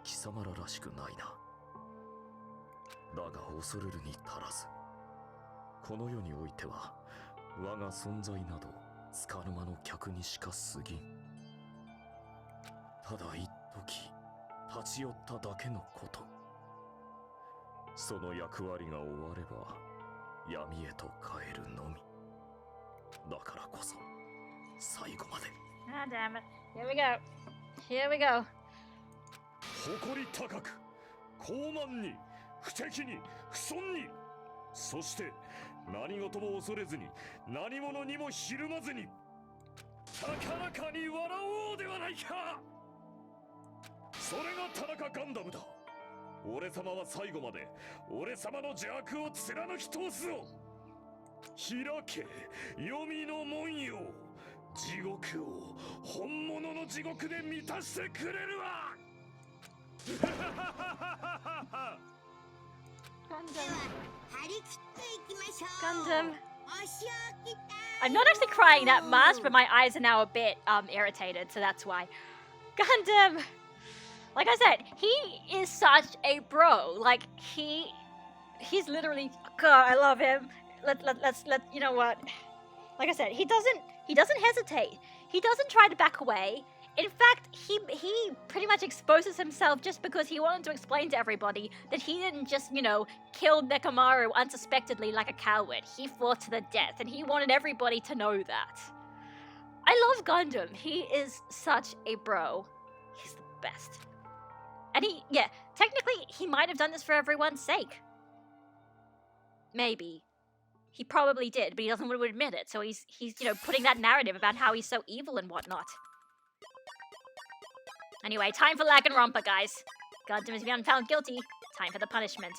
貴様ららしくないな。だが恐れるに足らず、この世においては我が存在などつかの間の客にしか過ぎん。ただ一時立ち寄っただけのこと。その役割が終われば闇へと帰るのみ。だからこそ最後まで。Ah, damn it. Here we go. Here we go. 誇り高く、高慢に、不敵に、不遜に、そして何事も恐れずに、何者にもひるまずに、高らかに笑おうではないか。それが田中ガンダムだ。俺様は最後まで俺様の邪悪を貫き通すぞ。開け黄泉の門よ。地獄を本物の地獄で満たしてくれるわ。では張り切っていきましょう。 Gundam. お仕置きだ。 I'm not actually crying that much, but my eyes are now a bit irritated, so that's why. Gundam! Like I said, he is such a bro. Like, he's literally, God, I love him. Let's you know what? Like I said, he doesn't hesitate. He doesn't try to back away. In fact, he pretty much exposes himself just because he wanted to explain to everybody that he didn't just, you know, kill Nekomaru unsuspectedly like a coward. He fought to the death, and he wanted everybody to know that. I love Gundam. He is such a bro. He's the best. And technically, he might have done this for everyone's sake. Maybe. He probably did, but he doesn't want to admit it, so he's you know, putting that narrative about how he's so evil and whatnot. Anyway, time for Danganronpa, guys. Gundam has been found guilty. Time for the punishment.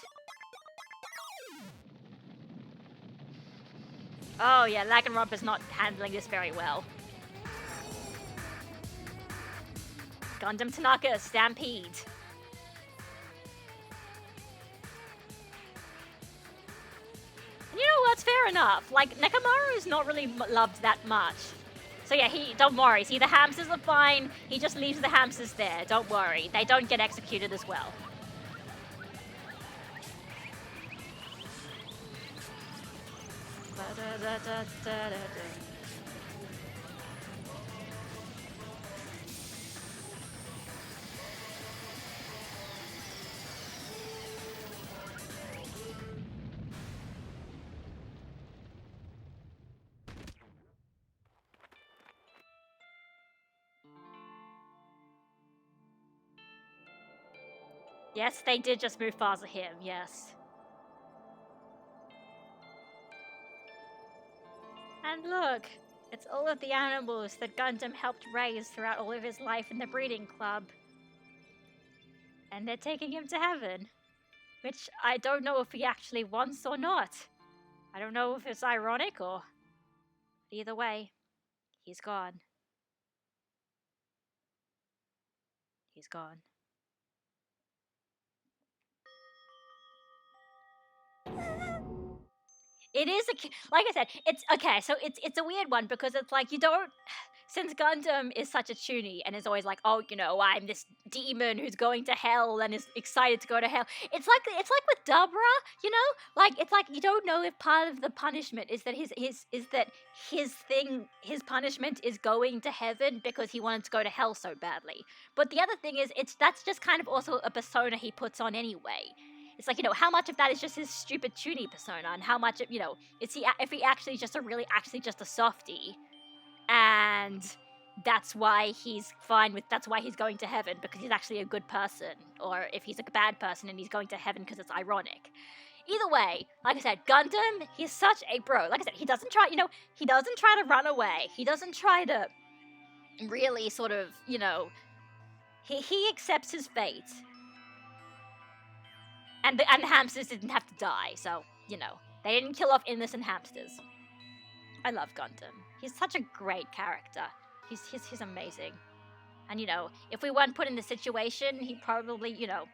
Oh yeah, Danganronpa's not handling this very well. Gundam Tanaka, Stampede. And you know what's fair enough. Like, Nekomaru is not really loved that much. So yeah, don't worry. See, the hamsters are fine. He just leaves the hamsters there. Don't worry. They don't get executed as well. Yes, they did just Mufasa him, yes. And look, it's all of the animals that Gundam helped raise throughout all of his life in the breeding club. And they're taking him to heaven. Which I don't know if he actually wants or not. I don't know if it's ironic or... Either way, he's gone. He's gone. It is like I said, it's okay. So it's a weird one because it's like you don't, since Gundam is such a toonie and is always like, oh, you know, I'm this demon who's going to hell and is excited to go to hell. It's like with Dabra, you know, like it's like you don't know if part of the punishment is that his punishment is going to heaven because he wanted to go to hell so badly. But the other thing is, that's just kind of also a persona he puts on anyway. It's like, you know, how much of that is just his stupid toonie persona, and how much of, you know, if he actually just a softie, and that's why he's that's why he's going to heaven, because he's actually a good person, or if he's a bad person and he's going to heaven because it's ironic. Either way, like I said, Gundam, he's such a bro. Like I said, he doesn't try to run away. He doesn't try to really sort of, you know, he accepts his fate. And the hamsters didn't have to die, so, you know, they didn't kill off innocent hamsters. I love Gundam. He's such a great character. He's amazing. And, you know, if we weren't put in the situation, he probably, you know,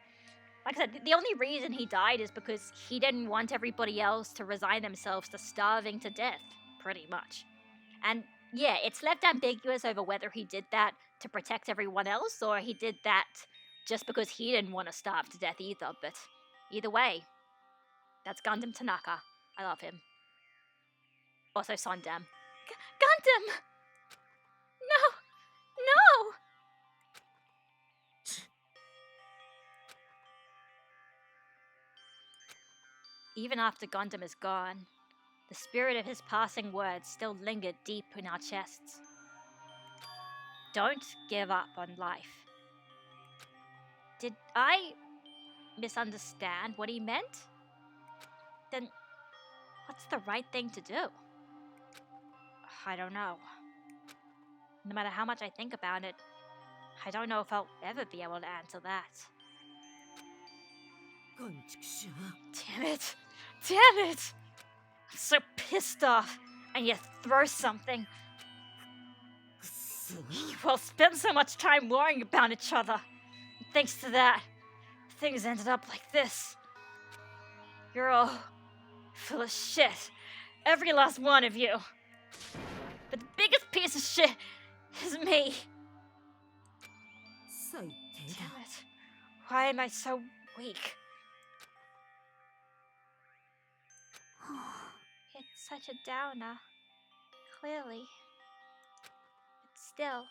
like I said, the only reason he died is because he didn't want everybody else to resign themselves to starving to death, pretty much. And, yeah, it's left ambiguous over whether he did that to protect everyone else, or he did that just because he didn't want to starve to death either, but... Either way, that's Gundam Tanaka. I love him. Also Sondam. Gundam! No! No! Even after Gundam is gone, the spirit of his passing words still lingered deep in our chests. Don't give up on life. Did I misunderstand what he meant? Then what's the right thing to do? I don't know. No matter how much I think about it, I don't know if I'll ever be able to answer that. Damn it! Damn it! I'm so pissed off. I need to throw something. You all spent so much time worrying about each other. And thanks to that, things ended up like this. You're all full of shit. Every last one of you. But the biggest piece of shit is me. Damn it. Why am I so weak? It's such a downer. Clearly. But still,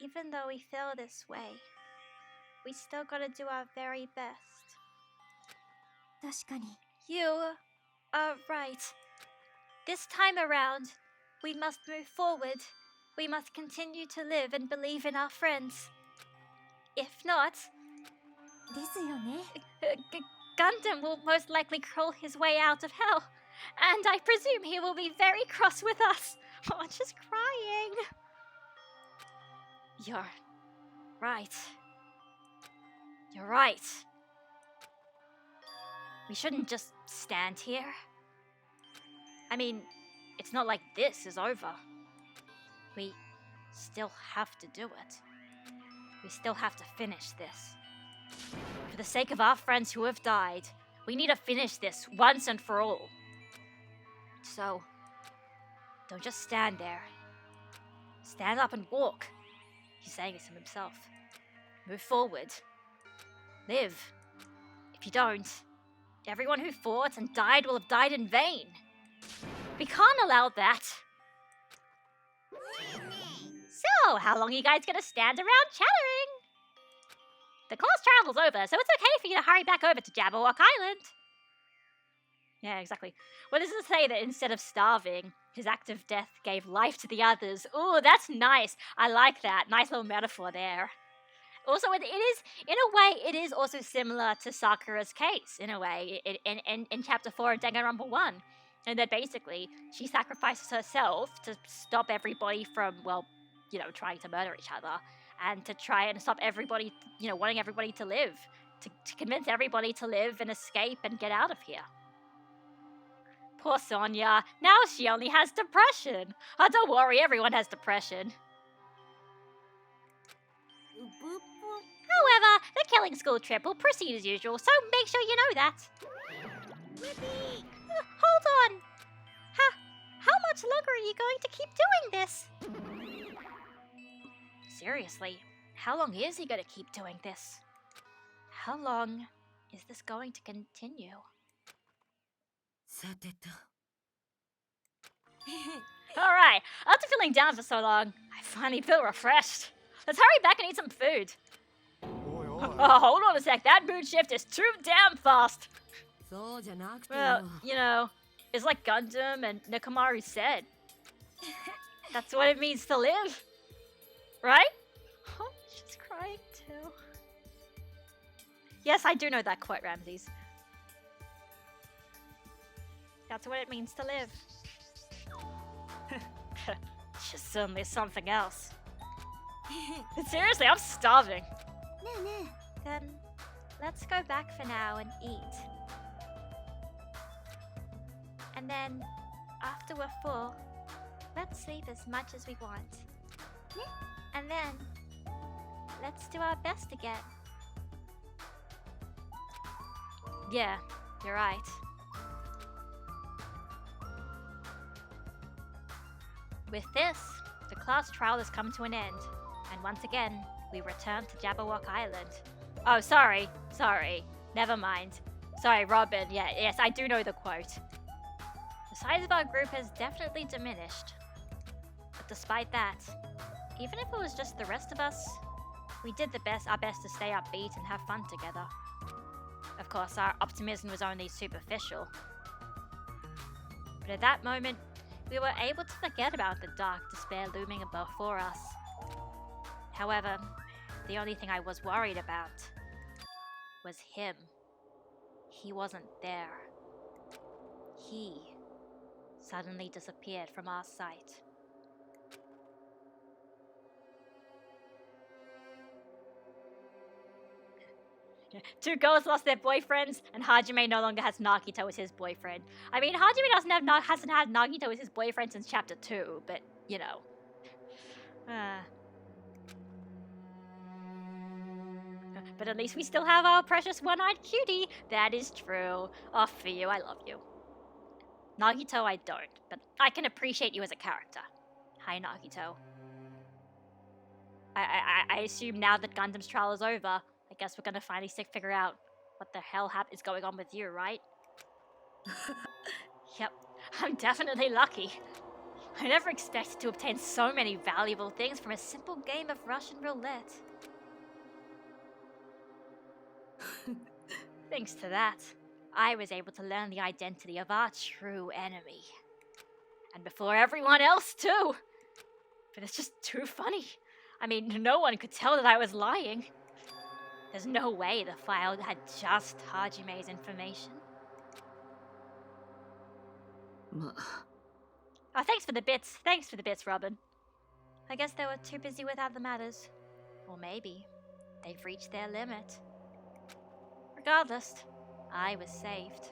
even though we feel this way, we still gotta do our very best. 確かに You are right. This time around, we must move forward. We must continue to live and believe in our friends. If not, ですよね Gundam will most likely crawl his way out of hell. And I presume he will be very cross with us. Oh, just crying. You're right. You're right. We shouldn't just stand here. I mean, it's not like this is over. We still have to do it. We still have to finish this. For the sake of our friends who have died, we need to finish this once and for all. So, don't just stand there. Stand up and walk. He's saying this to himself. Move forward. Live. If you don't, everyone who fought and died will have died in vain. We can't allow that. So, how long are you guys gonna stand around chattering? The class trial's over, so it's okay for you to hurry back over to Jabberwock Island. Yeah, exactly. What does it say that instead of starving, his act of death gave life to the others? Ooh, that's nice. I like that. Nice little metaphor there. Also, it is, in a way, it is also similar to Sakura's case, in a way, in Chapter 4 of Danganronpa 1. And that basically, she sacrifices herself to stop everybody from, well, you know, trying to murder each other. And to try and stop everybody, you know, wanting everybody to live. To convince everybody to live and escape and get out of here. Poor Sonia. Now she only has depression. Oh, don't worry, everyone has depression. However, the killing school trip will proceed as usual, so make sure you know that. Hold on. How much longer are you going to keep doing this? Seriously, how long is he going to keep doing this? How long is this going to continue? Alright, after feeling down for so long, I finally feel refreshed. Let's hurry back and eat some food. Oh, hold on a sec, that mood shift is too damn fast. Well, you know, it's like Gundam and Nekomaru said. That's what it means to live. Right? Oh, she's crying too. Yes, I do know that quote, Ramses. That's what it means to live. She's certainly something else. Seriously, I'm starving. Then, let's go back for now and eat. And then, after we're full, let's sleep as much as we want. And then, let's do our best again. Yeah, you're right. With this, the class trial has come to an end, and once again, we return to Jabberwock Island. Oh, sorry, never mind. Sorry, Robin, yes, I do know the quote. The size of our group has definitely diminished. But despite that, even if it was just the rest of us, we did our best to stay upbeat and have fun together. Of course, our optimism was only superficial. But at that moment, we were able to forget about the dark despair looming before us. However, the only thing I was worried about was him. He wasn't there. He suddenly disappeared from our sight. Two girls lost their boyfriends, and Hajime no longer has Nagito as his boyfriend. I mean, Hajime hasn't had Nagito as his boyfriend since chapter 2, but, you know. But at least we still have our precious one-eyed cutie. That is true. Oh, for you, I love you. Nagito, I don't, but I can appreciate you as a character. Hi, Nagito. I assume now that Gundam's trial is over, I guess we're gonna finally figure out what the hell is going on with you, right? Yep, I'm definitely lucky. I never expected to obtain so many valuable things from a simple game of Russian roulette. Thanks to that, I was able to learn the identity of our true enemy. And before everyone else, too. But it's just too funny. I mean, no one could tell that I was lying. There's no way the file had just Hajime's information. Oh, thanks for the bits. Thanks for the bits, Robin. I guess they were too busy with other matters. Or maybe they've reached their limit. Regardless, I was saved.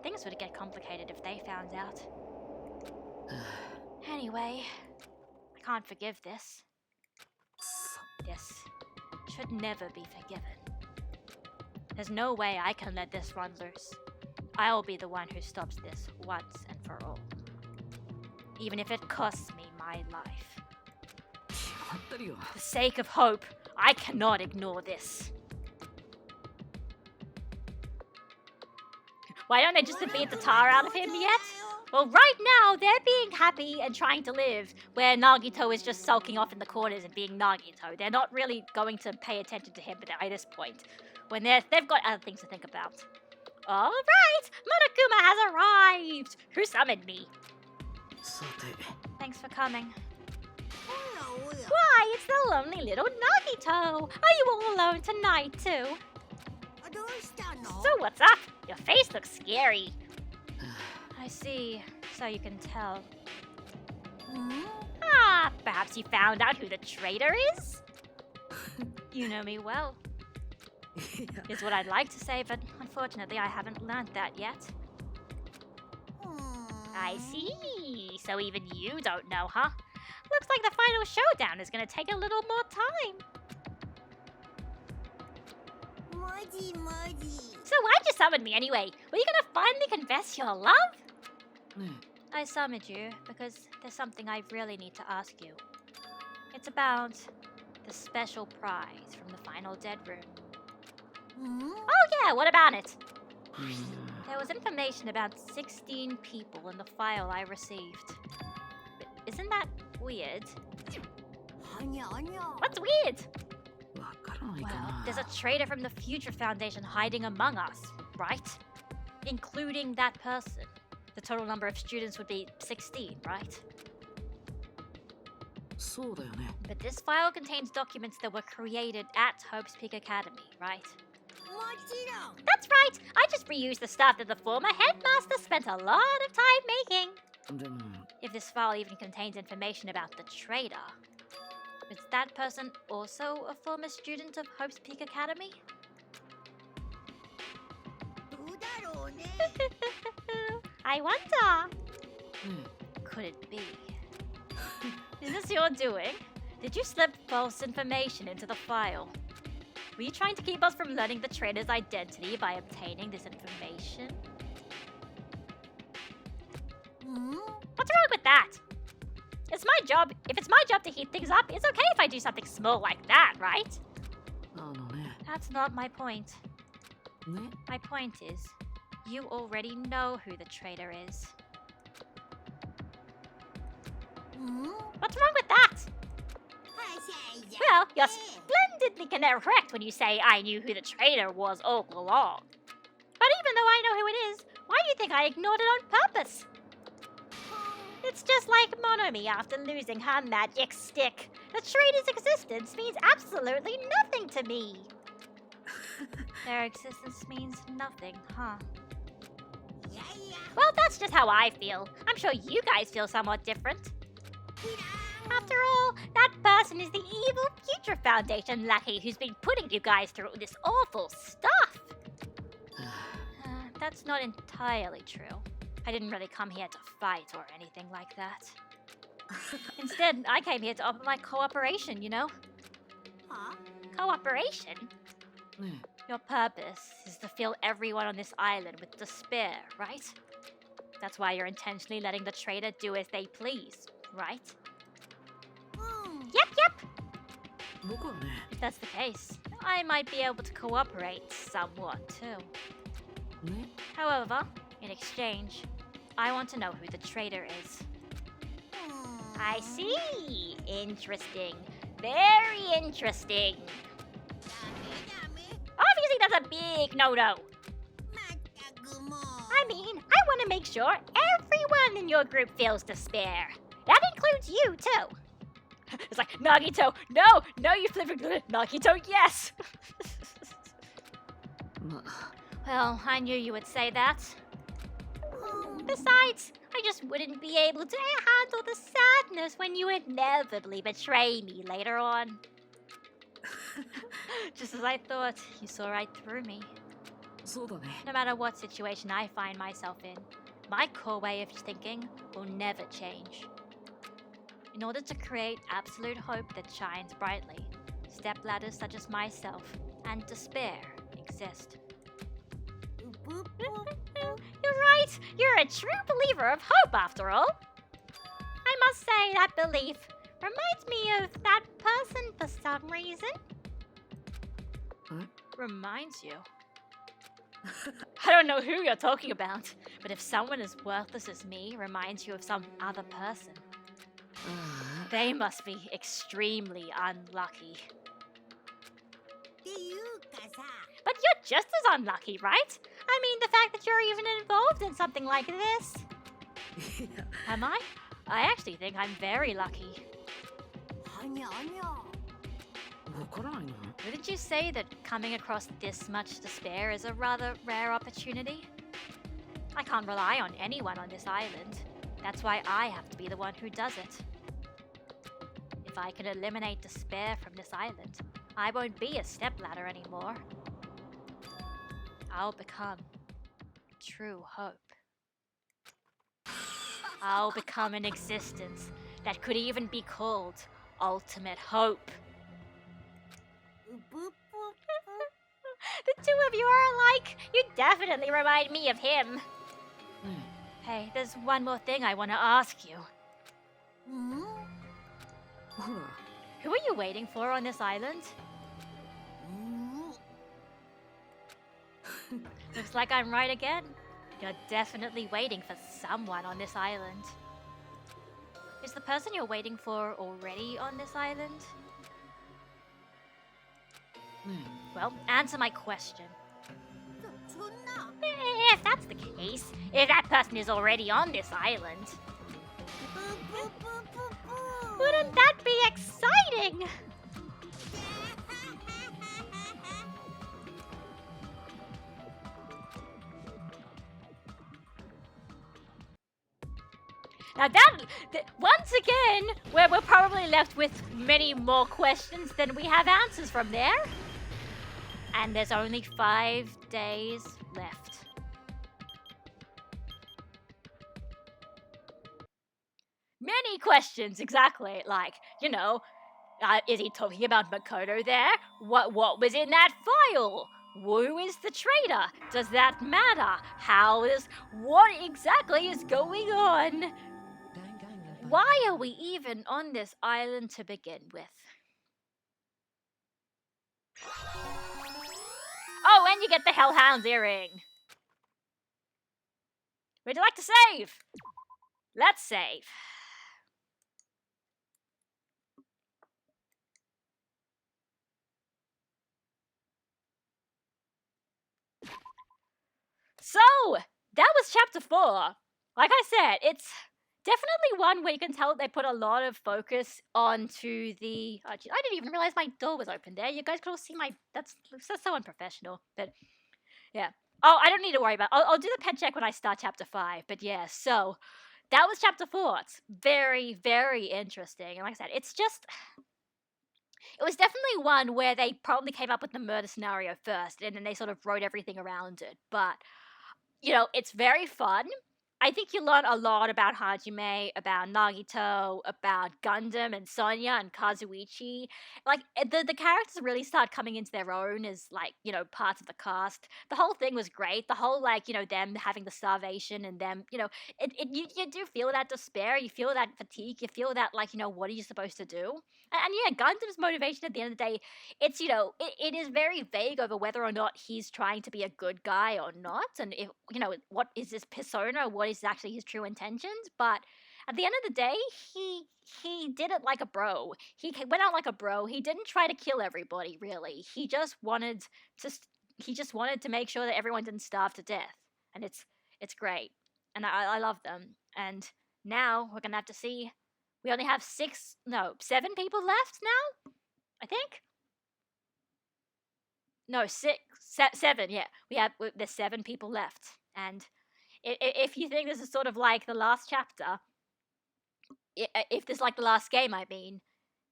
Things would get complicated if they found out. Anyway, I can't forgive this. This should never be forgiven. There's no way I can let this run loose. I'll be the one who stops this once and for all. Even if it costs me my life. For the sake of hope, I cannot ignore this. Why don't they just beat the tar out of him yet? Well, right now, they're being happy and trying to live, where Nagito is just sulking off in the corners and being Nagito. They're not really going to pay attention to him at this point, when they've got other things to think about. All right, Monokuma has arrived! Who summoned me? Thanks for coming. Why, it's the lonely little Nagito! Are you all alone tonight, too? So what's up? Your face looks scary. I see. So you can tell. Ah, perhaps you found out who the traitor is? You know me well. Is what I'd like to say, but unfortunately I haven't learned that yet. I see. So even you don't know, huh? Looks like the final showdown is gonna take a little more time. So why'd you summon me anyway? Were you gonna finally confess your love? I summoned you because there's something I really need to ask you. It's about the special prize from the final dead room. Oh yeah, what about it? There was information about 16 people in the file I received. But isn't that weird? What's weird? Well, there's a traitor from the Future Foundation hiding among us, right? Including that person. The total number of students would be 16, right? But this file contains documents that were created at Hope's Peak Academy, right? That's right! I just reused the stuff that the former headmaster spent a lot of time making. If this file even contains information about the traitor, is that person also a former student of Hope's Peak Academy? I wonder. Could it be? Is this your doing? Did you slip false information into the file? Were you trying to keep us from learning the traitor's identity by obtaining this information? What's wrong with that? It's my job. If it's my job to heat things up, it's okay if I do something small like that, right? That's not my point. My point is, you already know who the traitor is. What's wrong with that? Well, you're splendidly correct when you say I knew who the traitor was all along. But even though I know who it is, why do you think I ignored it on purpose? It's just like Monomi after losing her magic stick. The traitor's existence means absolutely nothing to me. Their existence means nothing, huh? Well, that's just how I feel. I'm sure you guys feel somewhat different. After all, that person is the evil Future Foundation lackey who's been putting you guys through this awful stuff. That's not entirely true. I didn't really come here to fight or anything like that. Instead, I came here to offer my cooperation, you know? Huh? Cooperation? ね Your purpose is to fill everyone on this island with despair, right? That's why you're intentionally letting the traitor do as they please, right? Hmm. Yep. え僕はね If that's the case, I might be able to cooperate somewhat too. ね However, in exchange, I want to know who the traitor is. I see. Interesting. Very interesting. ダメ Obviously, that's a big no-no. まったくもう I mean, I want to make sure everyone in your group feels despair. That includes you, too. It's like, Nagito, no, you flipping Nagito, yes. ま Well, I knew you would say that. Besides, I just wouldn't be able to handle the sadness when you inevitably betray me later on. Just as I thought, you saw right through me. そうだね No matter what situation I find myself in, my core way of thinking will never change. In order to create absolute hope that shines brightly, stepladders such as myself and despair exist. うぷぷ You're right! You're a true believer of hope, after all! I must say, that belief reminds me of that person for some reason. Huh? Reminds you? I don't know who you're talking about, but if someone as worthless as me reminds you of some other person, あ they must be extremely unlucky. っていうかさ But you're just as unlucky, right? I mean, the fact that you're even involved in something like this. あいや Am I? I actually think I'm very lucky. はにゃはにゃ わからないの Wouldn't you say that coming across this much despair is a rather rare opportunity? I can't rely on anyone on this island. That's why I have to be the one who does it. If I can eliminate despair from this island, I won't be a stepladder anymore. I'll become true hope. I'll become an existence that could even be called ultimate hope. うぷぷ The two of you are alike. You definitely remind me of him. ね Hey, there's one more thing I want to ask you. うん ほら Who are you waiting for on this island? うん Looks like I'm right again. You're definitely waiting for someone on this island. Is the person you're waiting for already on this island? ね Well, answer my question. そんな If that's the case, if that person is already on this island, ぷぷぷぷぷ wouldn't that be exciting? Now once again, we're probably left with many more questions than we have answers from there. And there's only 5 days left. Many questions, exactly. Like, you know, is he talking about Makoto there? What was in that file? Who is the traitor? Does that matter? What exactly is going on? Why are we even on this island to begin with? Oh, and you get the Hellhound's earring. Would you like to save? Let's save. So, that was chapter 4. Like I said, it's definitely one where you can tell they put a lot of focus onto the... I didn't even realize my door was open there. You guys could all see my... That's so unprofessional. But, yeah. Oh, I don't need to worry about it. I'll do the pen check when I start chapter 5. But yeah, so... that was chapter 4. It's very, very interesting. And like I said, it's just. It was definitely one where they probably came up with the murder scenario first, and then they sort of wrote everything around it. But it's very fun. I think you learn a lot about Hajime, about Nagito, about Gundam and Sonya and Kazuichi. Like, the characters really start coming into their own as, like, parts of the cast. The whole thing was great. The whole, like, them having the starvation and them, you do feel that despair. You feel that fatigue. You feel that, like, what are you supposed to do? And yeah, Gundam's motivation at the end of the day, it's it is very vague over whether or not he's trying to be a good guy or not, and if what is his persona, what is actually his true intentions. But at the end of the day, he did it like a bro. Went out like a bro. He didn't try to kill everybody, really. He just wanted to make sure that everyone didn't starve to death, and it's great, and I love them. And now we're gonna have to see. We only have 7 people left now, I think. No, 7. Yeah, there's 7 people left, and if you think this is sort of like the last chapter, if this is like the last game, I mean,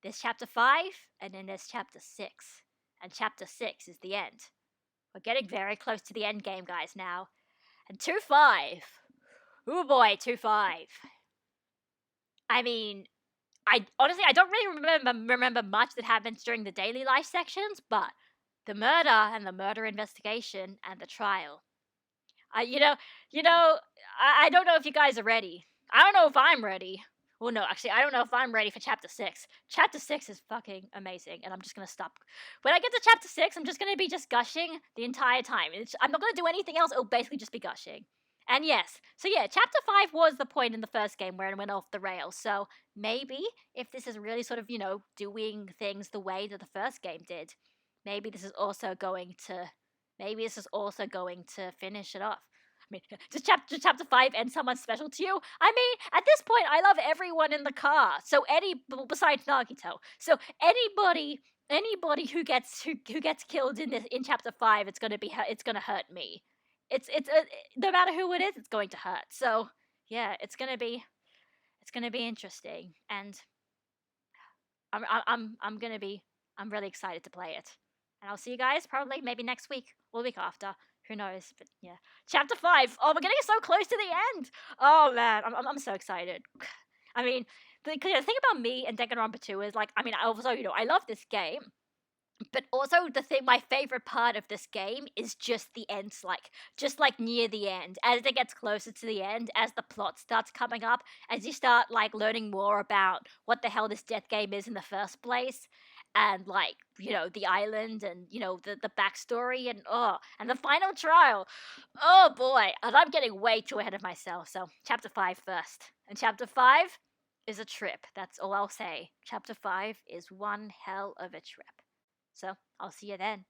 there's chapter 5, and then there's chapter 6, and chapter 6 is the end. We're getting very close to the end game, guys. Now, and 2-5. Oh boy, 2-5. I mean, I honestly don't really remember much that happens during the daily life sections, but the murder and the murder investigation and the trial. I don't know if you guys are ready. I don't know if I'm ready. Well, no, actually, I don't know if I'm ready for chapter 6. Chapter 6 is fucking amazing, and I'm just gonna stop. When I get to chapter 6, I'm just gonna be just gushing the entire time. I'm not gonna do anything else. It'll basically just be gushing. And yes, so yeah, chapter 5 was the point in the first game where it went off the rails. So maybe if this is really sort of, doing things the way that the first game did, maybe this is also going to finish it off. I mean, does chapter 5 end someone special to you? I mean, at this point, I love everyone in the car. So besides Nagito. So anybody who gets killed in chapter 5, it's gonna hurt me. It's no matter who it is, it's going to hurt. So yeah, it's gonna be interesting, and I'm really excited to play it. And I'll see you guys probably maybe next week or the week after. Who knows? But yeah, chapter 5. Oh, we're getting so close to the end. Oh man, I'm so excited. I mean, the thing about me and Danganronpa 2 is, like, I mean, also, I love this game. But also, my favorite part of this game is just the end, just near the end, as it gets closer to the end, as the plot starts coming up, as you start, like, learning more about what the hell this death game is in the first place, and, like, the island, and, the backstory, and the final trial. Oh boy, and I'm getting way too ahead of myself, so chapter 5 first. And chapter 5 is a trip, that's all I'll say. Chapter 5 is one hell of a trip. So, I'll see you then.